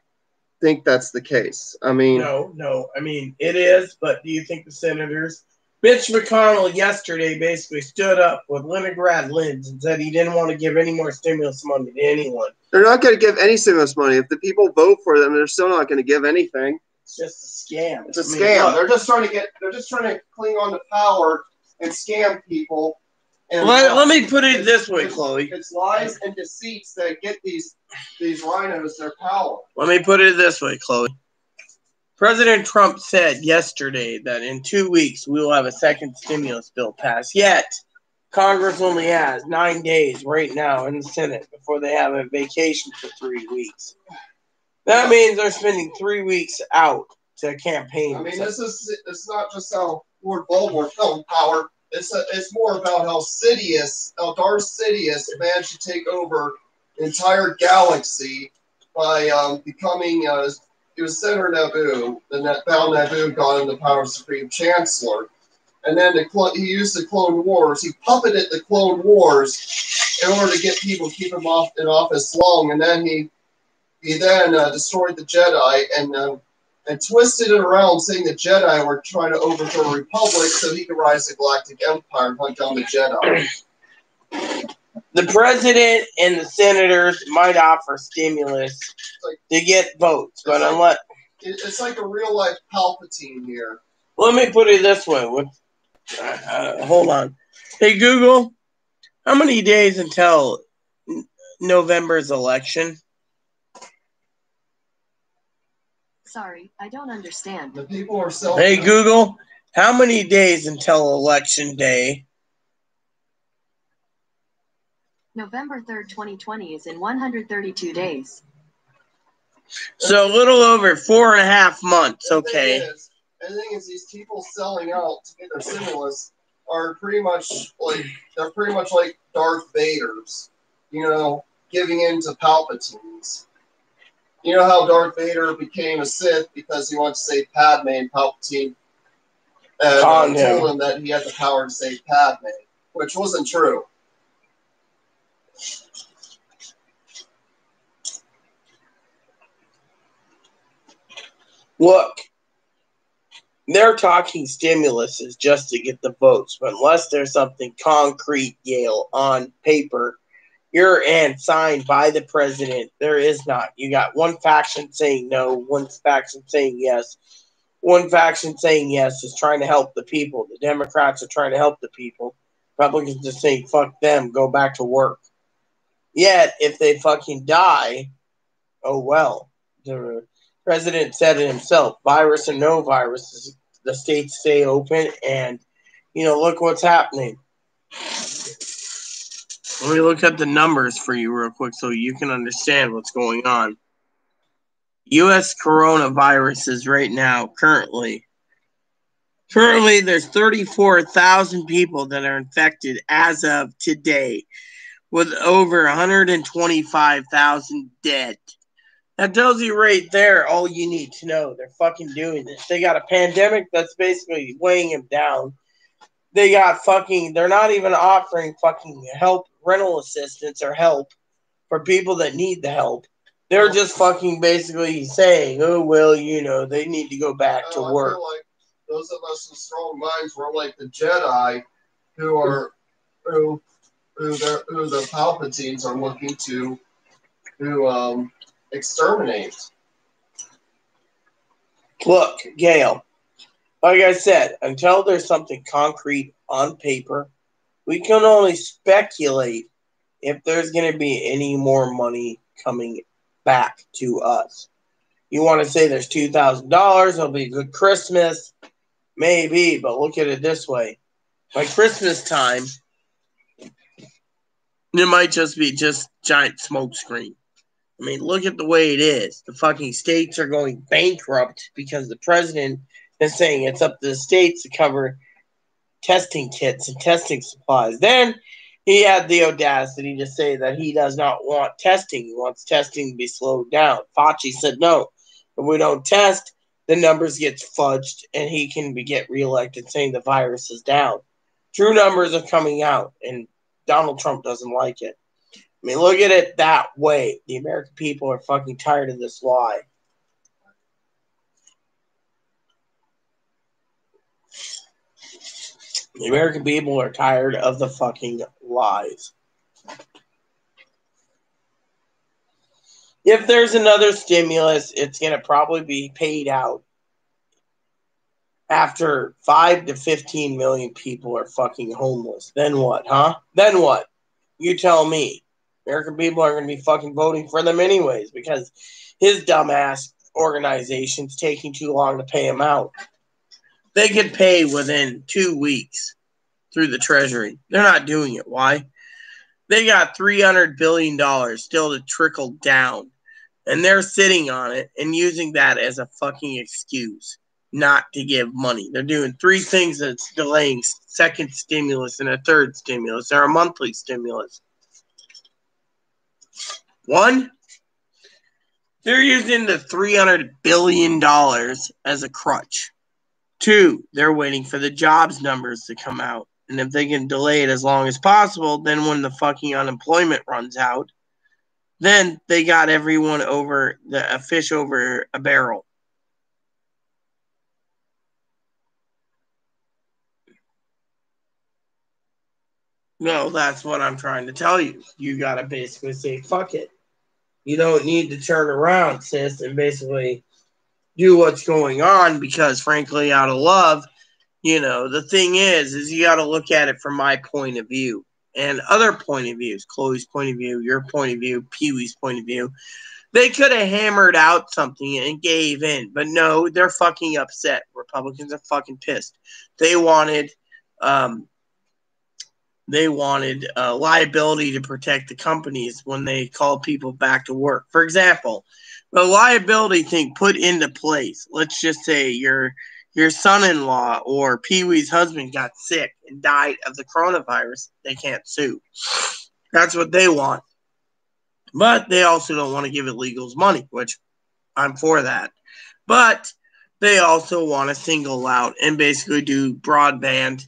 think that's the case. I mean, no. I mean, it is, but do you think the senators? Mitch McConnell yesterday basically stood up with Leningrad Lins and said he didn't want to give any more stimulus money to anyone. They're not going to give any stimulus money. If the people vote for them, they're still not going to give anything. It's just a scam. It's a scam. Look, they're just trying to cling on to power and scam people. And let me put it this way, Chloe. It's lies and deceits that get these rhinos their power. Let me put it this way, Chloe. President Trump said yesterday that in 2 weeks we will have a second stimulus bill passed. Yet, Congress only has 9 days right now in the Senate before they have a vacation for 3 weeks. That means they're spending 3 weeks out to campaign. I mean, it's not just how Lord Voldemort fell in power. It's more about how Darth Sidious managed to take over the entire galaxy by becoming. It was Senator Naboo. Then that found Naboo got in the power of Supreme Chancellor, and then he used the Clone Wars. He puppeted the Clone Wars in order to get people to keep him in office long, and then he destroyed the Jedi and twisted it around, saying the Jedi were trying to overthrow a republic so he could rise the Galactic Empire and hunt down the Jedi. The president and the senators might offer stimulus to get votes, but unless... It's like a real-life Palpatine here. Let me put it this way. Hold on. Hey, Google, how many days until November's election? Sorry, I don't understand. The people are selling. Hey, Google, how many days until Election Day? November 3rd, 2020 is in 132 days. So a little over 4.5 months, okay. The thing is, these people selling out to get their stimulus are pretty much like Darth Vaders, giving in to Palpatines. You know how Darth Vader became a Sith because he wanted to save Padme, and Palpatine told him that he had the power to save Padme, which wasn't true. Look, they're talking stimulus is just to get the votes, but unless there's something concrete, Yale, on paper, and signed by the president, there is not. You got one faction saying no, one faction saying yes. One faction saying yes is trying to help the people. The Democrats are trying to help the people. Republicans are saying, fuck them, go back to work. Yet, if they fucking die, oh well. The president said it himself, virus or no virus, the states stay open, and, look what's happening. Let me look at the numbers for you real quick so you can understand what's going on. U.S. coronaviruses right now, currently there's 34,000 people that are infected as of today, with over 125,000 dead. That tells you right there all you need to know. They're fucking doing this. They got a pandemic that's basically weighing them down. They got they're not even offering fucking help, rental assistance or help for people that need the help. They're just fucking basically saying, oh, well, they need to go back to work. I feel like those of us with strong minds were like the Jedi who the Palpatines are looking to exterminate. Look, Gail, like I said, until there's something concrete on paper, we can only speculate if there's going to be any more money coming back to us. You want to say there's $2,000, it'll be a good Christmas, maybe, but look at it this way. By Christmas time, it might just be just giant smoke screen. I mean, look at the way it is. The fucking states are going bankrupt because the president is saying it's up to the states to cover testing kits and testing supplies. Then he had the audacity to say that he does not want testing. He wants testing to be slowed down. Fauci said no. If we don't test, the numbers get fudged and he can get reelected saying the virus is down. True numbers are coming out and Donald Trump doesn't like it. I mean, look at it that way. The American people are fucking tired of this lie. The American people are tired of the fucking lies. If there's another stimulus, it's going to probably be paid out after 5 to 15 million people are fucking homeless. Then what, huh? Then what? You tell me. American people are going to be fucking voting for them anyways because his dumbass organization's taking too long to pay him out. They could pay within 2 weeks through the Treasury. They're not doing it. Why? They got $300 billion still to trickle down. And they're sitting on it and using that as a fucking excuse not to give money. They're doing 3 things that's delaying second stimulus and a third stimulus or a monthly stimulus. 1, they're using the $300 billion as a crutch. 2, they're waiting for the jobs numbers to come out. And if they can delay it as long as possible, then when the fucking unemployment runs out, then they got everyone over a fish over a barrel. No, that's what I'm trying to tell you. You got to basically say, fuck it. You don't need to turn around, sis, and basically do what's going on because, frankly, out of love, the thing is you got to look at it from my point of view and other point of views, Chloe's point of view, your point of view, Pee-wee's point of view. They could have hammered out something and gave in, but no, they're fucking upset. Republicans are fucking pissed. They wanted liability to protect the companies when they call people back to work. For example, the liability thing put into place. Let's just say your son-in-law or Pee-wee's husband got sick and died of the coronavirus. They can't sue. That's what they want. But they also don't want to give illegals money, which I'm for that. But they also want to single out and basically do broad-wide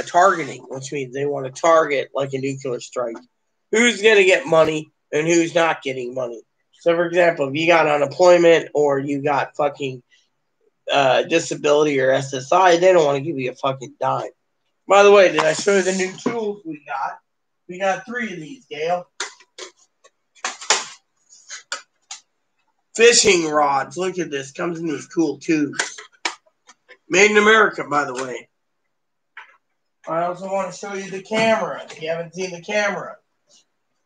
targeting, which means they want to target like a nuclear strike. Who's going to get money and who's not getting money? So, for example, if you got unemployment or you got fucking disability or SSI, they don't want to give you a fucking dime. By the way, did I show you the new tools we got? We got 3 of these, Gail. Fishing rods. Look at this. Comes in these cool tubes. Made in America, by the way. I also want to show you the camera. If you haven't seen the camera.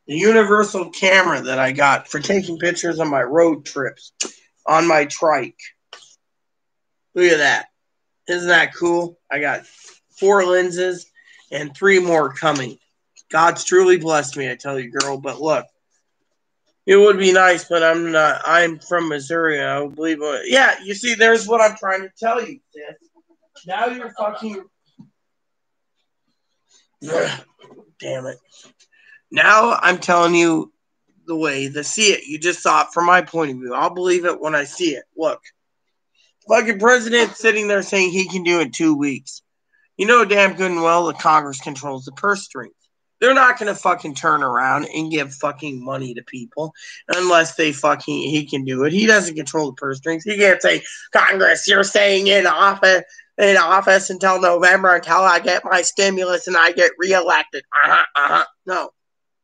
The universal camera that I got for taking pictures on my road trips. On my trike. Look at that. Isn't that cool? I got 4 lenses and 3 more coming. God's truly blessed me, I tell you, girl. But look. It would be nice, but I'm not. I'm from Missouri. I would believe it. Yeah, you see, there's what I'm trying to tell you, sis. Now you're fucking... Damn it. Now I'm telling you the way to see it. You just saw it from my point of view. I'll believe it when I see it. Look. Fucking president sitting there saying he can do it in 2 weeks. You know damn good and well the Congress controls the purse strings. They're not going to fucking turn around and give fucking money to people unless he can do it. He doesn't control the purse strings. He can't say, Congress, you're staying in office until November until I get my stimulus and I get reelected. No,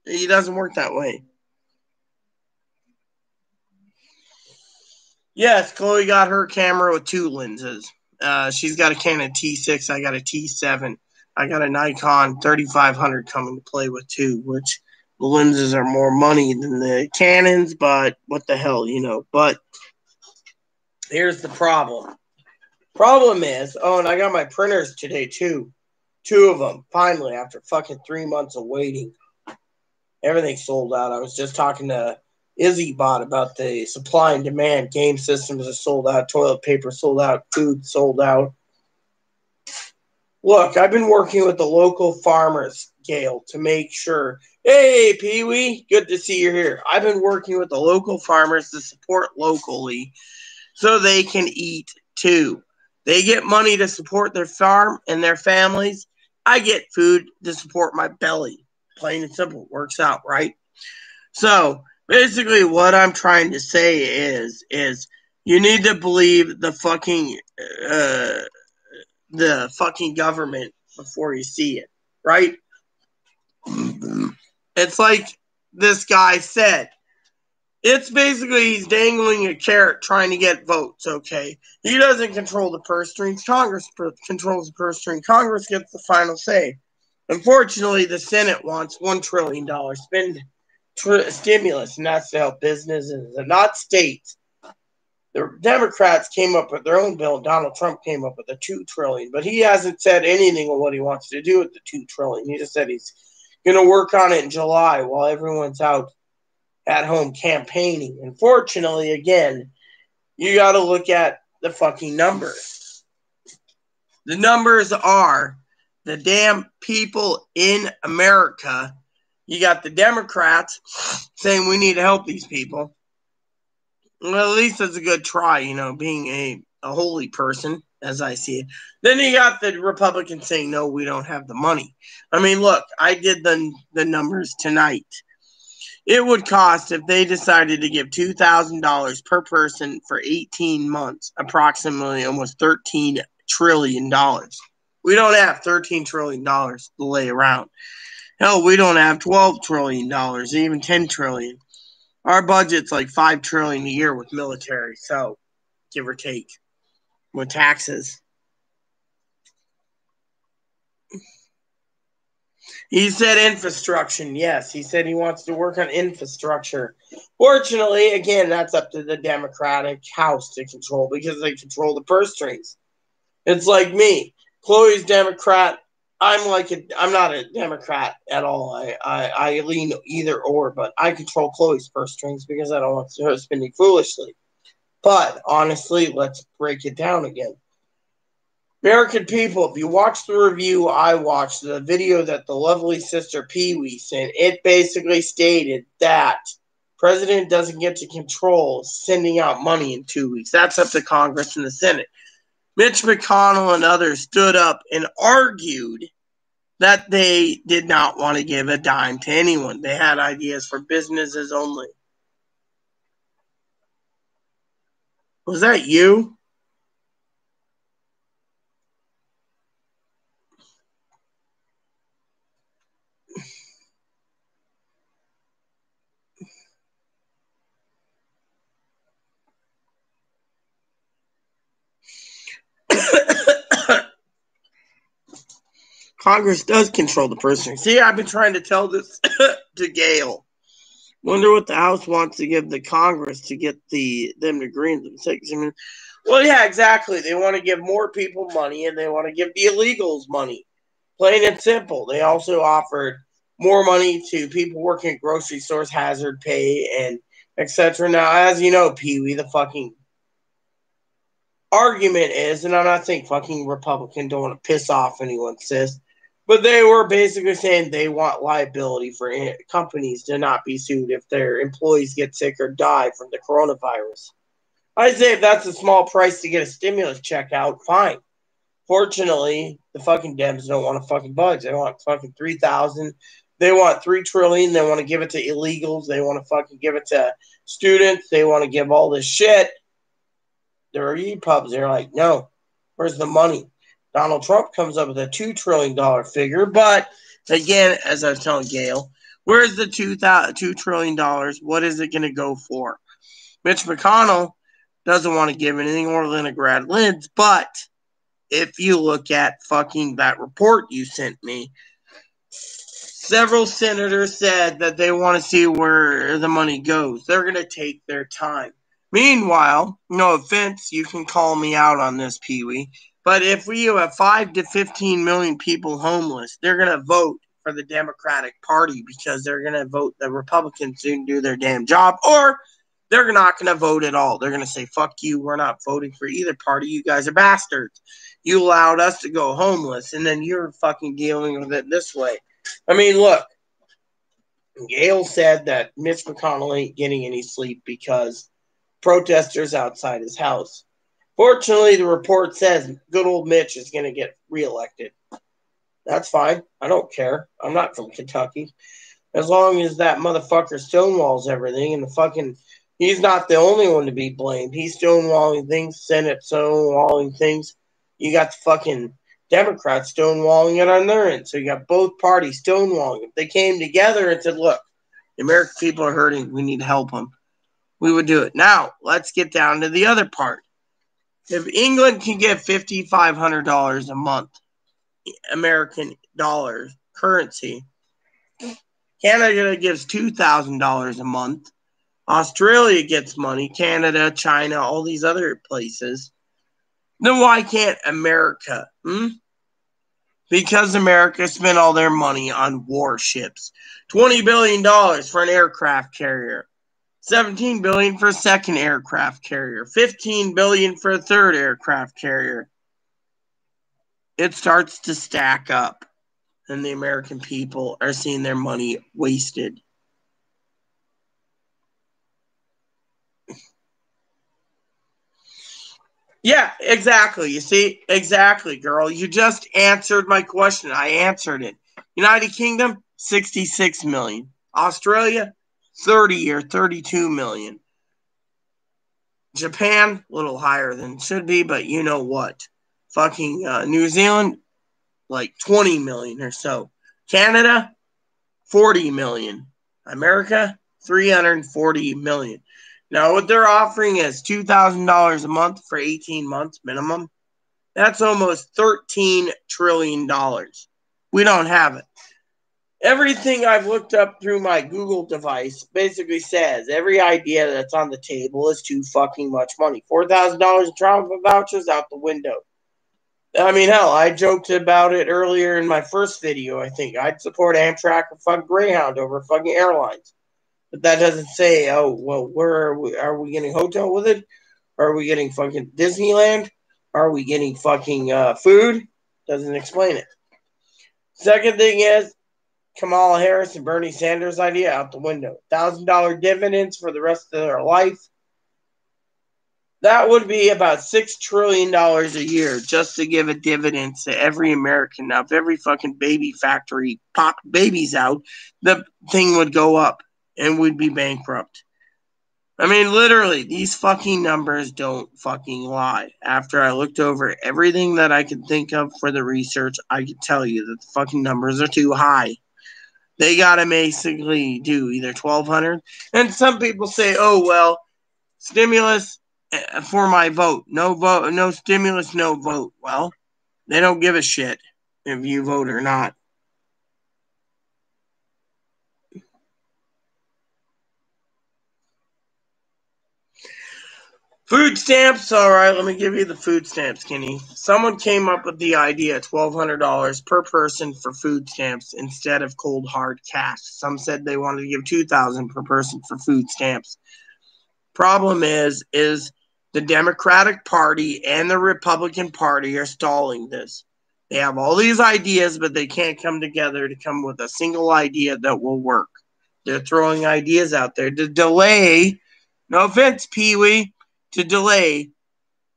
he doesn't work that way. Yes, Chloe got her camera with 2 lenses. She's got a Canon T6. I got a T7. I got a Nikon 3500 coming to play with too, which the lenses are more money than the Canons, but what the hell, But here's the problem. Problem is, and I got my printers today too. 2 of them, finally, after fucking 3 months of waiting. Everything sold out. I was just talking to IzzyBot about the supply and demand. Game systems are sold out. Toilet paper sold out. Food sold out. Look, I've been working with the local farmers, Gail, to make sure. Hey, Pee-wee, good to see you here. I've been working with the local farmers to support locally so they can eat too. They get money to support their farm and their families. I get food to support my belly. Plain and simple. Works out, right? So, basically what I'm trying to say is you need to believe the fucking government before you see it, right? It's like this guy said. It's basically he's dangling a carrot trying to get votes, okay? He doesn't control the purse strings. Congress controls the purse string. Congress gets the final say. Unfortunately, the Senate wants $1 trillion stimulus, and that's to help businesses and not states. The Democrats came up with their own bill. Donald Trump came up with a $2 trillion, but he hasn't said anything on what he wants to do with the $2 trillion. He just said he's going to work on it in July while everyone's out at home campaigning. Unfortunately, again, you got to look at the fucking numbers. The numbers are the damn people in America. You got the Democrats saying we need to help these people. Well, at least it's a good try, being a holy person, as I see it. Then you got the Republicans saying, no, we don't have the money. I mean, look, I did the numbers tonight. It would cost, if they decided to give $2,000 per person for 18 months, approximately almost $13 trillion. We don't have $13 trillion to lay around. Hell, we don't have $12 trillion, even $10 trillion. Our budget's like $5 trillion a year with military, so give or take, with taxes. He said infrastructure. Yes, he said he wants to work on infrastructure. Fortunately, again, that's up to the Democratic House to control because they control the purse strings. It's like me. Chloe's Democrat. I'm not a Democrat at all. I lean either or, but I control Chloe's purse strings because I don't want her spending foolishly. But honestly, let's break it down again. American people, if you watch the review I watched, the video that the lovely sister Pee-wee sent, it basically stated that President doesn't get to control sending out money in 2 weeks. That's up to Congress and the Senate. Mitch McConnell and others stood up and argued that they did not want to give a dime to anyone. They had ideas for businesses only. Was that you? Congress does control the purse strings. See, I've been trying to tell this to Gail. Wonder what the House wants to give the Congress to get them to agree on themselves. I mean, well, yeah, exactly. They want to give more people money, and they want to give the illegals money. Plain and simple. They also offered more money to people working at grocery stores, hazard pay, and etc. Now, as you know, Pee-wee, the fucking argument is, and I'm not saying fucking Republican don't want to piss off anyone, sis, but they were basically saying they want liability for companies to not be sued if their employees get sick or die from the coronavirus. I say if that's a small price to get a stimulus check out, fine. Fortunately, the fucking Dems don't want to fucking budge. They want fucking 3,000. They want $3 trillion. They want to give it to illegals. They want to fucking give it to students. They want to give all this shit. They're EPUBs. They're like, no, where's the money? Donald Trump comes up with a $2 trillion figure, but again, as I was telling Gail, where's the $2 trillion? What is it going to go for? Mitch McConnell doesn't want to give anything or Leningrad lids, but if you look at fucking that report you sent me, several senators said that they want to see where the money goes. They're going to take their time. Meanwhile, no offense, you can call me out on this, Pee-wee, but if we have 5 to 15 million people homeless, they're going to vote for the Democratic Party because they're going to vote the Republicans to do their damn job, or they're not going to vote at all. They're going to say, fuck you, we're not voting for either party. You guys are bastards. You allowed us to go homeless, and then you're fucking dealing with it this way. I mean, look, Gale said that Mitch McConnell ain't getting any sleep because protesters outside his house. Fortunately, the report says good old Mitch is going to get reelected. That's fine. I don't care. I'm not from Kentucky. As long as that motherfucker stonewalls everything and the fucking... He's not the only one to be blamed. He's stonewalling things, Senate stonewalling things. You got the fucking Democrats stonewalling it on their end. So you got both parties stonewalling. If they came together and said, look, the American people are hurting. We need to help them. We would do it. Now, let's get down to the other part. If England can get $5,500 a month, American dollars, currency, Canada gives $2,000 a month, Australia gets money, Canada, China, all these other places, then why can't America? Because America spent all their money on warships. $20 billion for an aircraft carrier. $17 billion for a second aircraft carrier. $15 billion for a third aircraft carrier. It starts to stack up, and the American people are seeing their money wasted. Yeah, exactly. You see? Exactly, girl. You just answered my question. I answered it. United Kingdom, 66 million. Australia, 30 or 32 million. Japan, a little higher than it should be, but you know what? Fucking New Zealand, like 20 million or so. Canada, 40 million. America, 340 million. Now, what they're offering is $2,000 a month for 18 months minimum. That's almost $13 trillion. We don't have it. Everything I've looked up through my Google device basically says every idea that's on the table is too fucking much money. $4,000 in travel vouchers out the window. I mean, hell, I joked about it earlier in my first video, I think. I'd support Amtrak or fucking Greyhound over fucking airlines. But that doesn't say, oh, well, where are we? Are we getting hotel with it? Are we getting fucking Disneyland? Are we getting fucking food? Doesn't explain it. Second thing is, Kamala Harris and Bernie Sanders' idea out the window. $1,000 dividends for the rest of their life. That would be about $6 trillion a year just to give a dividend to every American. Now, if every fucking baby factory popped babies out, the thing would go up and we'd be bankrupt. I mean, literally, these fucking numbers don't fucking lie. After I looked over everything that I could think of for the research, I could tell you that the fucking numbers are too high. They gotta basically do either 1,200. And some people say, oh, well, stimulus for my vote. No stimulus, no vote. Well, they don't give a shit if you vote or not. Food stamps, all right, let me give you the food stamps, Kenny. Someone came up with the idea, $1,200 per person for food stamps instead of cold hard cash. Some said they wanted to give $2,000 per person for food stamps. Problem is the Democratic Party and the Republican Party are stalling this. They have all these ideas, but they can't come together to come with a single idea that will work. They're throwing ideas out there to delay, no offense, Pee-wee, to delay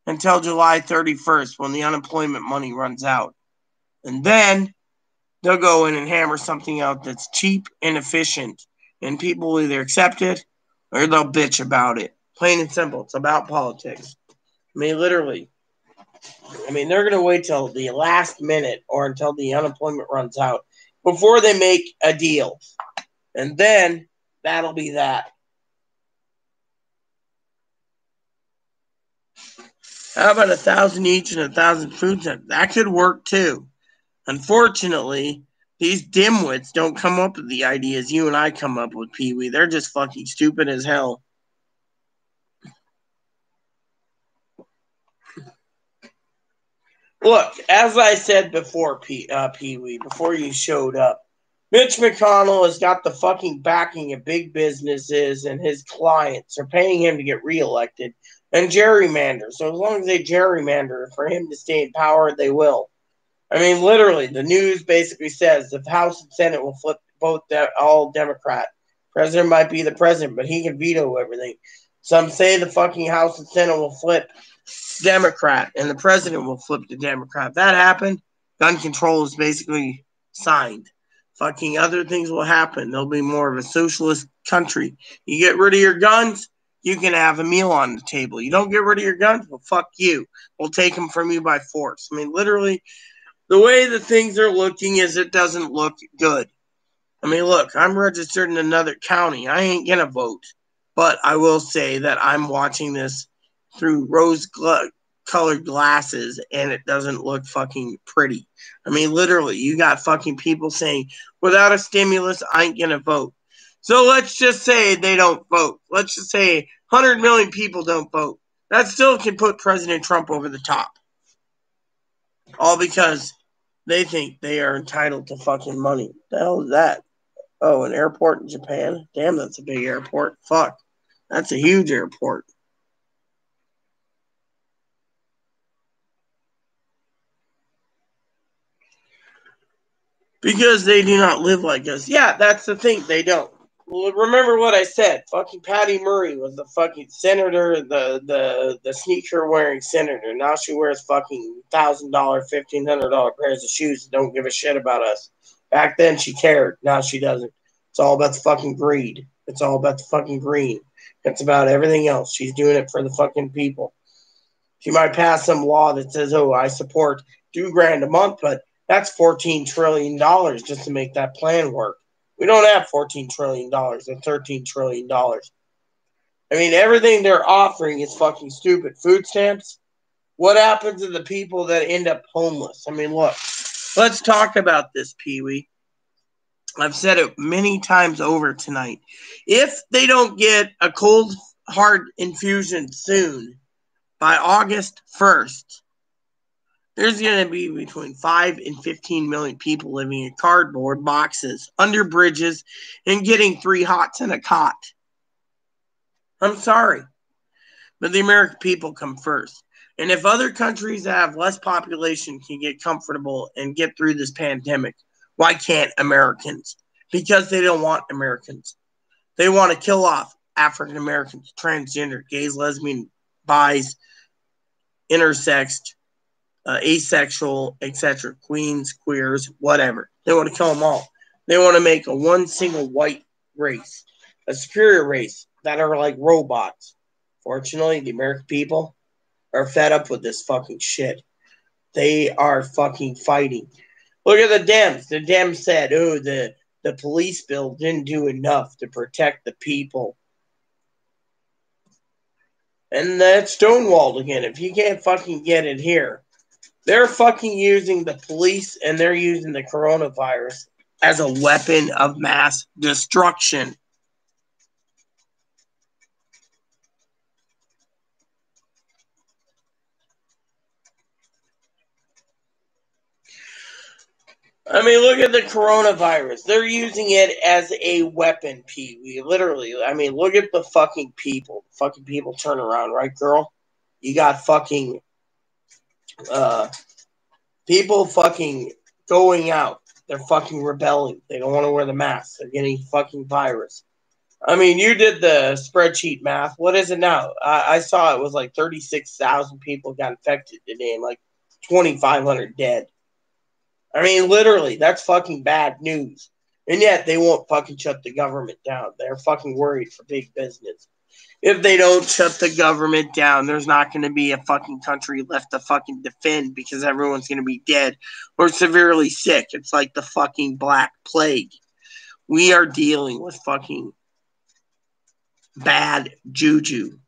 until July 31st when the unemployment money runs out. And then they'll go in and hammer something out that's cheap and efficient. And people will either accept it or they'll bitch about it. Plain and simple. It's about politics. I mean, literally. I mean, they're going to wait till the last minute or until the unemployment runs out before they make a deal. And then that'll be that. How about 1,000 each and 1,000 food stamps? That could work too. Unfortunately, these dimwits don't come up with the ideas you and I come up with, Pee-wee. They're just fucking stupid as hell. Look, as I said before, Pee-wee, before you showed up, Mitch McConnell has got the fucking backing of big businesses, and his clients are paying him to get reelected and gerrymander. So as long as they gerrymander for him to stay in power, they will. I mean, literally, the news basically says the House and Senate will flip both all Democrat. President might be the president, but he can veto everything. Some say the fucking House and Senate will flip Democrat, and the president will flip to Democrat. If that happened, gun control is basically signed. Fucking other things will happen. There'll be more of a socialist country. You get rid of your guns, you can have a meal on the table. You don't get rid of your guns, well, fuck you. We'll take them from you by force. I mean, literally, the way the things are looking is it doesn't look good. I mean, look, I'm registered in another county. I ain't going to vote. But I will say that I'm watching this through rose-colored glasses, and it doesn't look fucking pretty. I mean, literally, you got fucking people saying, without a stimulus, I ain't going to vote. So let's just say they don't vote. Let's just say 100 million people don't vote. That still can put President Trump over the top. All because they think they are entitled to fucking money. What the hell is that? Oh, an airport in Japan? Damn, that's a big airport. Fuck. That's a huge airport. Because they do not live like us. Yeah, that's the thing. They don't. Well, remember what I said. Fucking Patty Murray was the fucking senator, the sneaker-wearing senator. Now she wears fucking $1,000, $1,500 pairs of shoes that don't give a shit about us. Back then she cared. Now she doesn't. It's all about the fucking greed. It's all about the fucking green. It's about everything else. She's doing it for the fucking people. She might pass some law that says, oh, I support $2,000 a month, but that's $14 trillion just to make that plan work. We don't have $14 trillion or $13 trillion. I mean, everything they're offering is fucking stupid. Food stamps? What happens to the people that end up homeless? I mean, look, let's talk about this, Pee-wee. I've said it many times over tonight. If they don't get a cold, hard infusion soon, by August 1st, there's going to be between 5 and 15 million people living in cardboard boxes, under bridges, and getting 3 hots and a cot. I'm sorry, but the American people come first. And if other countries that have less population can get comfortable and get through this pandemic, why can't Americans? Because they don't want Americans. They want to kill off African Americans, transgender, gays, lesbian, bis, intersex, asexual, etc., queens, queers, whatever. They want to kill them all. They want to make a one single white race, a superior race that are like robots. Fortunately, the American people are fed up with this fucking shit. They are fucking fighting. Look at the Dems. The Dems said, oh, the police bill didn't do enough to protect the people. And that's stonewalled again. If you can't fucking get it here, they're fucking using the police and they're using the coronavirus as a weapon of mass destruction. I mean, look at the coronavirus. They're using it as a weapon, Pee-wee. Literally. I mean, look at the fucking people. Fucking people turn around, right, girl? You got fucking people fucking going out. They're fucking rebelling. They don't want to wear the mask. They're getting fucking virus. I mean, you did the spreadsheet math. What is it now? I saw it was like 36,000 people got infected today and like 2,500 dead. I mean, literally, that's fucking bad news. And yet, they won't fucking shut the government down. They're fucking worried for big business. If they don't shut the government down, there's not going to be a fucking country left to fucking defend because everyone's going to be dead or severely sick. It's like the fucking Black Plague. We are dealing with fucking bad juju.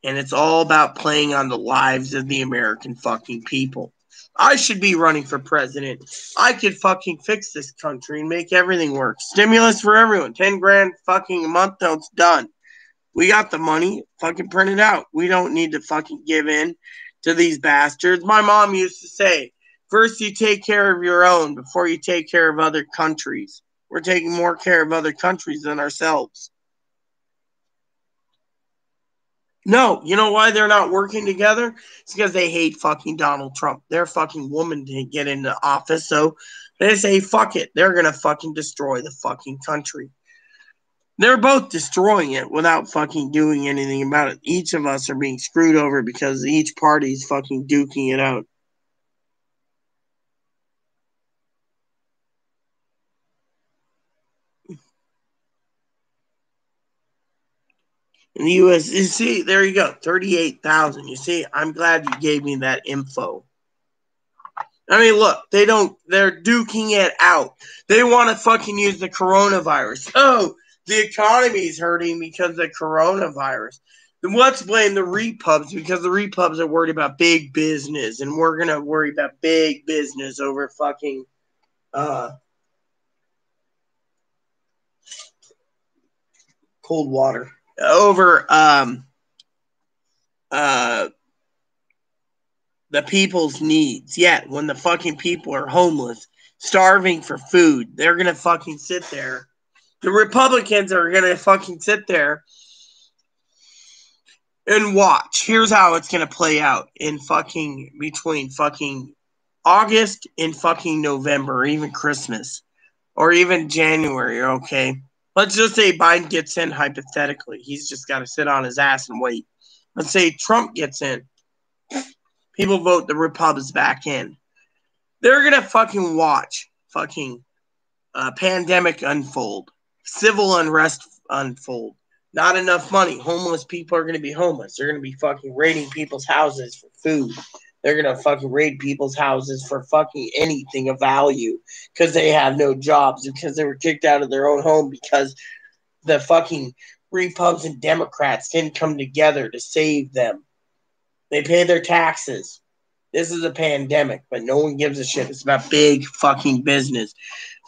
And it's all about playing on the lives of the American fucking people. I should be running for president. I could fucking fix this country and make everything work. Stimulus for everyone. 10 grand fucking a month till it's done. We got the money. Fucking print it out. We don't need to fucking give in to these bastards. My mom used to say, first you take care of your own before you take care of other countries. We're taking more care of other countries than ourselves. No, you know why they're not working together? It's because they hate fucking Donald Trump. Their fucking woman didn't get into office, so they say, fuck it. They're going to fucking destroy the fucking country. They're both destroying it without fucking doing anything about it. Each of us are being screwed over because each party's fucking duking it out. In the U.S., you see, there you go, 38,000. You see, I'm glad you gave me that info. I mean, look, they're duking it out. They want to fucking use the coronavirus. Oh, the economy's hurting because of the coronavirus. Then let's blame the repubs because the repubs are worried about big business, and we're going to worry about big business over fucking cold water. Over the people's needs. Yet, when the fucking people are homeless, starving for food, they're going to fucking sit there. The Republicans are going to fucking sit there and watch. Here's how it's going to play out in fucking between fucking August and fucking November, or even Christmas, or even January, okay? Let's just say Biden gets in, hypothetically. He's just got to sit on his ass and wait. Let's say Trump gets in. People vote the Republicans back in. They're going to fucking watch fucking pandemic unfold. Civil unrest unfold. Not enough money. Homeless people are going to be homeless. They're going to be fucking raiding people's houses for food. They're going to fucking raid people's houses for fucking anything of value because they have no jobs, because they were kicked out of their own home because the fucking Repubs and Democrats didn't come together to save them. They pay their taxes. This is a pandemic, but no one gives a shit. It's about big fucking business.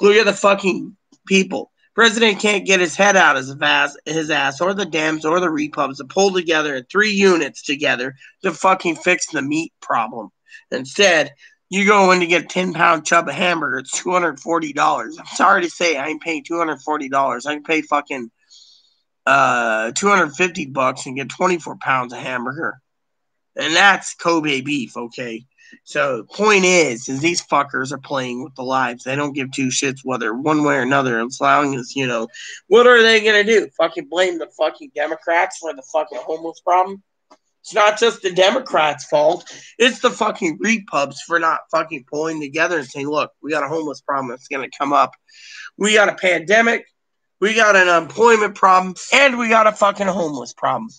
Look at the fucking people. President can't get his head out of his ass or the Dems or the Repubs to pull together in 3 units together to fucking fix the meat problem. Instead, you go in to get a 10-pound chub of hamburger, it's $240. I'm sorry to say, I ain't paying $240. I can pay fucking $250 and get 24 pounds of hamburger. And that's Kobe beef, okay? So the point is these fuckers are playing with the lives. They don't give two shits whether one way or another. As long as, what are they going to do? Fucking blame the fucking Democrats for the fucking homeless problem? It's not just the Democrats' fault. It's the fucking Repubs for not fucking pulling together and saying, look, we got a homeless problem that's going to come up. We got a pandemic. We got an unemployment problem. And we got a fucking homeless problem.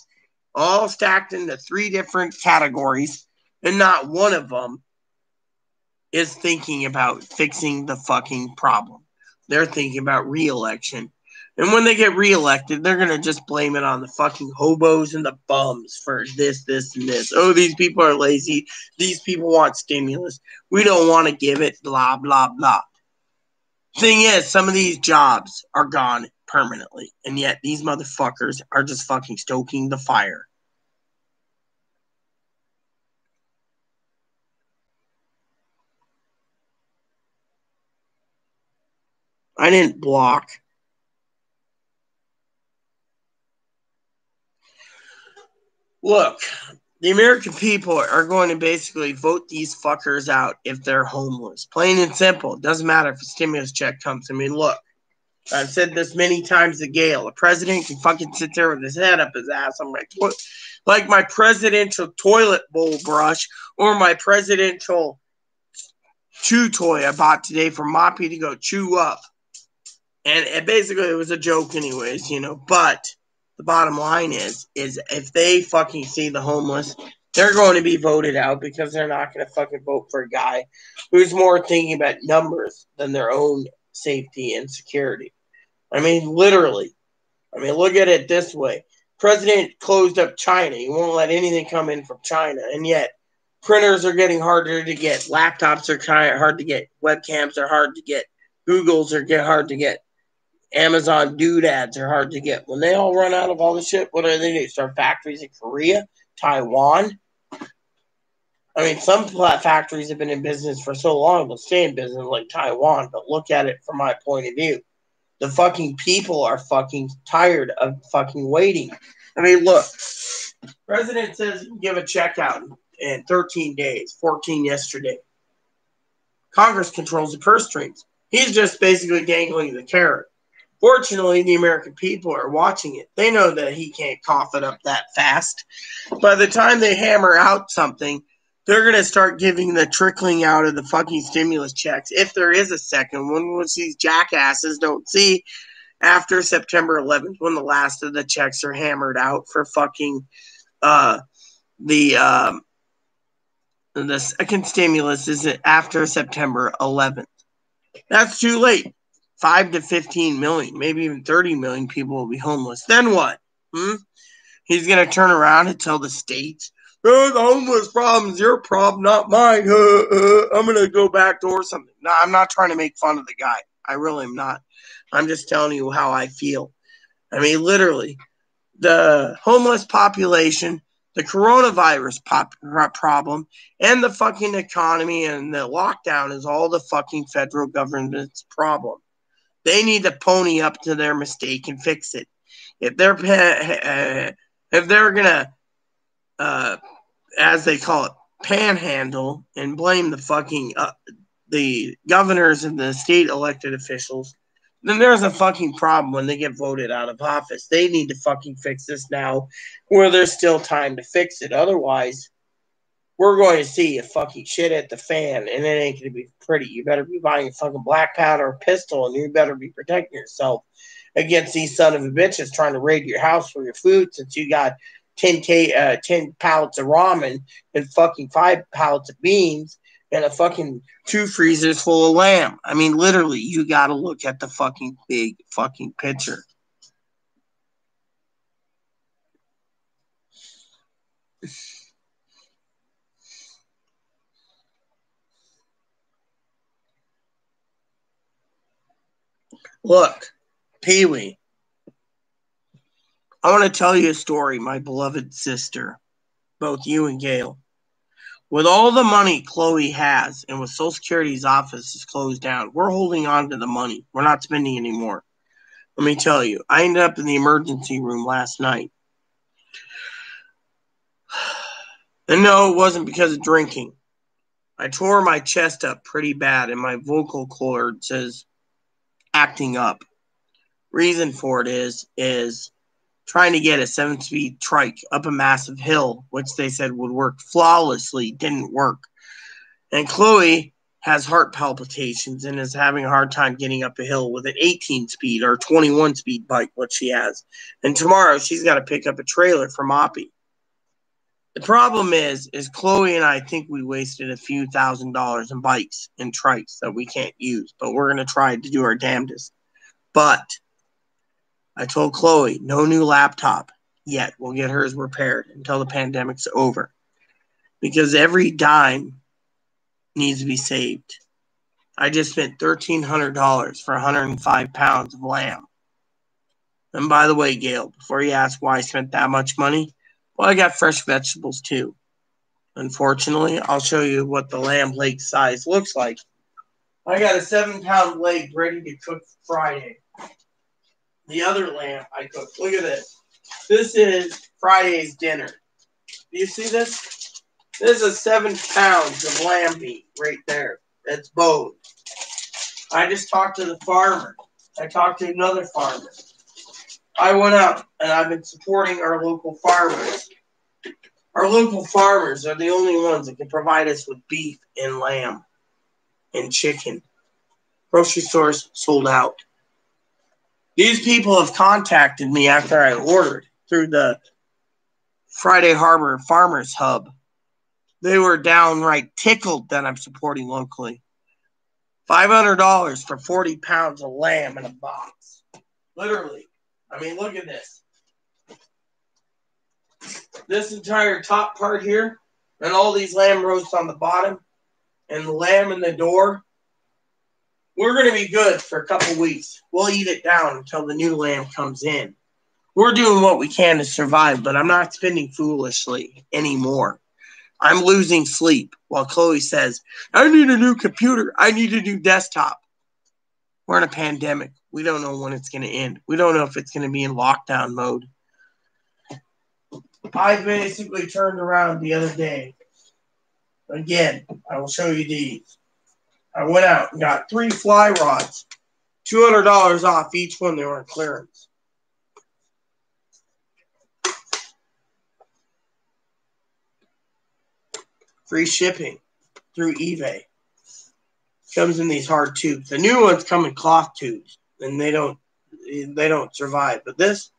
All stacked into 3 different categories. And not one of them is thinking about fixing the fucking problem. They're thinking about re-election. And when they get re-elected, they're going to just blame it on the fucking hobos and the bums for this, and this. Oh, these people are lazy. These people want stimulus. We don't want to give it, blah, blah, blah. Thing is, some of these jobs are gone permanently. And yet these motherfuckers are just fucking stoking the fire. I didn't block. Look, the American people are going to basically vote these fuckers out if they're homeless. Plain and simple. It doesn't matter if a stimulus check comes. I mean, look, I've said this many times to Gail. A president can fucking sit there with his head up his ass on like my presidential toilet bowl brush or my presidential chew toy I bought today for Moppy to go chew up. And basically, it was a joke anyways, But the bottom line is if they fucking see the homeless, they're going to be voted out because they're not going to fucking vote for a guy who's more thinking about numbers than their own safety and security. I mean, literally. I mean, look at it this way. President closed up China. He won't let anything come in from China. And yet, printers are getting harder to get. Laptops are hard to get. Webcams are hard to get. Googles are hard to get. Amazon doodads are hard to get. When they all run out of all the shit, what are they doing? Start factories in Korea? Taiwan? I mean, some factories have been in business for so long, they'll stay in business like Taiwan, but look at it from my point of view. The fucking people are fucking tired of fucking waiting. I mean, look, President says he can give a check out in 13 days, 14 yesterday. Congress controls the purse strings. He's just basically dangling the carrot. Fortunately, the American people are watching it. They know that he can't cough it up that fast. By the time they hammer out something, they're going to start giving the trickling out of the fucking stimulus checks, if there is a second one, which these jackasses don't see after September 11th, when the last of the checks are hammered out for fucking the second stimulus is after September 11th. That's too late. 5 to 15 million, maybe even 30 million people will be homeless. Then what? He's going to turn around and tell the states, the homeless problem is your problem, not mine. I'm going to go backdoor something. No, I'm not trying to make fun of the guy. I really am not. I'm just telling you how I feel. I mean, literally, the homeless population, the coronavirus problem, and the fucking economy and the lockdown is all the fucking federal government's problem. They need to pony up to their mistake and fix it. If they're gonna, as they call it, panhandle and blame the fucking the governors and the state elected officials, then there's a fucking problem when they get voted out of office. They need to fucking fix this now, where there's still time to fix it. Otherwise, we're going to see a fucking shit at the fan, and it ain't going to be pretty. You better be buying a fucking black powder or pistol, and you better be protecting yourself against these son of a bitches trying to raid your house for your food, since you got 10 pallets of ramen and fucking 5 pallets of beans and a fucking 2 freezers full of lamb. I mean, literally, you got to look at the fucking big fucking picture. Look, Pee-wee, I want to tell you a story, my beloved sister, both you and Gail. With all the money Chloe has, and with Social Security's office is closed down, we're holding on to the money. We're not spending anymore. Let me tell you, I ended up in the emergency room last night. And no, it wasn't because of drinking. I tore my chest up pretty bad, and my vocal cords is acting up. Reason for it is trying to get a 7-speed trike up a massive hill, which they said would work flawlessly, didn't work. And Chloe has heart palpitations and is having a hard time getting up a hill with an 18-speed or 21-speed bike, what she has. And tomorrow she's got to pick up a trailer for Moppy. The problem is Chloe and I think we wasted a few $1,000s in bikes and trikes that we can't use, but we're going to try to do our damnedest. But I told Chloe, no new laptop yet. We'll get hers repaired until the pandemic's over. Because every dime needs to be saved. I just spent $1,300 for 105 pounds of lamb. And by the way, Gail, before you ask why I spent that much money, well, I got fresh vegetables too. Unfortunately, I'll show you what the lamb leg size looks like. I got a 7-pound leg ready to cook Friday. The other lamb I cooked. Look at this. This is Friday's dinner. Do you see this? This is 7 pounds of lamb meat right there. That's bone. I just talked to the farmer. I talked to another farmer. I went out and I've been supporting our local farmers. Our local farmers are the only ones that can provide us with beef and lamb and chicken. Grocery stores sold out. These people have contacted me after I ordered through the Friday Harbor Farmers Hub. They were downright tickled that I'm supporting locally. $500 for 40 pounds of lamb in a box. Literally. I mean, look at this. this entire top part here, and all these lamb roasts on the bottom, and the lamb in the door, we're going to be good for a couple weeks. We'll eat it down until the new lamb comes in. We're doing what we can to survive, but I'm not spending foolishly anymore. I'm losing sleep while Chloe says, I need a new computer. I need a new desktop. We're in a pandemic. We don't know when it's going to end. We don't know if it's going to be in lockdown mode. I basically turned around the other day. Again, I will show you these. I went out and got 3 fly rods. $200 off each one. They were on clearance. Free shipping through eBay. Comes in these hard tubes. The new ones come in cloth tubes, and they don't survive. But this,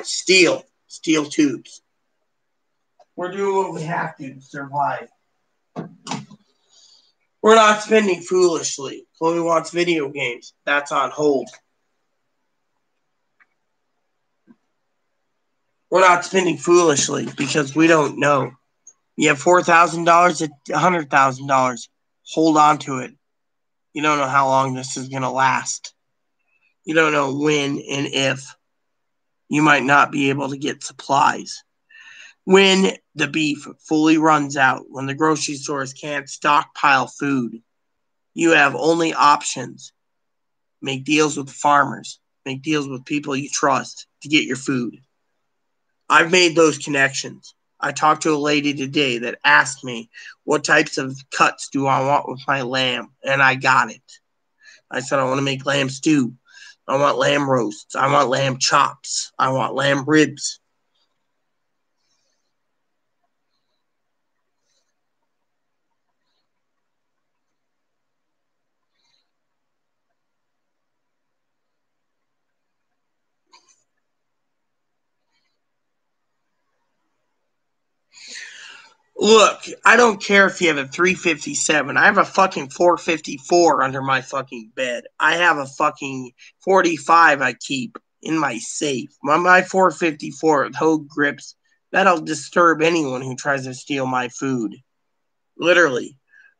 steel tubes. We're doing what we have to survive. We're not spending foolishly. Chloe wants video games. That's on hold. We're not spending foolishly because we don't know. You have $4,000 at $100,000. Hold on to it. You don't know how long this is going to last. You don't know when and if you might not be able to get supplies. When the beef fully runs out, when the grocery stores can't stockpile food, you have only options. Make deals with farmers. Make deals with people you trust to get your food. I've made those connections. I talked to a lady today that asked me what types of cuts do I want with my lamb, and I got it. I said I want to make lamb stew. I want lamb roasts. I want lamb chops. I want lamb ribs. Look, I don't care if you have a 357. I have a fucking 454 under my fucking bed. I have a fucking 45 I keep in my safe. My 454 Hogue grips, that'll disturb anyone who tries to steal my food. Literally.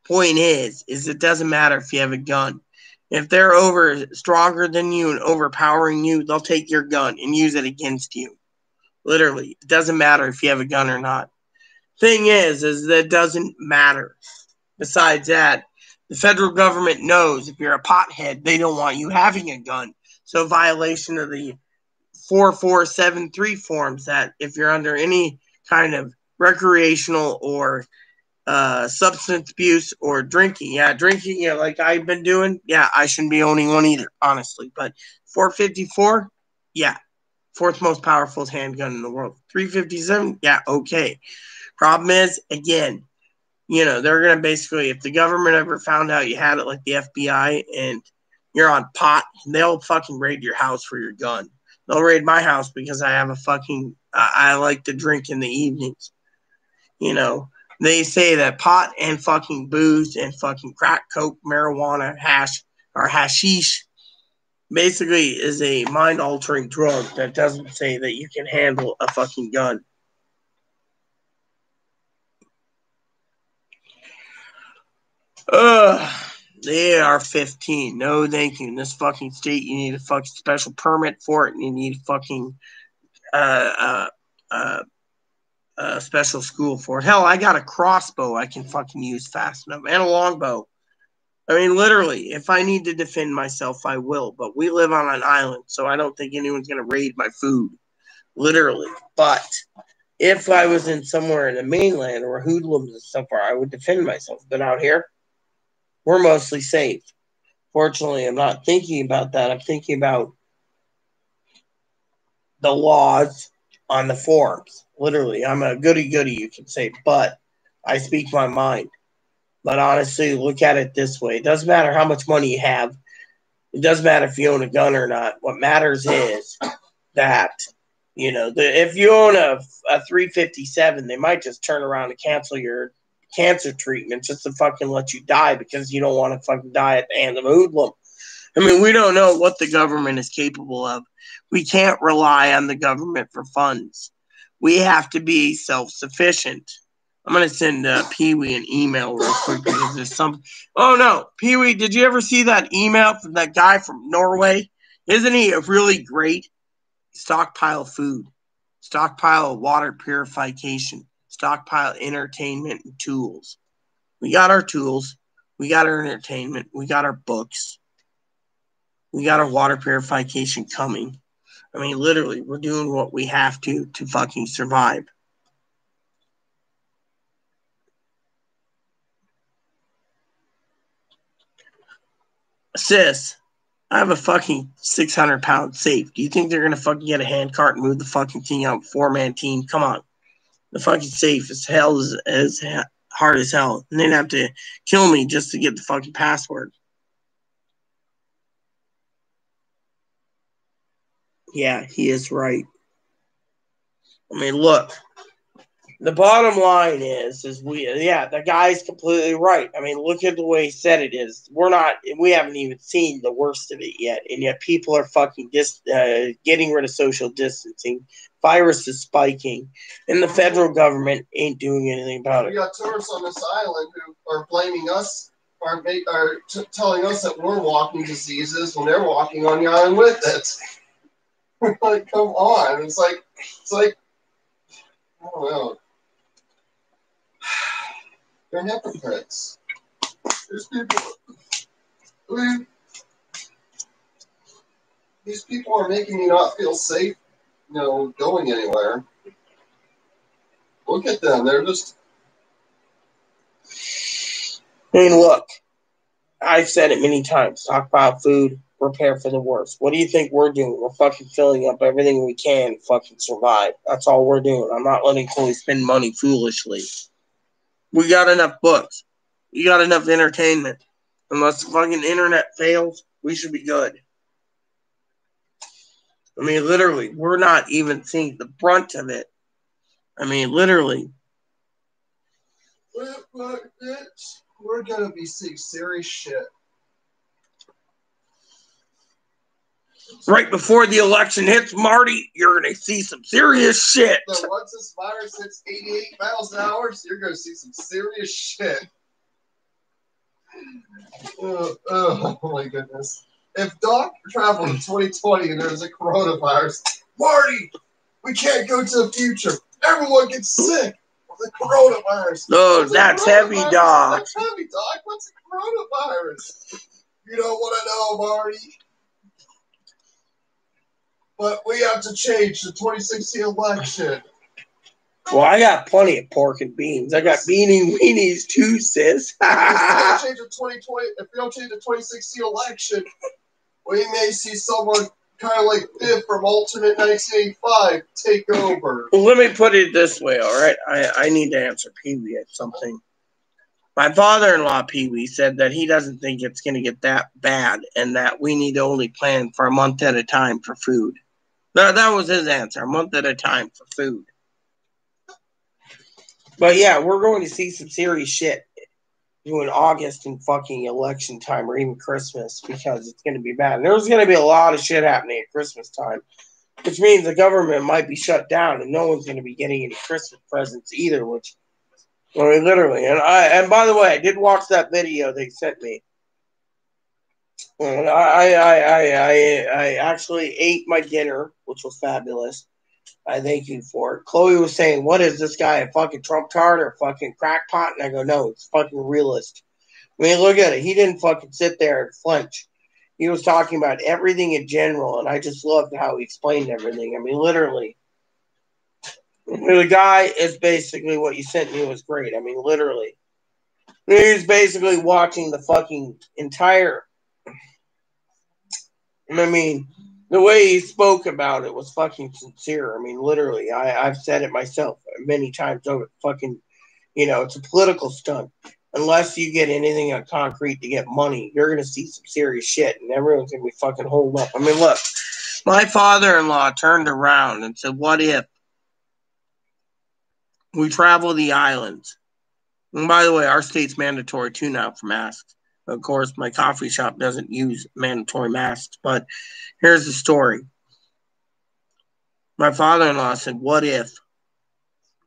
Point is it doesn't matter if you have a gun. If they're stronger than you and overpowering you, they'll take your gun and use it against you. Literally. It doesn't matter if you have a gun or not. Thing is that it doesn't matter. Besides that, the federal government knows if you're a pothead, they don't want you having a gun. So violation of the 4473 forms that if you're under any kind of recreational or substance abuse or drinking, like I've been doing, I shouldn't be owning one either, honestly. But 454, fourth most powerful handgun in the world. 357, okay. Problem is, again, they're going to basically, if the government ever found out you had it like the FBI and you're on pot, they'll fucking raid your house for your gun. They'll raid my house because I have I like to drink in the evenings. They say that pot and fucking booze and fucking crack, coke, marijuana, hash, or hashish basically is a mind-altering drug that doesn't say that you can handle a fucking gun. They are 15. No, thank you. In this fucking state, you need a fucking special permit for it, and you need a fucking special school for it. Hell, I got a crossbow I can fucking use fast enough, and a longbow. I mean, literally, if I need to defend myself, I will. But we live on an island, so I don't think anyone's gonna raid my food. Literally. But if I was in somewhere in the mainland or hoodlums and stuff, I would defend myself. But out here, we're mostly safe. Fortunately, I'm not thinking about that. I'm thinking about the laws on the forums. Literally, I'm a goody-goody, you can say, but I speak my mind. But honestly, look at it this way. It doesn't matter how much money you have. It doesn't matter if you own a gun or not. What matters is that, if you own a 357, they might just turn around and cancel your cancer treatment just to fucking let you die because you don't want to fucking die at the hand of a hoodlum. I mean, we don't know what the government is capable of. We can't rely on the government for funds. We have to be self-sufficient. I'm going to send Pee-wee an email real quick because there's some... Oh, no. Pee-wee, did you ever see that email from that guy from Norway? Isn't he really great? Stockpile food. Stockpile water purification. Stockpile entertainment and tools. We got our tools. We got our entertainment. We got our books. We got our water purification coming. I mean, literally, we're doing what we have to fucking survive. Sis, I have a fucking 600-pound safe. Do you think they're gonna fucking get a handcart and move the fucking thing out? 4-man team? Come on. The fucking safe is hell as hard as hell. And they'd have to kill me just to get the fucking password. Yeah, he is right. I mean, look. The bottom line is the guy's completely right. I mean, look at the way he said it is. We haven't even seen the worst of it yet, and yet people are fucking getting rid of social distancing. Virus is spiking, and the federal government ain't doing anything about it. We got tourists on this island who are blaming us, are telling us that we're walking diseases when they're walking on the island with it. Like, come on! It's like I don't know. They're hypocrites. There's people. These people are making me not feel safe, going anywhere. Look at them. They're just. I mean, look. I've said it many times. Stockpile food, prepare for the worst. What do you think we're doing? We're fucking filling up everything we can to fucking survive. That's all we're doing. I'm not letting Chloe spend money foolishly. We got enough books. We got enough entertainment. Unless the fucking internet fails, we should be good. I mean, literally, we're not even seeing the brunt of it. I mean, literally. We're going to be seeing serious shit. Right before the election hits, Marty, you're going to see some serious shit. So once this virus hits 88 miles an hour, you're going to see some serious shit. Oh my goodness. If Doc traveled in 2020 and there's a coronavirus, Marty, we can't go to the future. Everyone gets sick with the coronavirus. No, that's heavy, Doc. That's heavy, Doc. What's a coronavirus? You don't want to know, Marty. But we have to change the 2016 election. Well, I got plenty of pork and beans. I got beanie weenies too, sis. If we don't change the 2016 election, we may see someone kind of like Biff from Alternate 1985 take over. Well, let me put it this way, all right? I need to answer Pee-wee at something. My father-in-law, Pee-wee, said that he doesn't think it's going to get that bad and that we need to only plan for a month at a time for food. That was his answer, a month at a time for food. But yeah, we're going to see some serious shit in August and fucking election time or even Christmas because it's going to be bad. And there's going to be a lot of shit happening at Christmas time, which means the government might be shut down and no one's going to be getting any Christmas presents either, which, I mean, literally. And by the way, I did watch that video they sent me. And I actually ate my dinner, which was fabulous. I thank you for it. Chloe was saying, what is this guy, a fucking Trump tart or a fucking crackpot? And I go, no, it's fucking realist. I mean, look at it. He didn't fucking sit there and flinch. He was talking about everything in general, and I just loved how he explained everything. I mean, literally. The guy is basically what you sent me was great. I mean, literally. He was basically watching the fucking entire... I mean... The way he spoke about it was fucking sincere. I mean, literally, I've said it myself many times over. Fucking, it's a political stunt. Unless you get anything on concrete to get money, you're going to see some serious shit, and everyone's going to be fucking holed up. I mean, look, my father-in-law turned around and said, what if we travel the islands? And by the way, our state's mandatory, too, now for masks. Of course, my coffee shop doesn't use mandatory masks, but here's the story. My father-in-law said, what if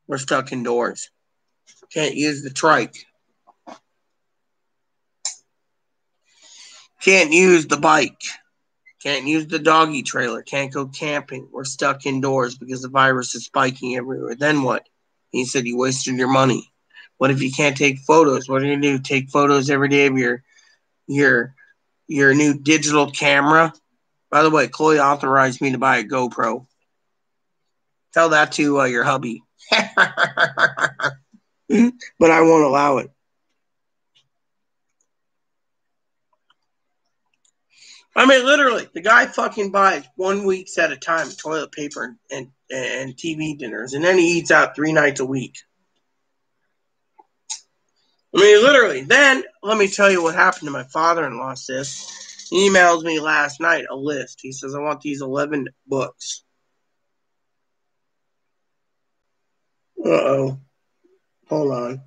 We're stuck indoors. Can't use the trike. Can't use the bike. Can't use the doggy trailer. Can't go camping. We're stuck indoors because the virus is spiking everywhere. Then what? He said you wasted your money. What if you can't take photos? What are you going to do? Take photos every day of your new digital camera? By the way, Chloe authorized me to buy a GoPro. Tell that to your hubby. But I won't allow it. I mean, literally, the guy fucking buys 1 week at a time toilet paper and TV dinners, and then he eats out 3 nights a week. I mean, literally. Then, let me tell you what happened to my father-in-law, sis. He emailed me last night a list. He says, I want these 11 books. Uh-oh. Hold on.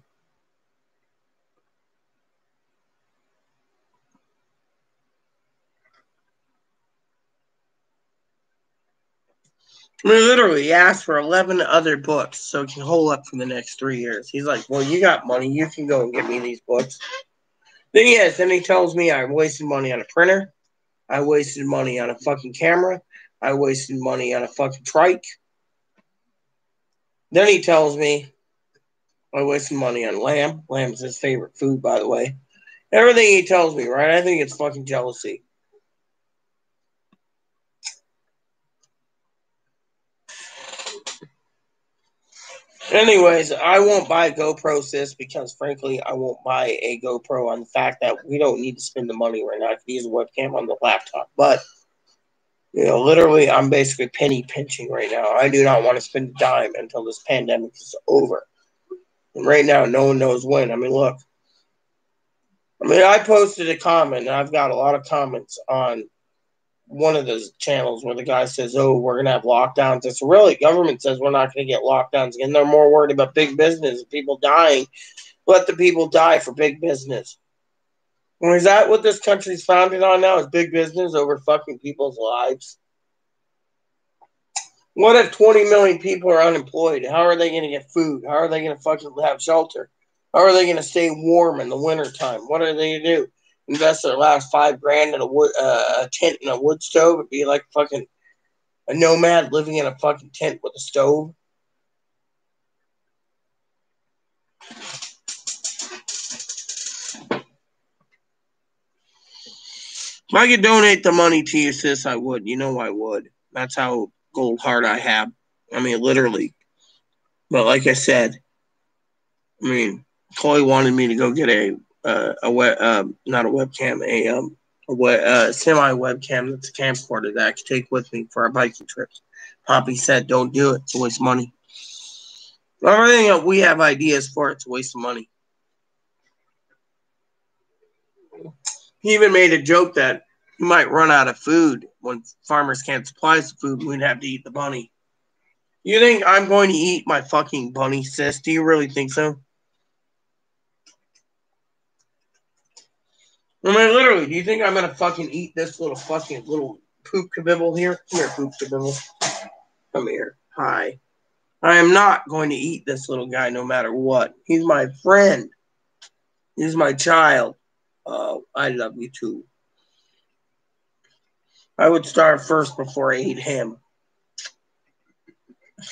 I mean, literally, he asked for 11 other books so he can hold up for the next 3 years. He's like, well, you got money. You can go and get me these books. Then he tells me I wasted money on a printer. I wasted money on a fucking camera. I wasted money on a fucking trike. Then he tells me I wasted money on lamb. Lamb's his favorite food, by the way. Everything he tells me, right? I think it's fucking jealousy. Anyways, I won't buy a GoPro, sis, because frankly, I won't buy a GoPro on the fact that we don't need to spend the money right now. I can use a webcam on the laptop. But, literally, I'm basically penny pinching right now. I do not want to spend a dime until this pandemic is over. And right now, no one knows when. I mean, look. I posted a comment, and I've got a lot of comments on one of those channels where the guy says, oh, we're going to have lockdowns. It's really, government says we're not going to get lockdowns again. They're more worried about big business and people dying. Let the people die for big business. Well, is that what this country's founded on now, is big business over fucking people's lives? What if 20 million people are unemployed? How are they going to get food? How are they going to fucking have shelter? How are they going to stay warm in the wintertime? What are they going to do? Invest their last $5,000 in a tent and a wood stove and be like fucking a nomad living in a fucking tent with a stove? If I could donate the money to you, sis, I would. You know I would. That's how cold heart I have. I mean, literally. But like I said, Chloe wanted me to go get not a webcam, a semi webcam that's a camcorder that I could take with me for our biking trips. Poppy said, "Don't do it; it's a waste of money." Everything that we have ideas for, it's a waste of money. He even made a joke that you might run out of food when farmers can't supply us food. We'd have to eat the bunny. You think I'm going to eat my fucking bunny, sis? Do you really think so? Literally, do you think I'm going to fucking eat this little poop kabibble here? Come here, poop kabibble. Come here. Hi. I am not going to eat this little guy no matter what. He's my friend. He's my child. I love you too. I would starve first before I eat him.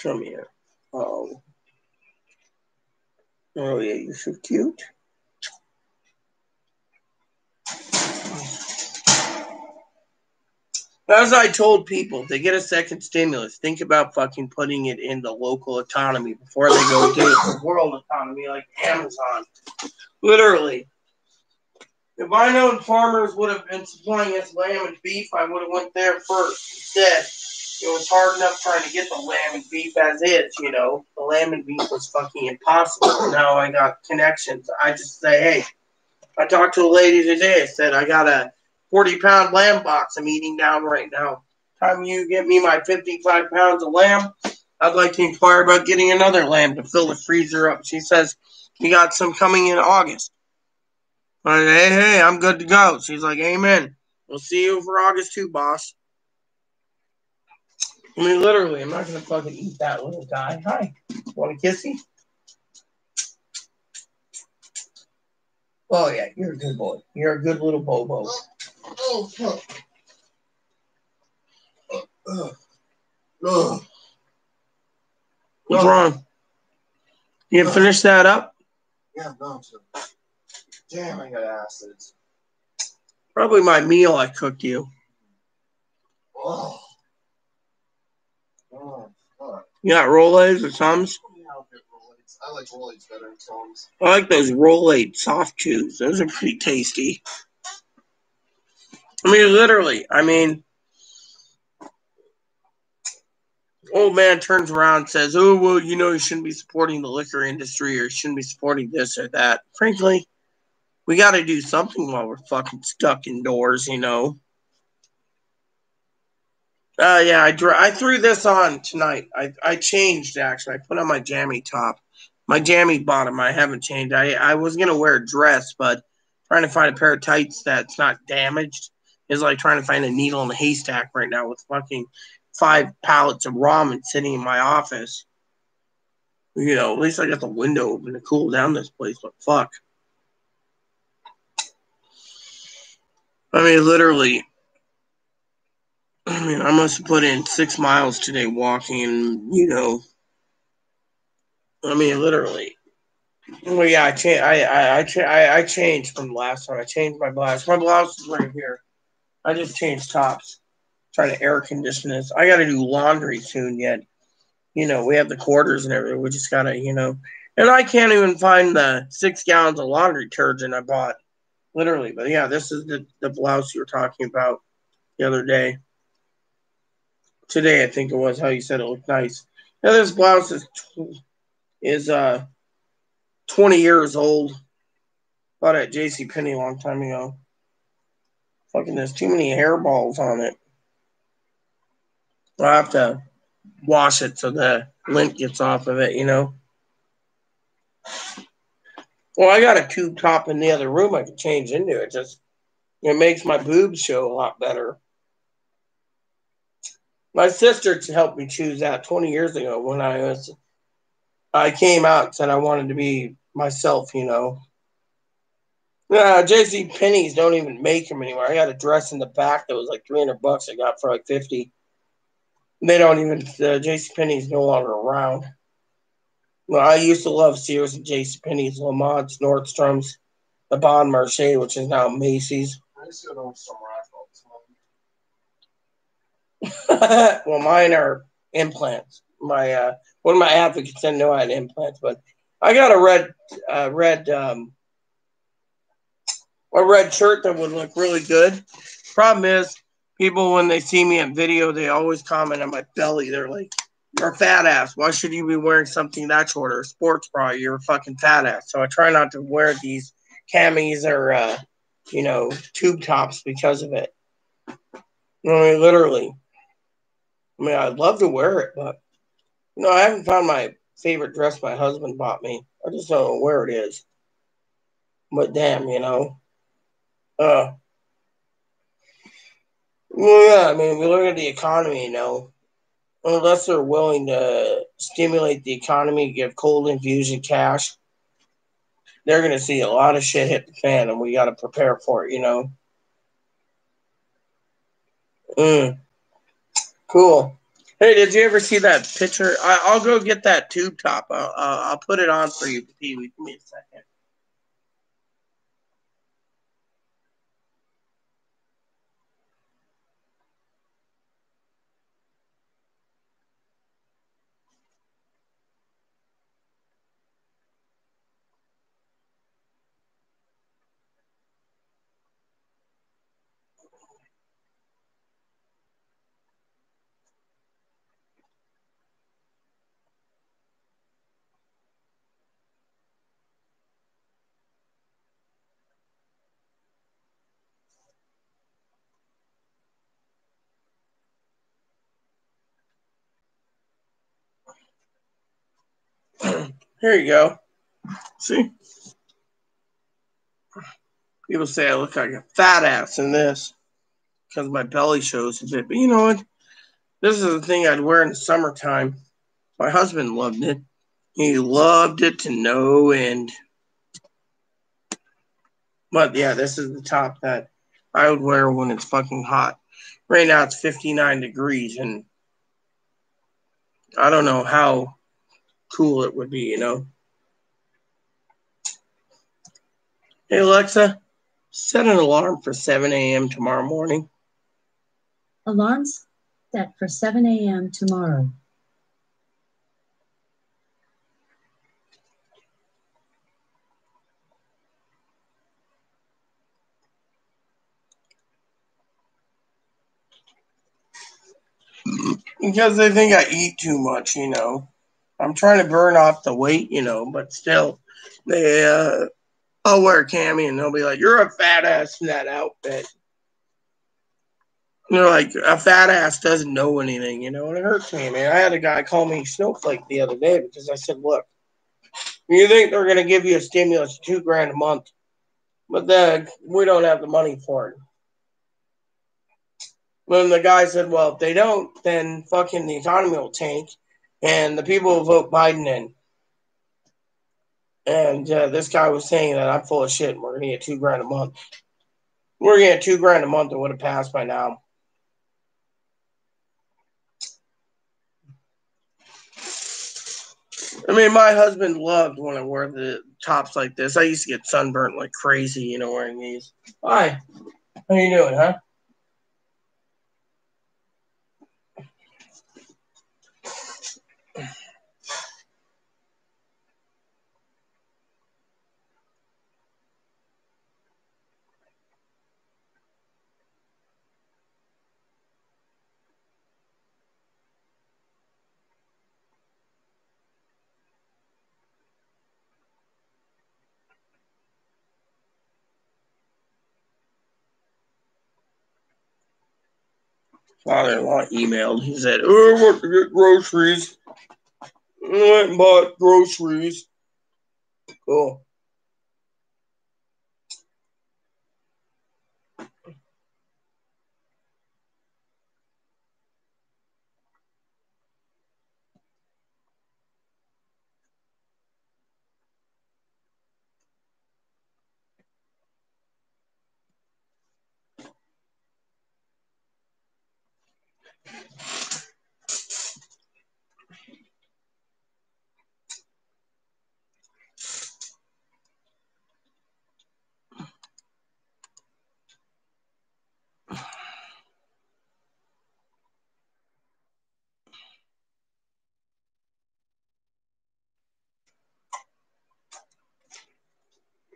Come here. Oh yeah, you're so cute. As I told people, if they get a second stimulus, think about fucking putting it in the local economy before they go to the world economy like Amazon. Literally. If I known farmers would have been supplying us lamb and beef, I would have went there first. Instead, it was hard enough trying to get the lamb and beef as is, The lamb and beef was fucking impossible. Now I got connections. I just say, hey, I talked to a lady today. I said, I got a 40-pound lamb box I'm eating down right now. Time you get me my 55 pounds of lamb, I'd like to inquire about getting another lamb to fill the freezer up. She says, you got some coming in August. I said, hey, I'm good to go. She's like, amen. We'll see you for August too, boss. Literally, I'm not going to fucking eat that little guy. Hi. Want a kissy? Oh, yeah, you're a good boy. You're a good little Bobo. What's wrong? You can finish that up? Yeah, no. Damn, I got acids. Probably my meal I cooked you. Oh. Oh, fuck. You got Rolaids or Tums? Yeah, I'll get Rolaids. I like Rolaids better than Tums. I like those Rolaids soft chews. Those are pretty tasty. I mean, literally. I mean, old man turns around and says, oh, well, you know, you shouldn't be supporting the liquor industry or you shouldn't be supporting this or that. Frankly, we got to do something while we're fucking stuck indoors, you know. Yeah, I threw this on tonight. I changed, actually. I put on my jammy top. My jammy bottom, I haven't changed. I was going to wear a dress, but trying to find a pair of tights that's not damaged is like trying to find a needle in a haystack right now with fucking 5 pallets of ramen sitting in my office. You know, at least I got the window open to cool down this place, but fuck. I mean, literally, I must have put in 6 miles today walking, you know. I mean, literally. Well, yeah, I changed from the last time. I changed my blouse. My blouse is right here. I just changed tops. Trying to air condition this. I got to do laundry soon yet. You know, we have the quarters and everything. We just got to, you know. And I can't even find the 6 gallons of laundry detergent I bought. Literally. But yeah, this is the blouse you were talking about the other day. Today, I think it was how you said it looked nice. Now, this blouse is 20 years old. Bought it at JCPenney a long time ago. Fucking, there's too many hairballs on it. I'll have to wash it so the lint gets off of it, you know. Well, I got a tube top in the other room I could change into. It makes my boobs show a lot better. My sister helped me choose that 20 years ago when I came out and said I wanted to be myself, you know. JCPenney's don't even make them anymore. I got a dress in the back that was like $300 I got for like $50. They don't even, JCPenney's no longer around. Well, I used to love Sears and JCPenney's, Lamont's, Nordstrom's, the Bon Marché, which is now Macy's. I used to go to Nordstrom all the time. Well, mine are implants. My one of my advocates didn't know I had implants, but I got a red shirt that would look really good. Problem is, people, when they see me in video, they always comment on my belly. They're like, you're a fat ass. Why should you be wearing something that short or a sports bra? You're a fucking fat ass. So I try not to wear these camis or, you know, tube tops because of it. I mean, literally. I mean, I'd love to wear it, but, you know, I haven't found my favorite dress my husband bought me. I just don't know where it is. But damn, you know. Well, yeah, I mean, we look at the economy, you know. Unless they're willing to stimulate the economy, give cold infusion cash, they're going to see a lot of shit hit the fan, and we got to prepare for it, you know. Cool. Hey, did you ever see that picture? I'll go get that tube top. I'll put it on for you, Pee Wee. Give me a second. Here you go. See? People say I look like a fat ass in this because my belly shows a bit. But you know what? This is the thing I'd wear in the summertime. My husband loved it. He loved it to no end. But yeah, this is the top that I would wear when it's fucking hot. Right now it's 59 degrees, and I don't know how cool it would be, you know. Hey, Alexa, set an alarm for 7 a.m. tomorrow morning. Alarms set for 7 a.m. tomorrow. Because they think I eat too much, you know. I'm trying to burn off the weight, you know, but still, I'll wear a cami and they'll be like, "You're a fat ass in that outfit." And they're like, a fat ass doesn't know anything, you know, and it hurts me, man. I had a guy call me snowflake the other day because I said, "Look, you think they're going to give you a stimulus of $2,000 a month, but then we don't have the money for it." When the guy said, "Well, if they don't, then fucking the economy will tank and the people will vote Biden in." And this guy was saying that I'm full of shit and we're going to get $2,000 a month. We're going to get $2,000 a month and would have passed by now. I mean, my husband loved when I wore the tops like this. I used to get sunburnt like crazy, you know, wearing these. Hi. How you doing, huh? Father-in-law emailed. He said, "Oh, I want to get groceries." I went and bought groceries. Cool.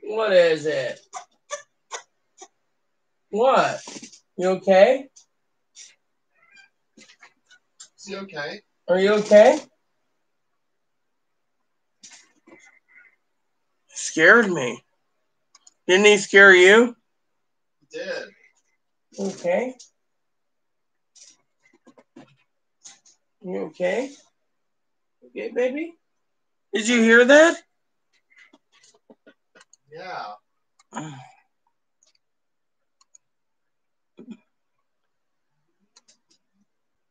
What is it? What? You okay? Is he okay? Are you okay? Scared me. Didn't he scare you? He did. Okay. You okay? Okay, baby? Did you hear that? Yeah.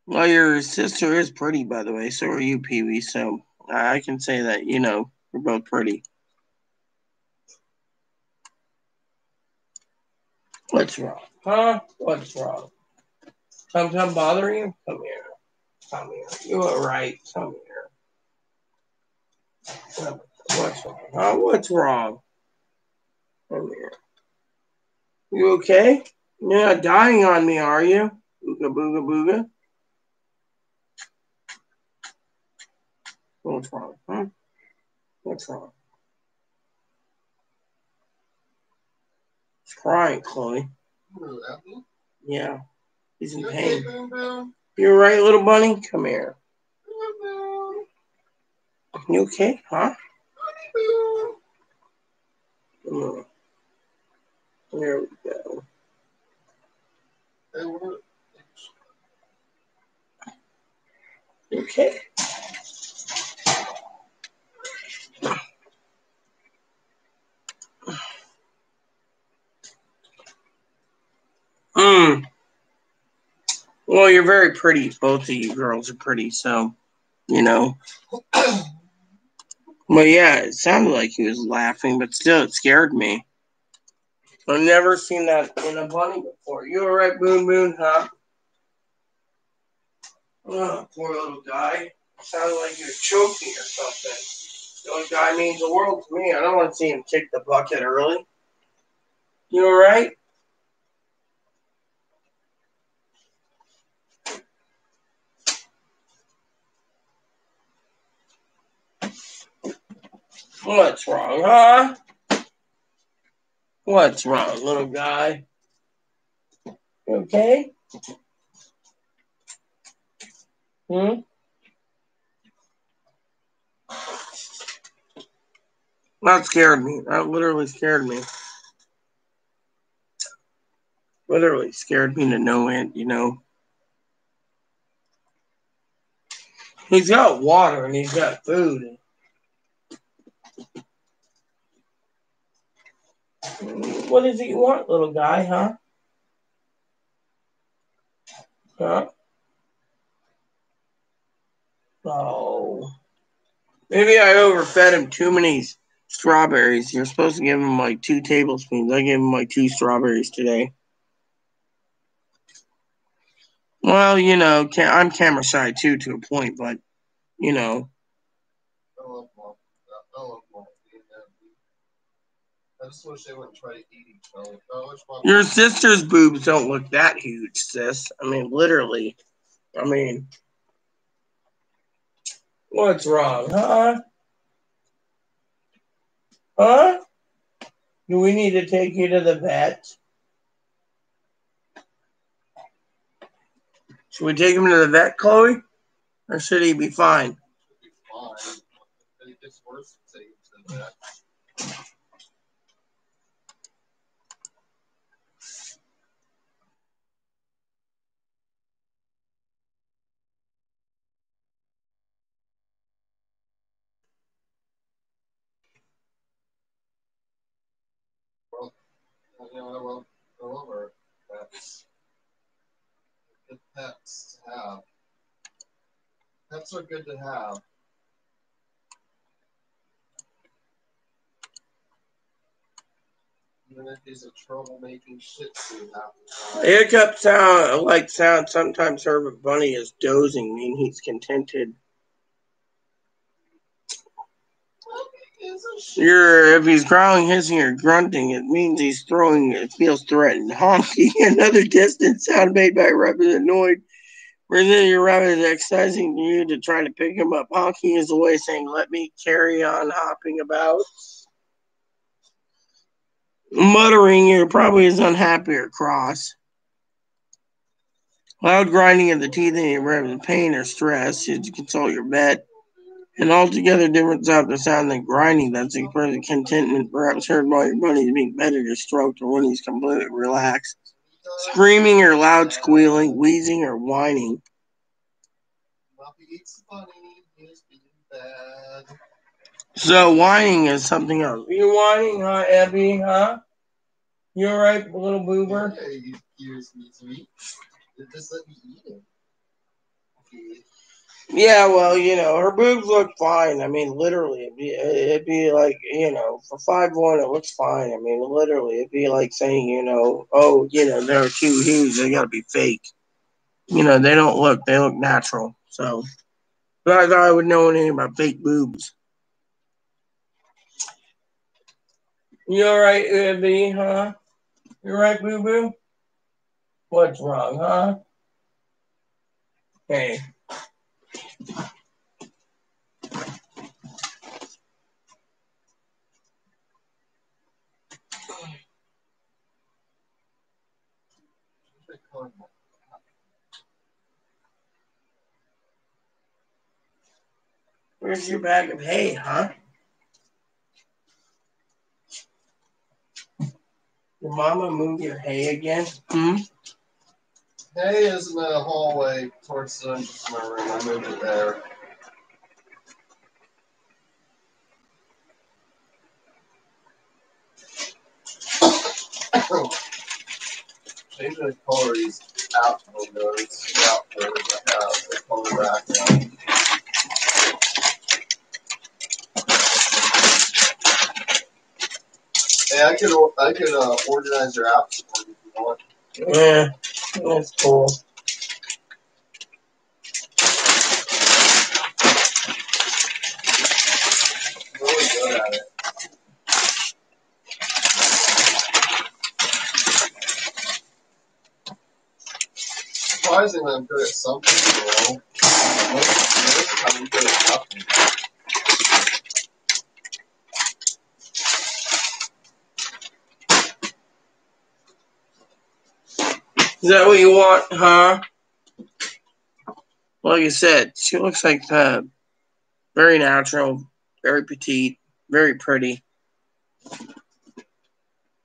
Well, your sister is pretty, by the way. So are you, Pee-wee. So I can say that, you know, we're both pretty. What's wrong? Huh? What's wrong? Come bother you? Come here. Come here. You are right. Come here. What's wrong? Huh? What's wrong? Come here. You okay? You're not dying on me, are you? Booga booga booga. What's wrong? Huh? What's wrong? He's crying, Chloe. Yeah. He's in pain. You alright, little bunny? Come here. You okay? Huh? There we go. Okay. Well, you're very pretty. Both of you girls are pretty, so, you know. Well, yeah, it sounded like he was laughing, but still, it scared me. I've never seen that in a bunny before. You alright, Boon Boon, huh? Oh, poor little guy. Sounded like he was choking or something. The little guy means the world to me. I don't want to see him kick the bucket early. You alright? What's wrong, huh? What's wrong, little guy? You okay? That scared me. That literally scared me. Literally scared me to no end, you know. He's got water and he's got food. What does he want, little guy, huh? Huh? Oh. Maybe I overfed him too many strawberries. You're supposed to give him like 2 tablespoons. I gave him like 2 strawberries today. Well, you know, I'm camera shy too to a point, but, you know. I just wish they wouldn't try to eat each other. Your sister's boobs don't look that huge, sis. I mean, literally. I mean, what's wrong, huh? Huh? Do we need to take you to the vet? Should we take him to the vet, Chloe? Or should he be fine? He'll be fine. If it gets worse, take him to the vet. Well, you know, I will go over pets. Good pets to have. Pets are good to have. Even if he's a troublemaking shih tzu half the time. Hiccup sound sometimes heard of Bunny is dozing, meaning he's contented. If he's growling, hissing, or grunting, it means it feels threatened. Honking, another distant sound made by a rabbit annoyed. Presumably your rabbit is exercising you to try to pick him up. Honking is a way of saying, let me carry on hopping about. Muttering, you're probably is unhappy or cross. Loud grinding of the teeth in your rabbit, pain or stress. You should consult your vet. An altogether different sound to sound than grinding that's expressing contentment, perhaps heard while your bunny is being petted or stroked or when he's completely relaxed. Screaming or loud squealing, wheezing or whining. So whining is something else. Are you whining, huh, Abby, huh? You alright, little boober? Yeah, here's me to eat. Just let me eat it. Yeah, well, you know, her boobs look fine. I mean, literally, it'd be like, you know, for 5'1", it looks fine. I mean, literally, it'd be like saying, you know, oh, you know, they're too huge, they gotta be fake. You know, they look natural. So, but I thought I would know anything about fake boobs. You alright, Abby, huh? You alright, boo-boo? What's wrong, huh? Hey. Where's your bag of hay, huh? Your mama move your hay again? Hay is in the hallway towards the entrance of my room. I moved it there. Changing the color of these out windows, outdoors I have the color back now. Hey, I could organize your apps for you if you want. Yeah, that's cool. I'm really good at it. Surprisingly, I'm good at something, you know. I'm good at nothing. Is that what you want, huh? Like I said, she looks like very natural, very petite, very pretty.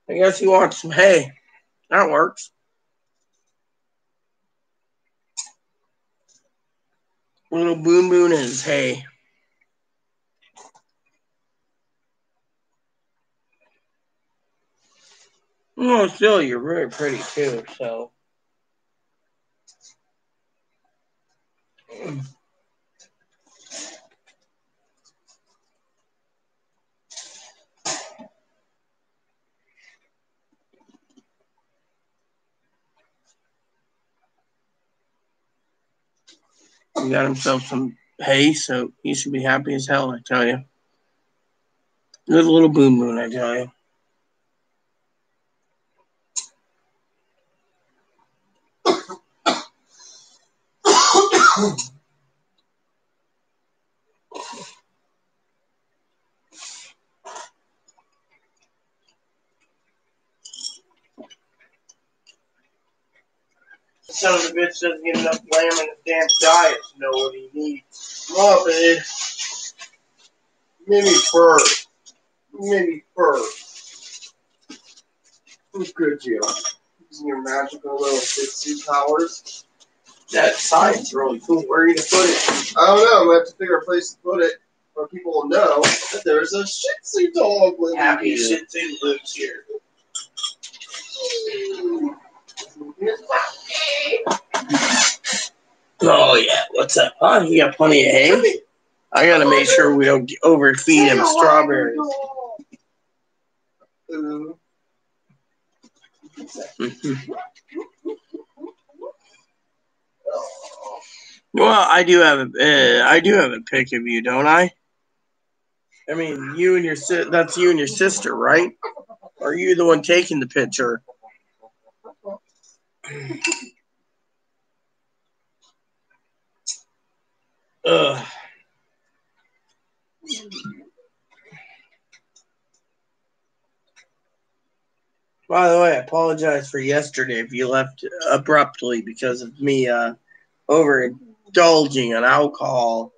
I guess you want some hay. That works. Little Boon Boon is hay. Oh, still, you're very pretty too, so. He got himself some hay, so he should be happy as hell, I tell you. Good little Boon Boon, I tell you. Son of a bitch doesn't get enough lamb in his damn diet to know what he needs. Oh, babe. Mini fur. Mini fur. Who's good, you? Using your magical little Dixie powers. That sign's really cool. Where are you going to put it? I don't know. I'm going to have to figure a place to put it where people will know that there's a Shih Tzu dog living Happy here. Shih Tzu lives here. Oh, yeah. What's up, huh? You got plenty of hay? I got to make sure we don't overfeed him strawberries. Well, I do have a pic of you, don't I? I mean, you and your that's you and your sister, right? Or are you the one taking the picture? Ugh. By the way, I apologize for yesterday if you left abruptly because of me overindulging on alcohol.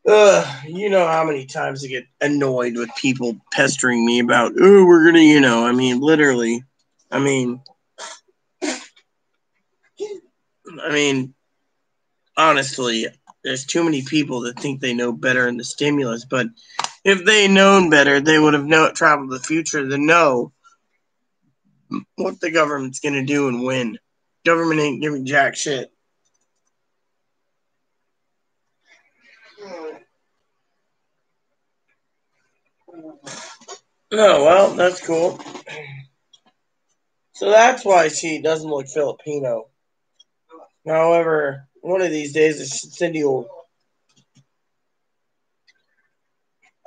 You know how many times I get annoyed with people pestering me about, oh, we're gonna, I mean, literally, I mean, honestly, there's too many people that think they know better in the stimulus, but if they known better, they would have traveled the future to know what the government's gonna do and when. Government ain't giving jack shit. Oh, well, that's cool. So that's why she doesn't look Filipino. However, one of these days, Cindy will.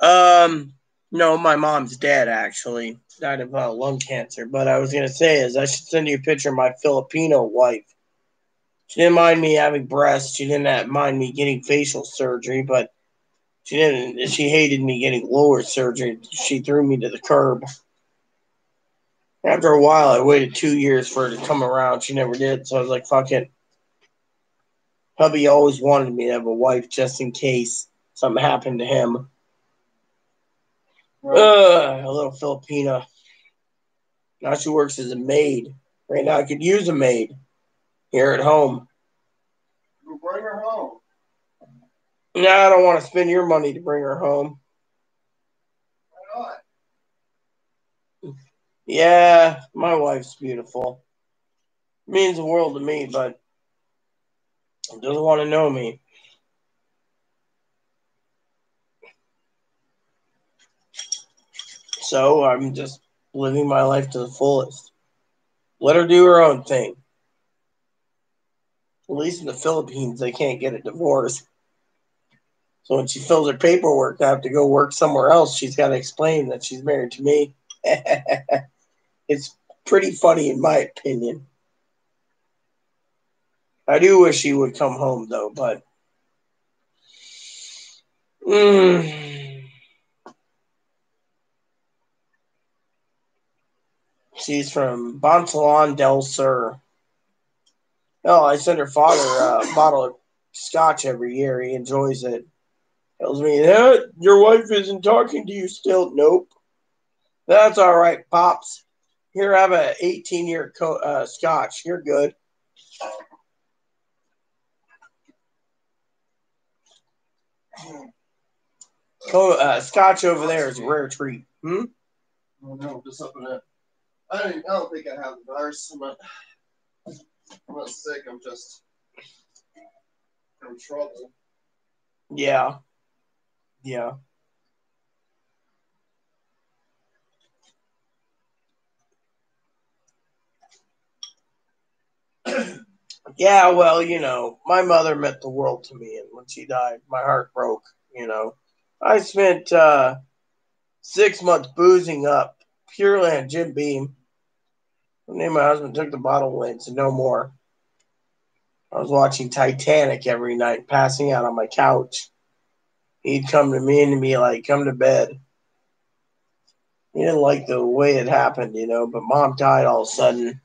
No, my mom's dead, actually. Died of lung cancer. But I was going to say is I should send you a picture of my Filipino wife. She didn't mind me having breasts. She didn't mind me getting facial surgery, but she hated me getting lower surgery. She threw me to the curb. After a while, I waited 2 years for her to come around. She never did, so I was like, fuck it. Hubby always wanted me to have a wife just in case something happened to him. A little Filipina. Now she works as a maid. Right now I could use a maid here at home. We'll bring her home. No, I don't want to spend your money to bring her home. Why not? Yeah, my wife's beautiful. Means the world to me, but doesn't want to know me. So I'm just living my life to the fullest. Let her do her own thing. At least in the Philippines, they can't get a divorce. So when she fills her paperwork out to go work somewhere else, she's got to explain that she's married to me. It's pretty funny in my opinion. I do wish she would come home, though, but... She's from Bontalon del Sur. Oh, I send her father a bottle of scotch every year. He enjoys it. Tells me, your wife isn't talking to you still. Nope. That's all right, Pops. Here, have a 18-year scotch. You're good. Scotch over there is a rare treat. Oh, no, just up in it. I don't think I have the virus. I'm not sick. I'm just in trouble. Yeah. Yeah. Yeah, well, my mother meant the world to me, and when she died, my heart broke, I spent 6 months boozing up, purely on Jim Beam. One day my husband took the bottle away and said, no more. I was watching Titanic every night, passing out on my couch. He'd come to me and be like, come to bed. He didn't like the way it happened, but Mom died all of a sudden.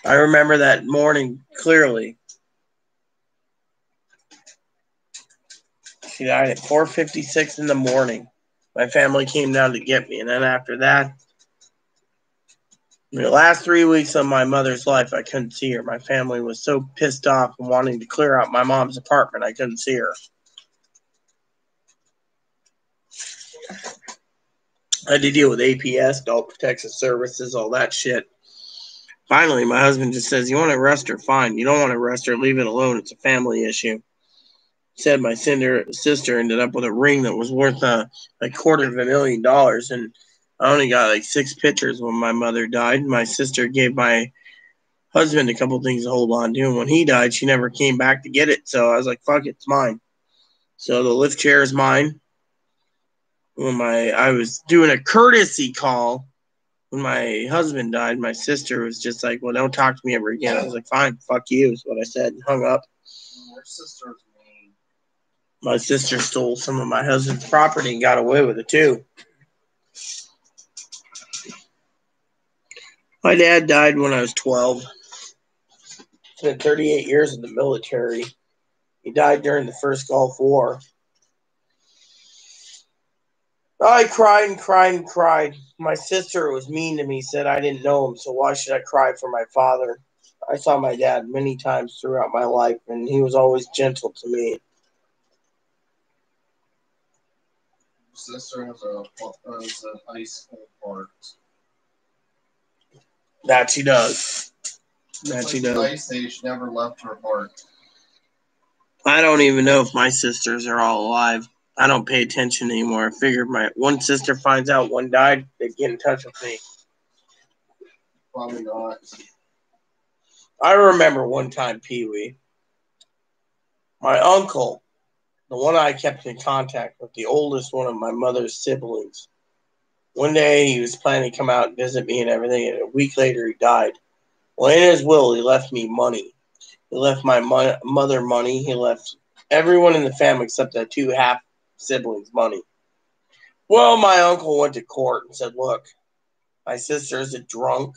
I remember that morning clearly. She died at 4:56 in the morning. My family came down to get me, and then after that, in the last 3 weeks of my mother's life, I couldn't see her. My family was so pissed off and wanting to clear out my mom's apartment, I couldn't see her. I had to deal with APS, Adult Protection Services, all that shit. Finally, my husband just says, you want to arrest her? Fine. You don't want to arrest her? Leave it alone. It's a family issue. Said my sister ended up with a ring that was worth $250,000, and I only got like 6 pictures when my mother died. My sister gave my husband a couple things to hold on to, and when he died, she never came back to get it, so I was like, fuck it, it's mine. So the lift chair is mine. When I was doing a courtesy call when my husband died, my sister was just like, well, don't talk to me ever again. I was like, fine, fuck you, is what I said, and hung up. Your sister's mean. My sister stole some of my husband's property and got away with it, too. My dad died when I was 12. Spent 38 years in the military. He died during the first Gulf War. I cried and cried and cried. My sister was mean to me, said I didn't know him, so why should I cry for my father? I saw my dad many times throughout my life, and he was always gentle to me. Sister has an ice cold heart. That she does. That she does. Ice Age never left her heart. I don't even know if my sisters are all alive. I don't pay attention anymore. I figured my one sister finds out one died, they'd get in touch with me. Probably not. I remember one time, Pee-wee, my uncle, the one I kept in contact with, the oldest one of my mother's siblings. One day he was planning to come out and visit me and everything, and a week later he died. Well, in his will, he left me money. He left my mother money. He left everyone in the family except the 2 half-siblings money. Well, my uncle went to court and said, look, my sister's a drunk.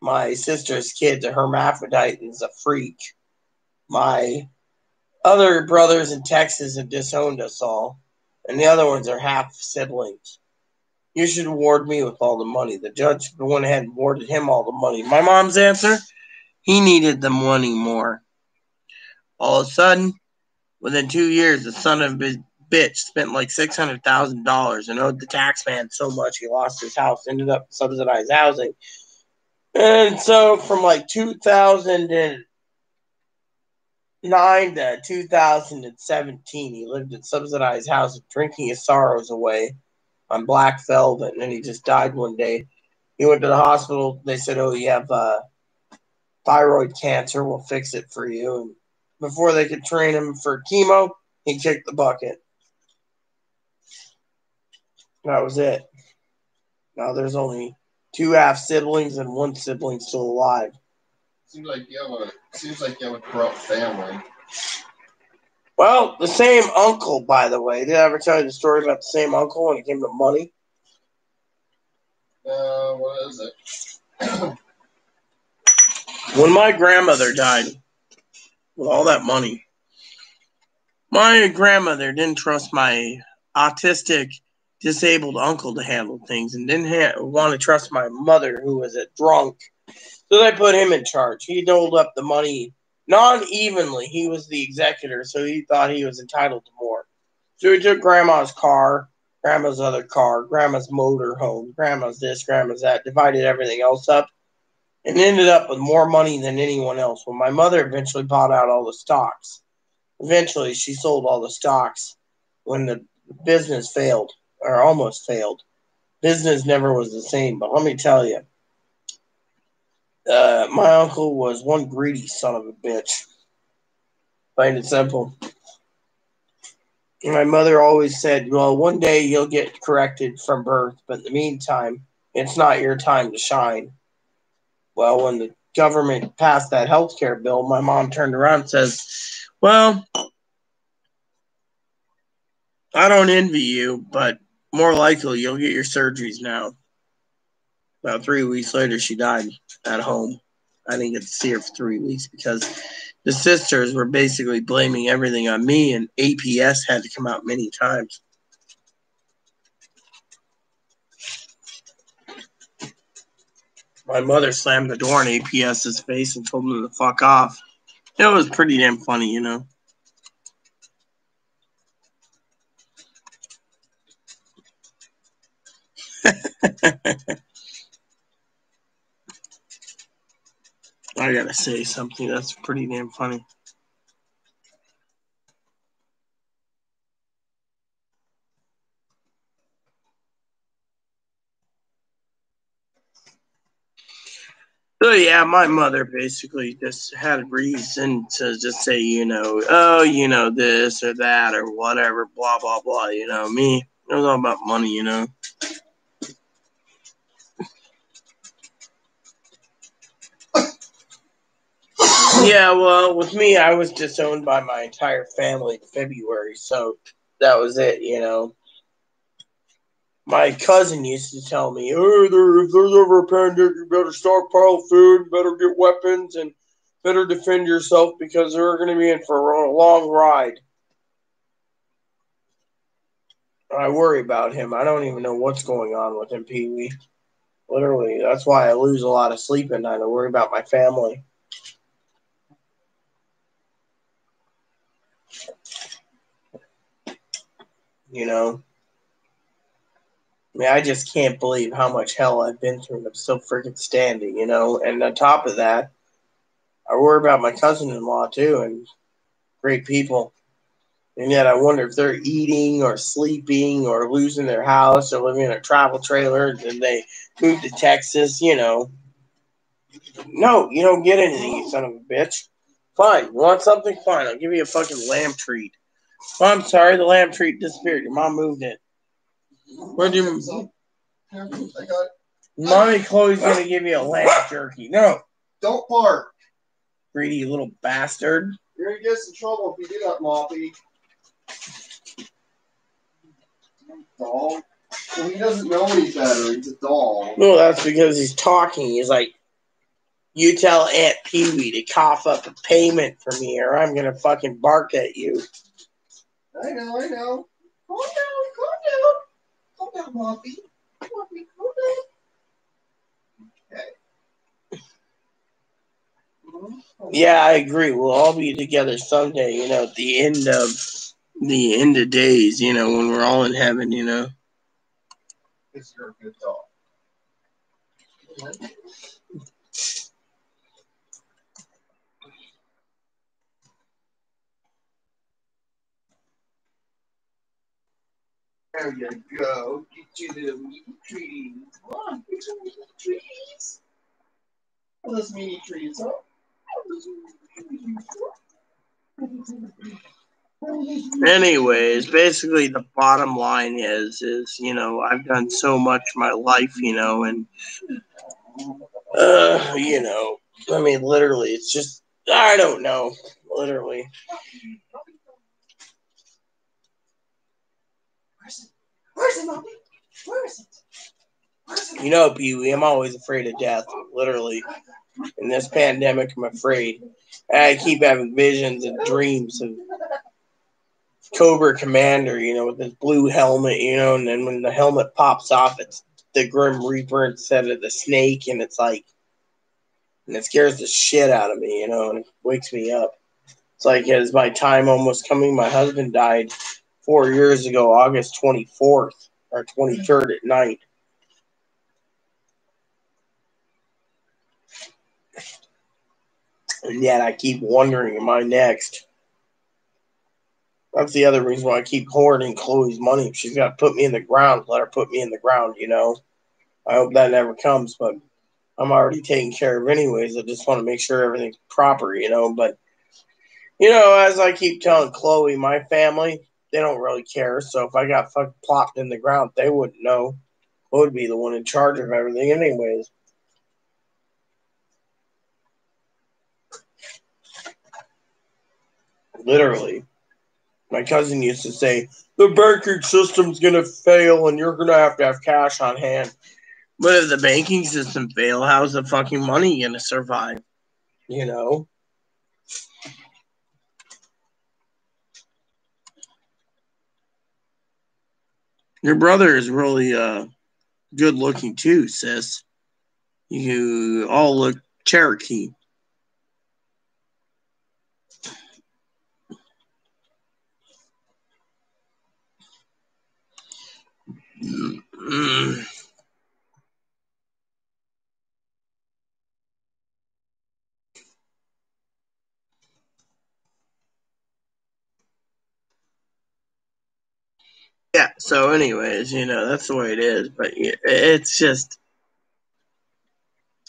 My sister's kid's a hermaphrodite and is a freak. My other brothers in Texas have disowned us all, and the other ones are half-siblings. You should award me with all the money. The judge went ahead and awarded him all the money. My mom's answer? He needed the money more. All of a sudden, within 2 years, the son of a bitch spent like $600,000 and owed the tax man so much he lost his house, ended up subsidized housing. And so from like 2009 to 2017, he lived in subsidized housing, drinking his sorrows away. on black velvet, and then he just died one day. He went to the hospital. They said, "Oh, you have thyroid cancer. We'll fix it for you." And before they could train him for chemo, he kicked the bucket. That was it. Now there's only 2 half siblings and 1 sibling still alive. Seems like you have a corrupt family. Well, the same uncle, by the way. Did I ever tell you the story about the same uncle when it came to money? What is it? When my grandmother died, with all that money, my grandmother didn't trust my autistic, disabled uncle to handle things and didn't want to trust my mother, who was a drunk. So they put him in charge. He doled up the money non-evenly. He was the executor, so he thought he was entitled to more. So he took grandma's car, grandma's other car, grandma's motor home, grandma's this, grandma's that, divided everything else up, and ended up with more money than anyone else. When my mother eventually bought out all the stocks, eventually she sold all the stocks when the business failed, or almost failed. Business never was the same, but let me tell you, my uncle was one greedy son of a bitch. Plain and simple. And my mother always said, well, one day you'll get corrected from birth, but in the meantime, it's not your time to shine. Well, when the government passed that health care bill, my mom turned around and says, well, I don't envy you, but more likely you'll get your surgeries now. About 3 weeks later, she died at home. I didn't get to see her for 3 weeks because the sisters were basically blaming everything on me, and APS had to come out many times. My mother slammed the door in APS's face and told him to fuck off. It was pretty damn funny, you know. I gotta say something that's pretty damn funny. So yeah, my mother basically just had a reason to just say, you know, oh, you know, this or that or whatever, blah, blah, blah. You know, me, it was all about money, you know. Yeah, well, with me, I was disowned by my entire family in February, so that was it, you know. My cousin used to tell me, oh, if there's ever a pandemic, you better stockpile food, better get weapons, and better defend yourself because they're going to be in for a long ride. I worry about him. I don't even know what's going on with him, Pee-wee. Literally, that's why I lose a lot of sleep at night. I worry about my family. You know? I mean, I just can't believe how much hell I've been through and I'm still freaking standing, you know? And on top of that, I worry about my cousin-in-law, too, and great people. And yet I wonder if they're eating or sleeping or losing their house or living in a travel trailer and they move to Texas, you know. No, you don't get anything, you son of a bitch. Fine, you want something? Fine, I'll give you a fucking lamb treat. Oh, I'm sorry, the lamb treat disappeared. Your mom moved it. Where'd you... Mommy Chloe's gonna give you a lamb jerky. No. Don't bark. Greedy little bastard. You're gonna get us in trouble if you do that, Moppy. Dog. Well, he doesn't know any better. He's a dog. No, that's because he's talking. He's like, you tell Aunt Pee-wee to cough up a payment for me or I'm gonna fucking bark at you. I know. Calm down. Calm down, Moppy. Moppy, calm down. Okay. Yeah, I agree. We'll all be together someday, you know, at the end of days, you know, when we're all in heaven, you know. Because you're a good dog. There you go. Get you little meat trees. Come on, get your meat trees. What are those meat trees, huh? Anyways, basically the bottom line is, I've done so much in my life, and, literally, it's just, I don't know, literally. Where's it, Mommy? Where is it? Pee-wee, I'm always afraid of death, literally. In this pandemic, I'm afraid. I keep having visions and dreams of Cobra Commander, with his blue helmet, and then when the helmet pops off, it's the Grim Reaper instead of the snake, and it's like, and it scares the shit out of me, and it wakes me up. It's like, as my time almost coming, my husband died 4 years ago, August 24th, or 23rd at night. And yet I keep wondering, am I next? That's the other reason why I keep hoarding Chloe's money. If she's got to put me in the ground, let her put me in the ground, I hope that never comes, but I'm already taken care of anyways. I just want to make sure everything's proper, But, as I keep telling Chloe, my family, they don't really care. So if I got fucking plopped in the ground, they wouldn't know. I would be the one in charge of everything anyways. Literally. My cousin used to say, the banking system's going to fail and you're going to have cash on hand. But if the banking system fails, how's the fucking money going to survive? Your brother is really good looking too, sis. You all look Cherokee. Yeah, so anyways, that's the way it is. But it's just,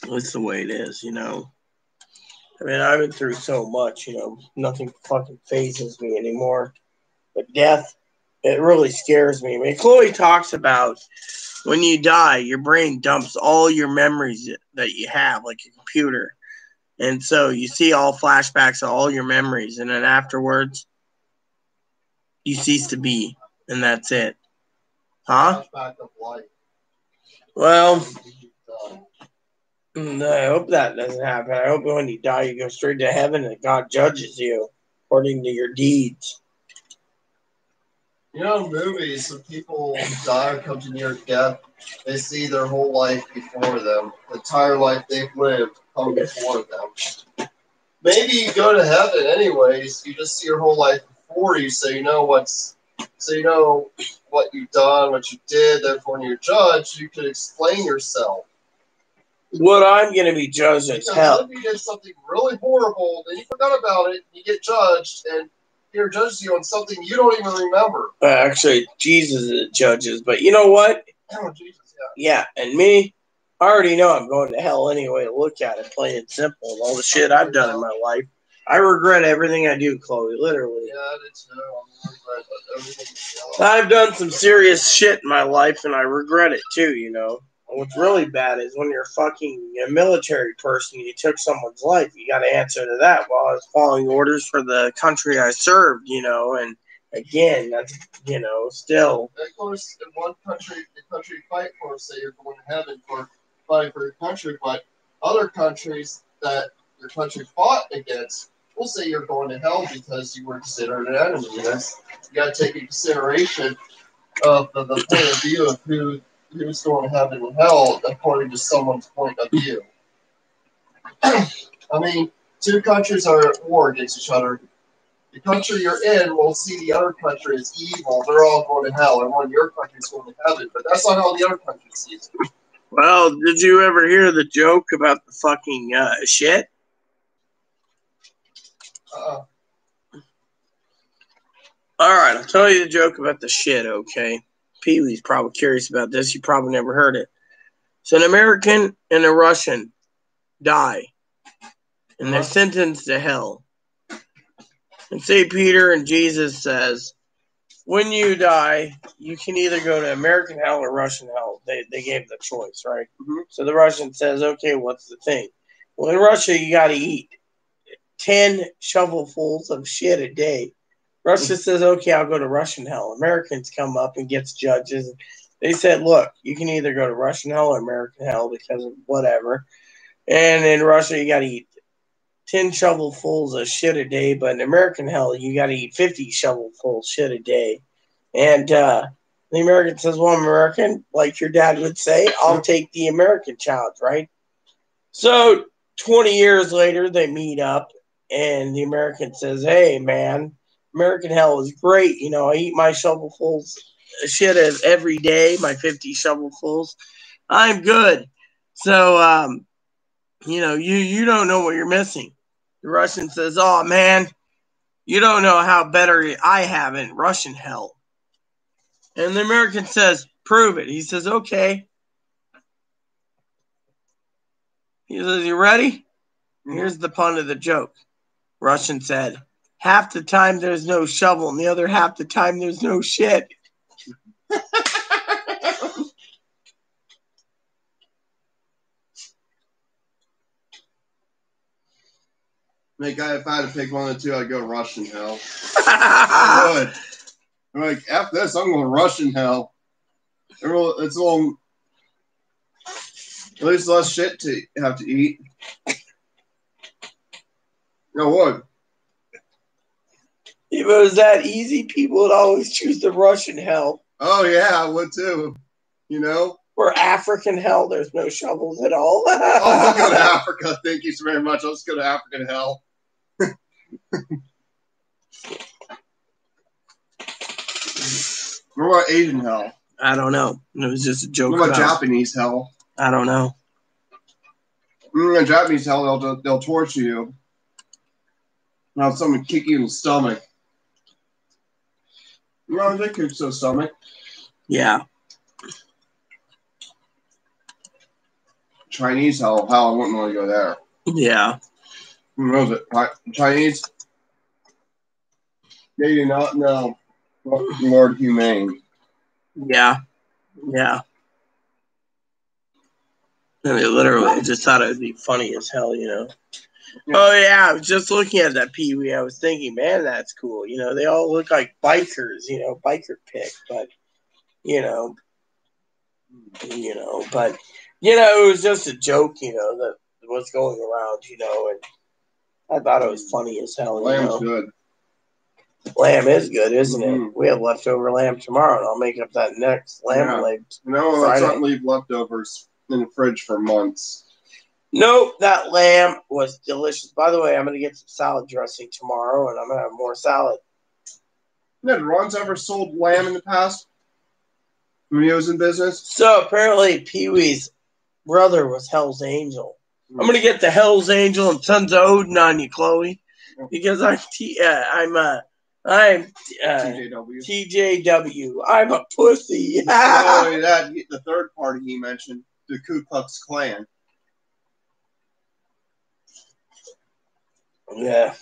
it's the way it is, I mean, I've been through so much, nothing fucking phases me anymore. But death, it really scares me. I mean, Chloe talks about when you die, your brain dumps all your memories that you have, like your computer. And so you see all flashbacks of all your memories. And then afterwards, you cease to be. And that's it. Huh? Flashback of life. Well, I hope that doesn't happen. I hope when you die, you go straight to heaven and God judges you according to your deeds. Movies, when people die or come to near death, they see their whole life before them. The entire life they've lived come before them. Maybe you go to heaven anyways. You just see your whole life before you, so you know what you've done, what you did. Therefore, when you're judged, you can explain yourself. What I'm going to be judged as hell. If you did something really horrible, then you forgot about it, and you get judged, and Peter judges you on something you don't even remember. Actually, Jesus judges, but you know what? Oh, Jesus, yeah. Yeah, and me, I already know I'm going to hell anyway. Look at it, plain and simple. And all the shit I've done in my life, I regret everything I do, Chloe. Literally. Yeah, I did too. I regret everything. I've done some serious shit in my life, and I regret it too. What's really bad is when you're fucking a military person, you took someone's life. You got to answer to that. While I was following orders for the country I served, and again, that's, still. Of course, in one country, the country you fight for, say you're going to heaven for fighting for your country, but other countries that your country fought against will say you're going to hell because you were considered an enemy. You got to take into consideration of the point of view of who's going to heaven and hell according to someone's point of view. I mean, two countries are at war against each other. The country you're in will see the other country as evil. They're all going to hell, and one of your countries going to heaven. But that's not how the other country sees it. Well, did you ever hear the joke about the fucking shit? All right, I'll tell you the joke about the shit, okay? Pee-wee's probably curious about this. You probably never heard it. So an American and a Russian die, and they're sentenced to hell. And St. Peter and Jesus says, when you die, you can either go to American hell or Russian hell. They gave the choice, right? Mm-hmm. So the Russian says, okay, what's the thing? Well, in Russia, you got to eat 10 shovelfuls of shit a day. Russia says, okay, I'll go to Russian hell. Americans come up and gets judges. They said, look, you can either go to Russian hell or American hell because of whatever. And in Russia, you got to eat 10 shovelfuls of shit a day. But in American hell, you got to eat 50 shovelfuls shit a day. And the American says, well, I'm American, like your dad would say. I'll take the American challenge, right? So 20 years later, they meet up. And the American says, hey, man, American hell is great. You know, I eat my shovelfuls of shit every day, my 50 shovelfuls. I'm good. So, you know, you don't know what you're missing. The Russian says, oh, man, you don't know how better I have in Russian hell. And the American says, prove it. He says, okay. He says, you ready? Here's the pun of the joke. Russian said, half the time there's no shovel, and the other half the time there's no shit. If I had to pick one of the two, I'd go Russian hell. I would. I'm like, after this, I'm going Russian hell. It's a little, at least less shit to have to eat. You know what? If it was that easy, people would always choose the Russian hell. Oh, yeah, I would too. You know? Or African hell, there's no shovels at all. I'll go to Africa. Thank you so very much. I'll just go to African hell. What about Asian hell? I don't know. It was just a joke. What about Japanese hell? I don't know. In Japanese hell, they'll torture you. Now someone kick you in the stomach. You know, they kick the stomach. Yeah. Chinese hell, I wouldn't want to go there. Yeah. Who knows it? Chinese? They do not know Lord Humane. Yeah. Yeah. I mean, literally, I just thought it would be funny as hell, you know. Yeah. Oh, yeah, I was just looking at that Pee-wee. I was thinking, man, that's cool. You know, they all look like bikers, you know, biker pick. But, you know, but, you know, it was just a joke, you know, that was going around, you know, and I thought it was funny as hell. Lamb's good. Lamb is good, isn't it? We have leftover lamb tomorrow, and I'll make up that next lamb leg. No, let's not leave leftovers in the fridge for months. Nope, that lamb was delicious. By the way, I'm going to get some salad dressing tomorrow, and I'm going to have more salad. Had Ron's ever sold lamb in the past when he was in business? So apparently Pee-wee's brother was Hell's Angel. I'm going to get the Hell's Angel and Sons of Odin on you, Chloe, because I'm TJW. I'm a pussy. Not only that, the third party he mentioned, the Ku Klux Klan. Yeah.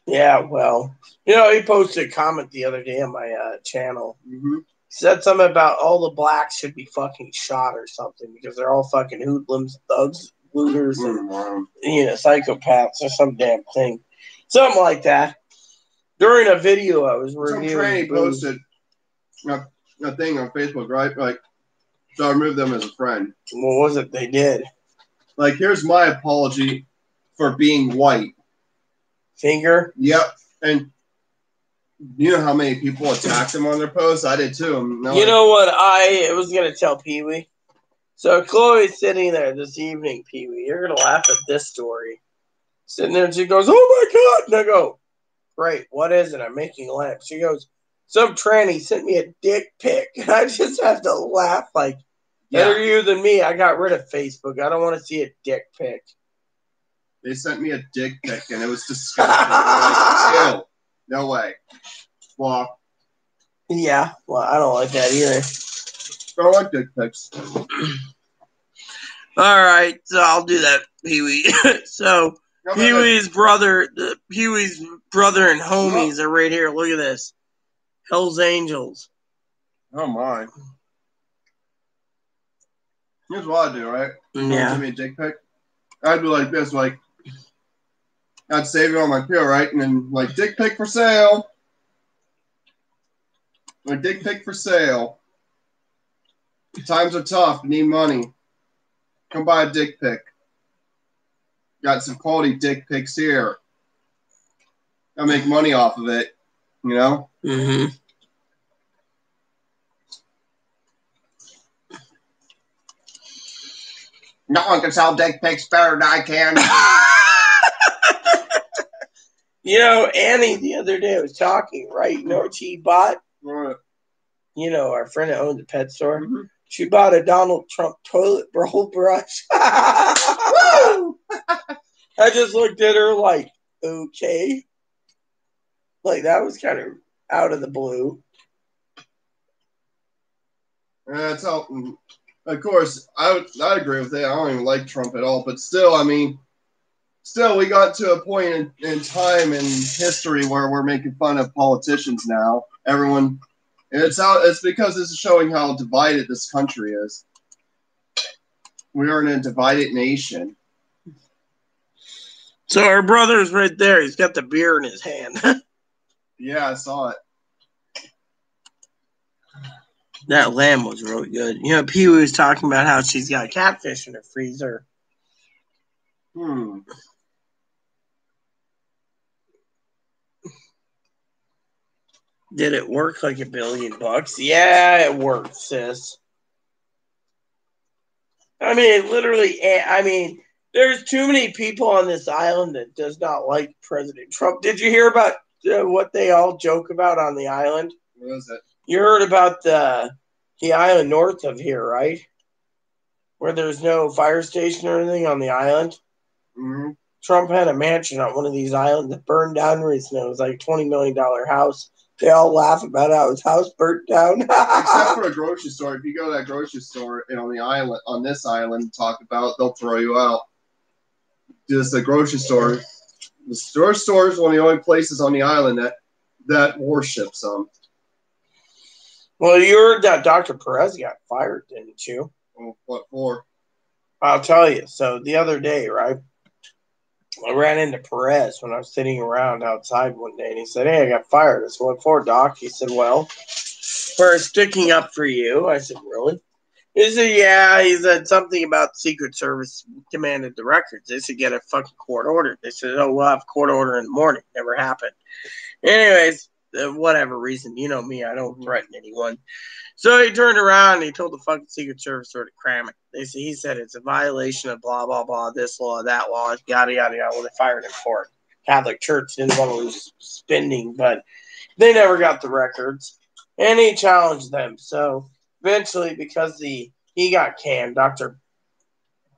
Yeah, well, you know, he posted a comment the other day on my channel. Mm-hmm. He said something about all the blacks should be fucking shot or something because they're all fucking hoodlums, thugs, looters, and, you know, psychopaths or some damn thing. Something like that. During a video I was reviewing. Some tranny posted a thing on Facebook, right? Like, so I removed them as a friend. What was it they did? Like, here's my apology for being white. Finger? Yep. And you know how many people attacked him on their posts? I did too. You know what I was going to tell Pee-wee? So Chloe's sitting there this evening, Pee-wee. You're going to laugh at this story. Sitting there and she goes, oh my God. And I go, great. What is it? I'm making a lamp. She goes, some tranny sent me a dick pic. And I just have to laugh like, better you than me. I got rid of Facebook. I don't want to see a dick pic. They sent me a dick pic and it was disgusting. Like, ew. No way. Well, yeah, well, I don't like that either. I don't like dick pics. All right, so I'll do that, Pee-wee. So Pee-wee's brother and homies are right here. Look at this. Hell's Angels. Oh my. Here's what I do, right? Yeah. Give me a dick pic. I'd be like this, like I'd save it on my computer, right? And then like dick pic for sale. Like dick pic for sale. Times are tough. Need money. Come buy a dick pic. Got some quality dick pics here. I make money off of it. You know? Mm-hmm. No one can sell dick pics better than I can. You know, Annie the other day was talking, right? You know what she bought? Right. You know, our friend that owned the pet store. Mm-hmm. She bought a Donald Trump toilet roll brush. I just looked at her like, okay. Like, that was kind of out of the blue. That's how. Of course, I'd agree with it. I don't even like Trump at all, but still, I mean, we got to a point in time in history where we're making fun of politicians now. Everyone, it's because this is showing how divided this country is. We are in a divided nation. So our brother's right there. He's got the beer in his hand. Yeah, I saw it. That lamb was really good. You know, Pee Wee was talking about how she's got catfish in her freezer. Did it work like $1 billion? Yeah, it worked, sis. I mean, literally, there's too many people on this island that does not like President Trump. Did you hear about what they all joke about on the island? What is it? You heard about the island north of here, right? Where there's no fire station or anything on the island. Mm-hmm. Trump had a mansion on one of these islands that burned down recently. It was like a $20 million house. They all laugh about how his house burnt down. Except for a grocery store. If you go to that grocery store and on this island, talk about, they'll throw you out. Just the grocery store. The store is one of the only places on the island that worships them. Well, you heard that Dr. Perez got fired, didn't you? Well, what for? I'll tell you. So the other day, right, I ran into Perez when I was sitting around outside one day, and he said, "Hey, I got fired." I said, "What for, Doc?" He said, "Well, for sticking up for you." I said, "Really?" He said, "Yeah." He said something about Secret Service demanded the records. They said, "Get a fucking court order." They said, "Oh, we'll have a court order in the morning." Never happened. Anyways, whatever reason, you know me, I don't threaten anyone. So he turned around and he told the fucking Secret Service to cram it. He said it's a violation of blah, blah, blah, this law, that law, yada, yada, yada. Well, they fired him for it. Catholic Church didn't want to lose spending, but they never got the records. And he challenged them. So eventually, because he got canned, Dr.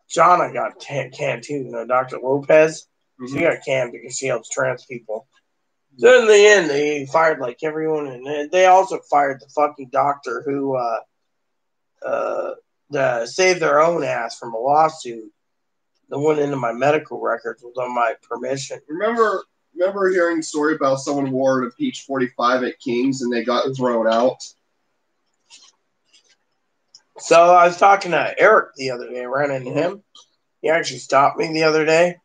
Jana got canned too. You know, Dr. Lopez, she got canned because she helps trans people. So in the end, they fired like everyone, and they also fired the fucking doctor who saved their own ass from a lawsuit. The one into my medical records was on my permission. Remember hearing a story about someone wore a Peach 45 at King's and they got thrown out? So I was talking to Eric the other day. I ran into him. He actually stopped me the other day.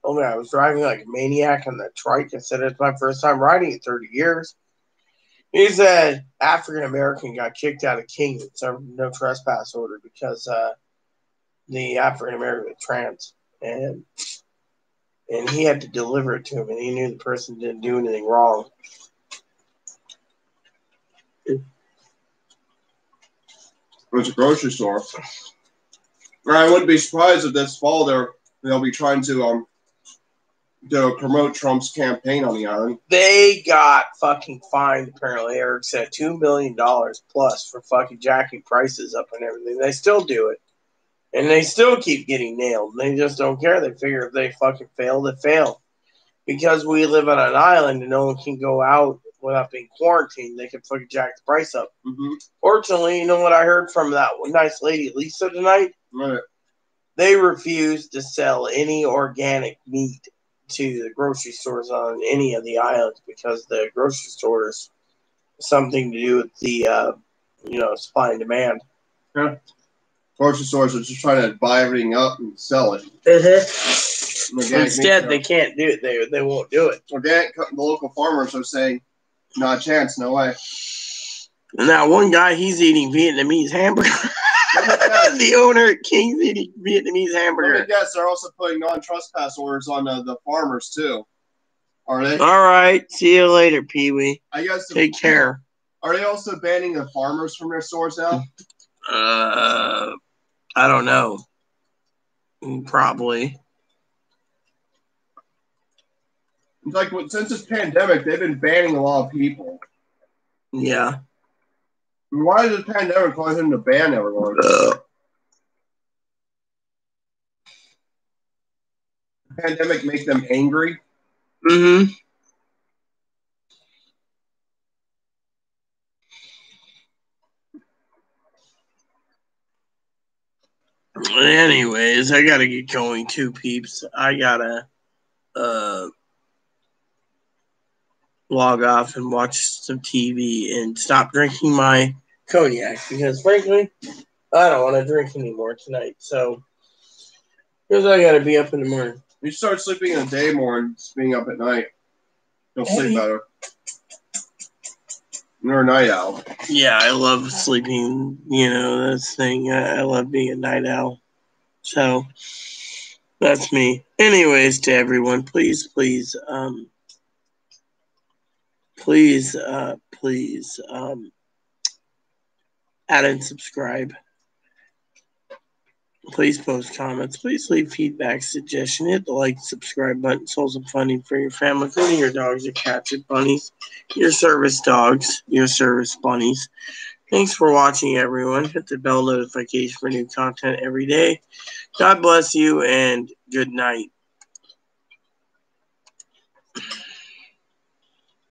Told me I was driving like a maniac on the trike. I said it's my first time riding in 30 years. He said African American got kicked out of King's and served no trespass order because the African American was trans, and he had to deliver it to him, and he knew the person didn't do anything wrong. It's a grocery store. I wouldn't be surprised if this fall they'll be trying to promote Trump's campaign on the island. They got fucking fined, apparently. Eric said $2 million plus for fucking jacking prices up and everything. They still do it. And they still keep getting nailed. They just don't care. They figure if they fucking fail, they fail. Because we live on an island and no one can go out without being quarantined, they could fucking jack the price up. Mm-hmm. Fortunately, you know what I heard from that nice lady, Lisa, tonight? Right. They refuse to sell any organic meat to the grocery stores on any of the islands because the grocery stores something to do with the supply and demand. Yeah. Grocery stores are just trying to buy everything up and sell it. Instead, they can't do it. They won't do it. Organic, the local farmers are saying, not a chance, no way. Now, one guy, he's eating Vietnamese hamburger. The owner at King's eating Vietnamese hamburger. Let me guess, they're also putting non-trespass orders on the farmers, too. Are they? All right. See you later, Pee-wee. Take care. Are they also banning the farmers from their stores now? I don't know. Probably. It's like, since this pandemic, they've been banning a lot of people. Yeah. Why did the pandemic cause them to ban everyone? The pandemic make them angry? Mm-hmm. Anyways, I gotta get going too, peeps. I gotta log off and watch some TV and stop drinking my cognac because, frankly, I don't want to drink anymore tonight. So, because I gotta be up in the morning. You start sleeping in the day more and being up at night. You'll sleep better. You're a night owl. Yeah, I love sleeping. That's the thing. I love being a night owl. So, that's me. Anyways, to everyone, please, add and subscribe. Please post comments. Please leave feedback, suggestion. Hit the like, subscribe button. Source of funding for your family, including your dogs, your cats, your bunnies, your service dogs, your service bunnies. Thanks for watching, everyone. Hit the bell notification for new content every day. God bless you, and good night.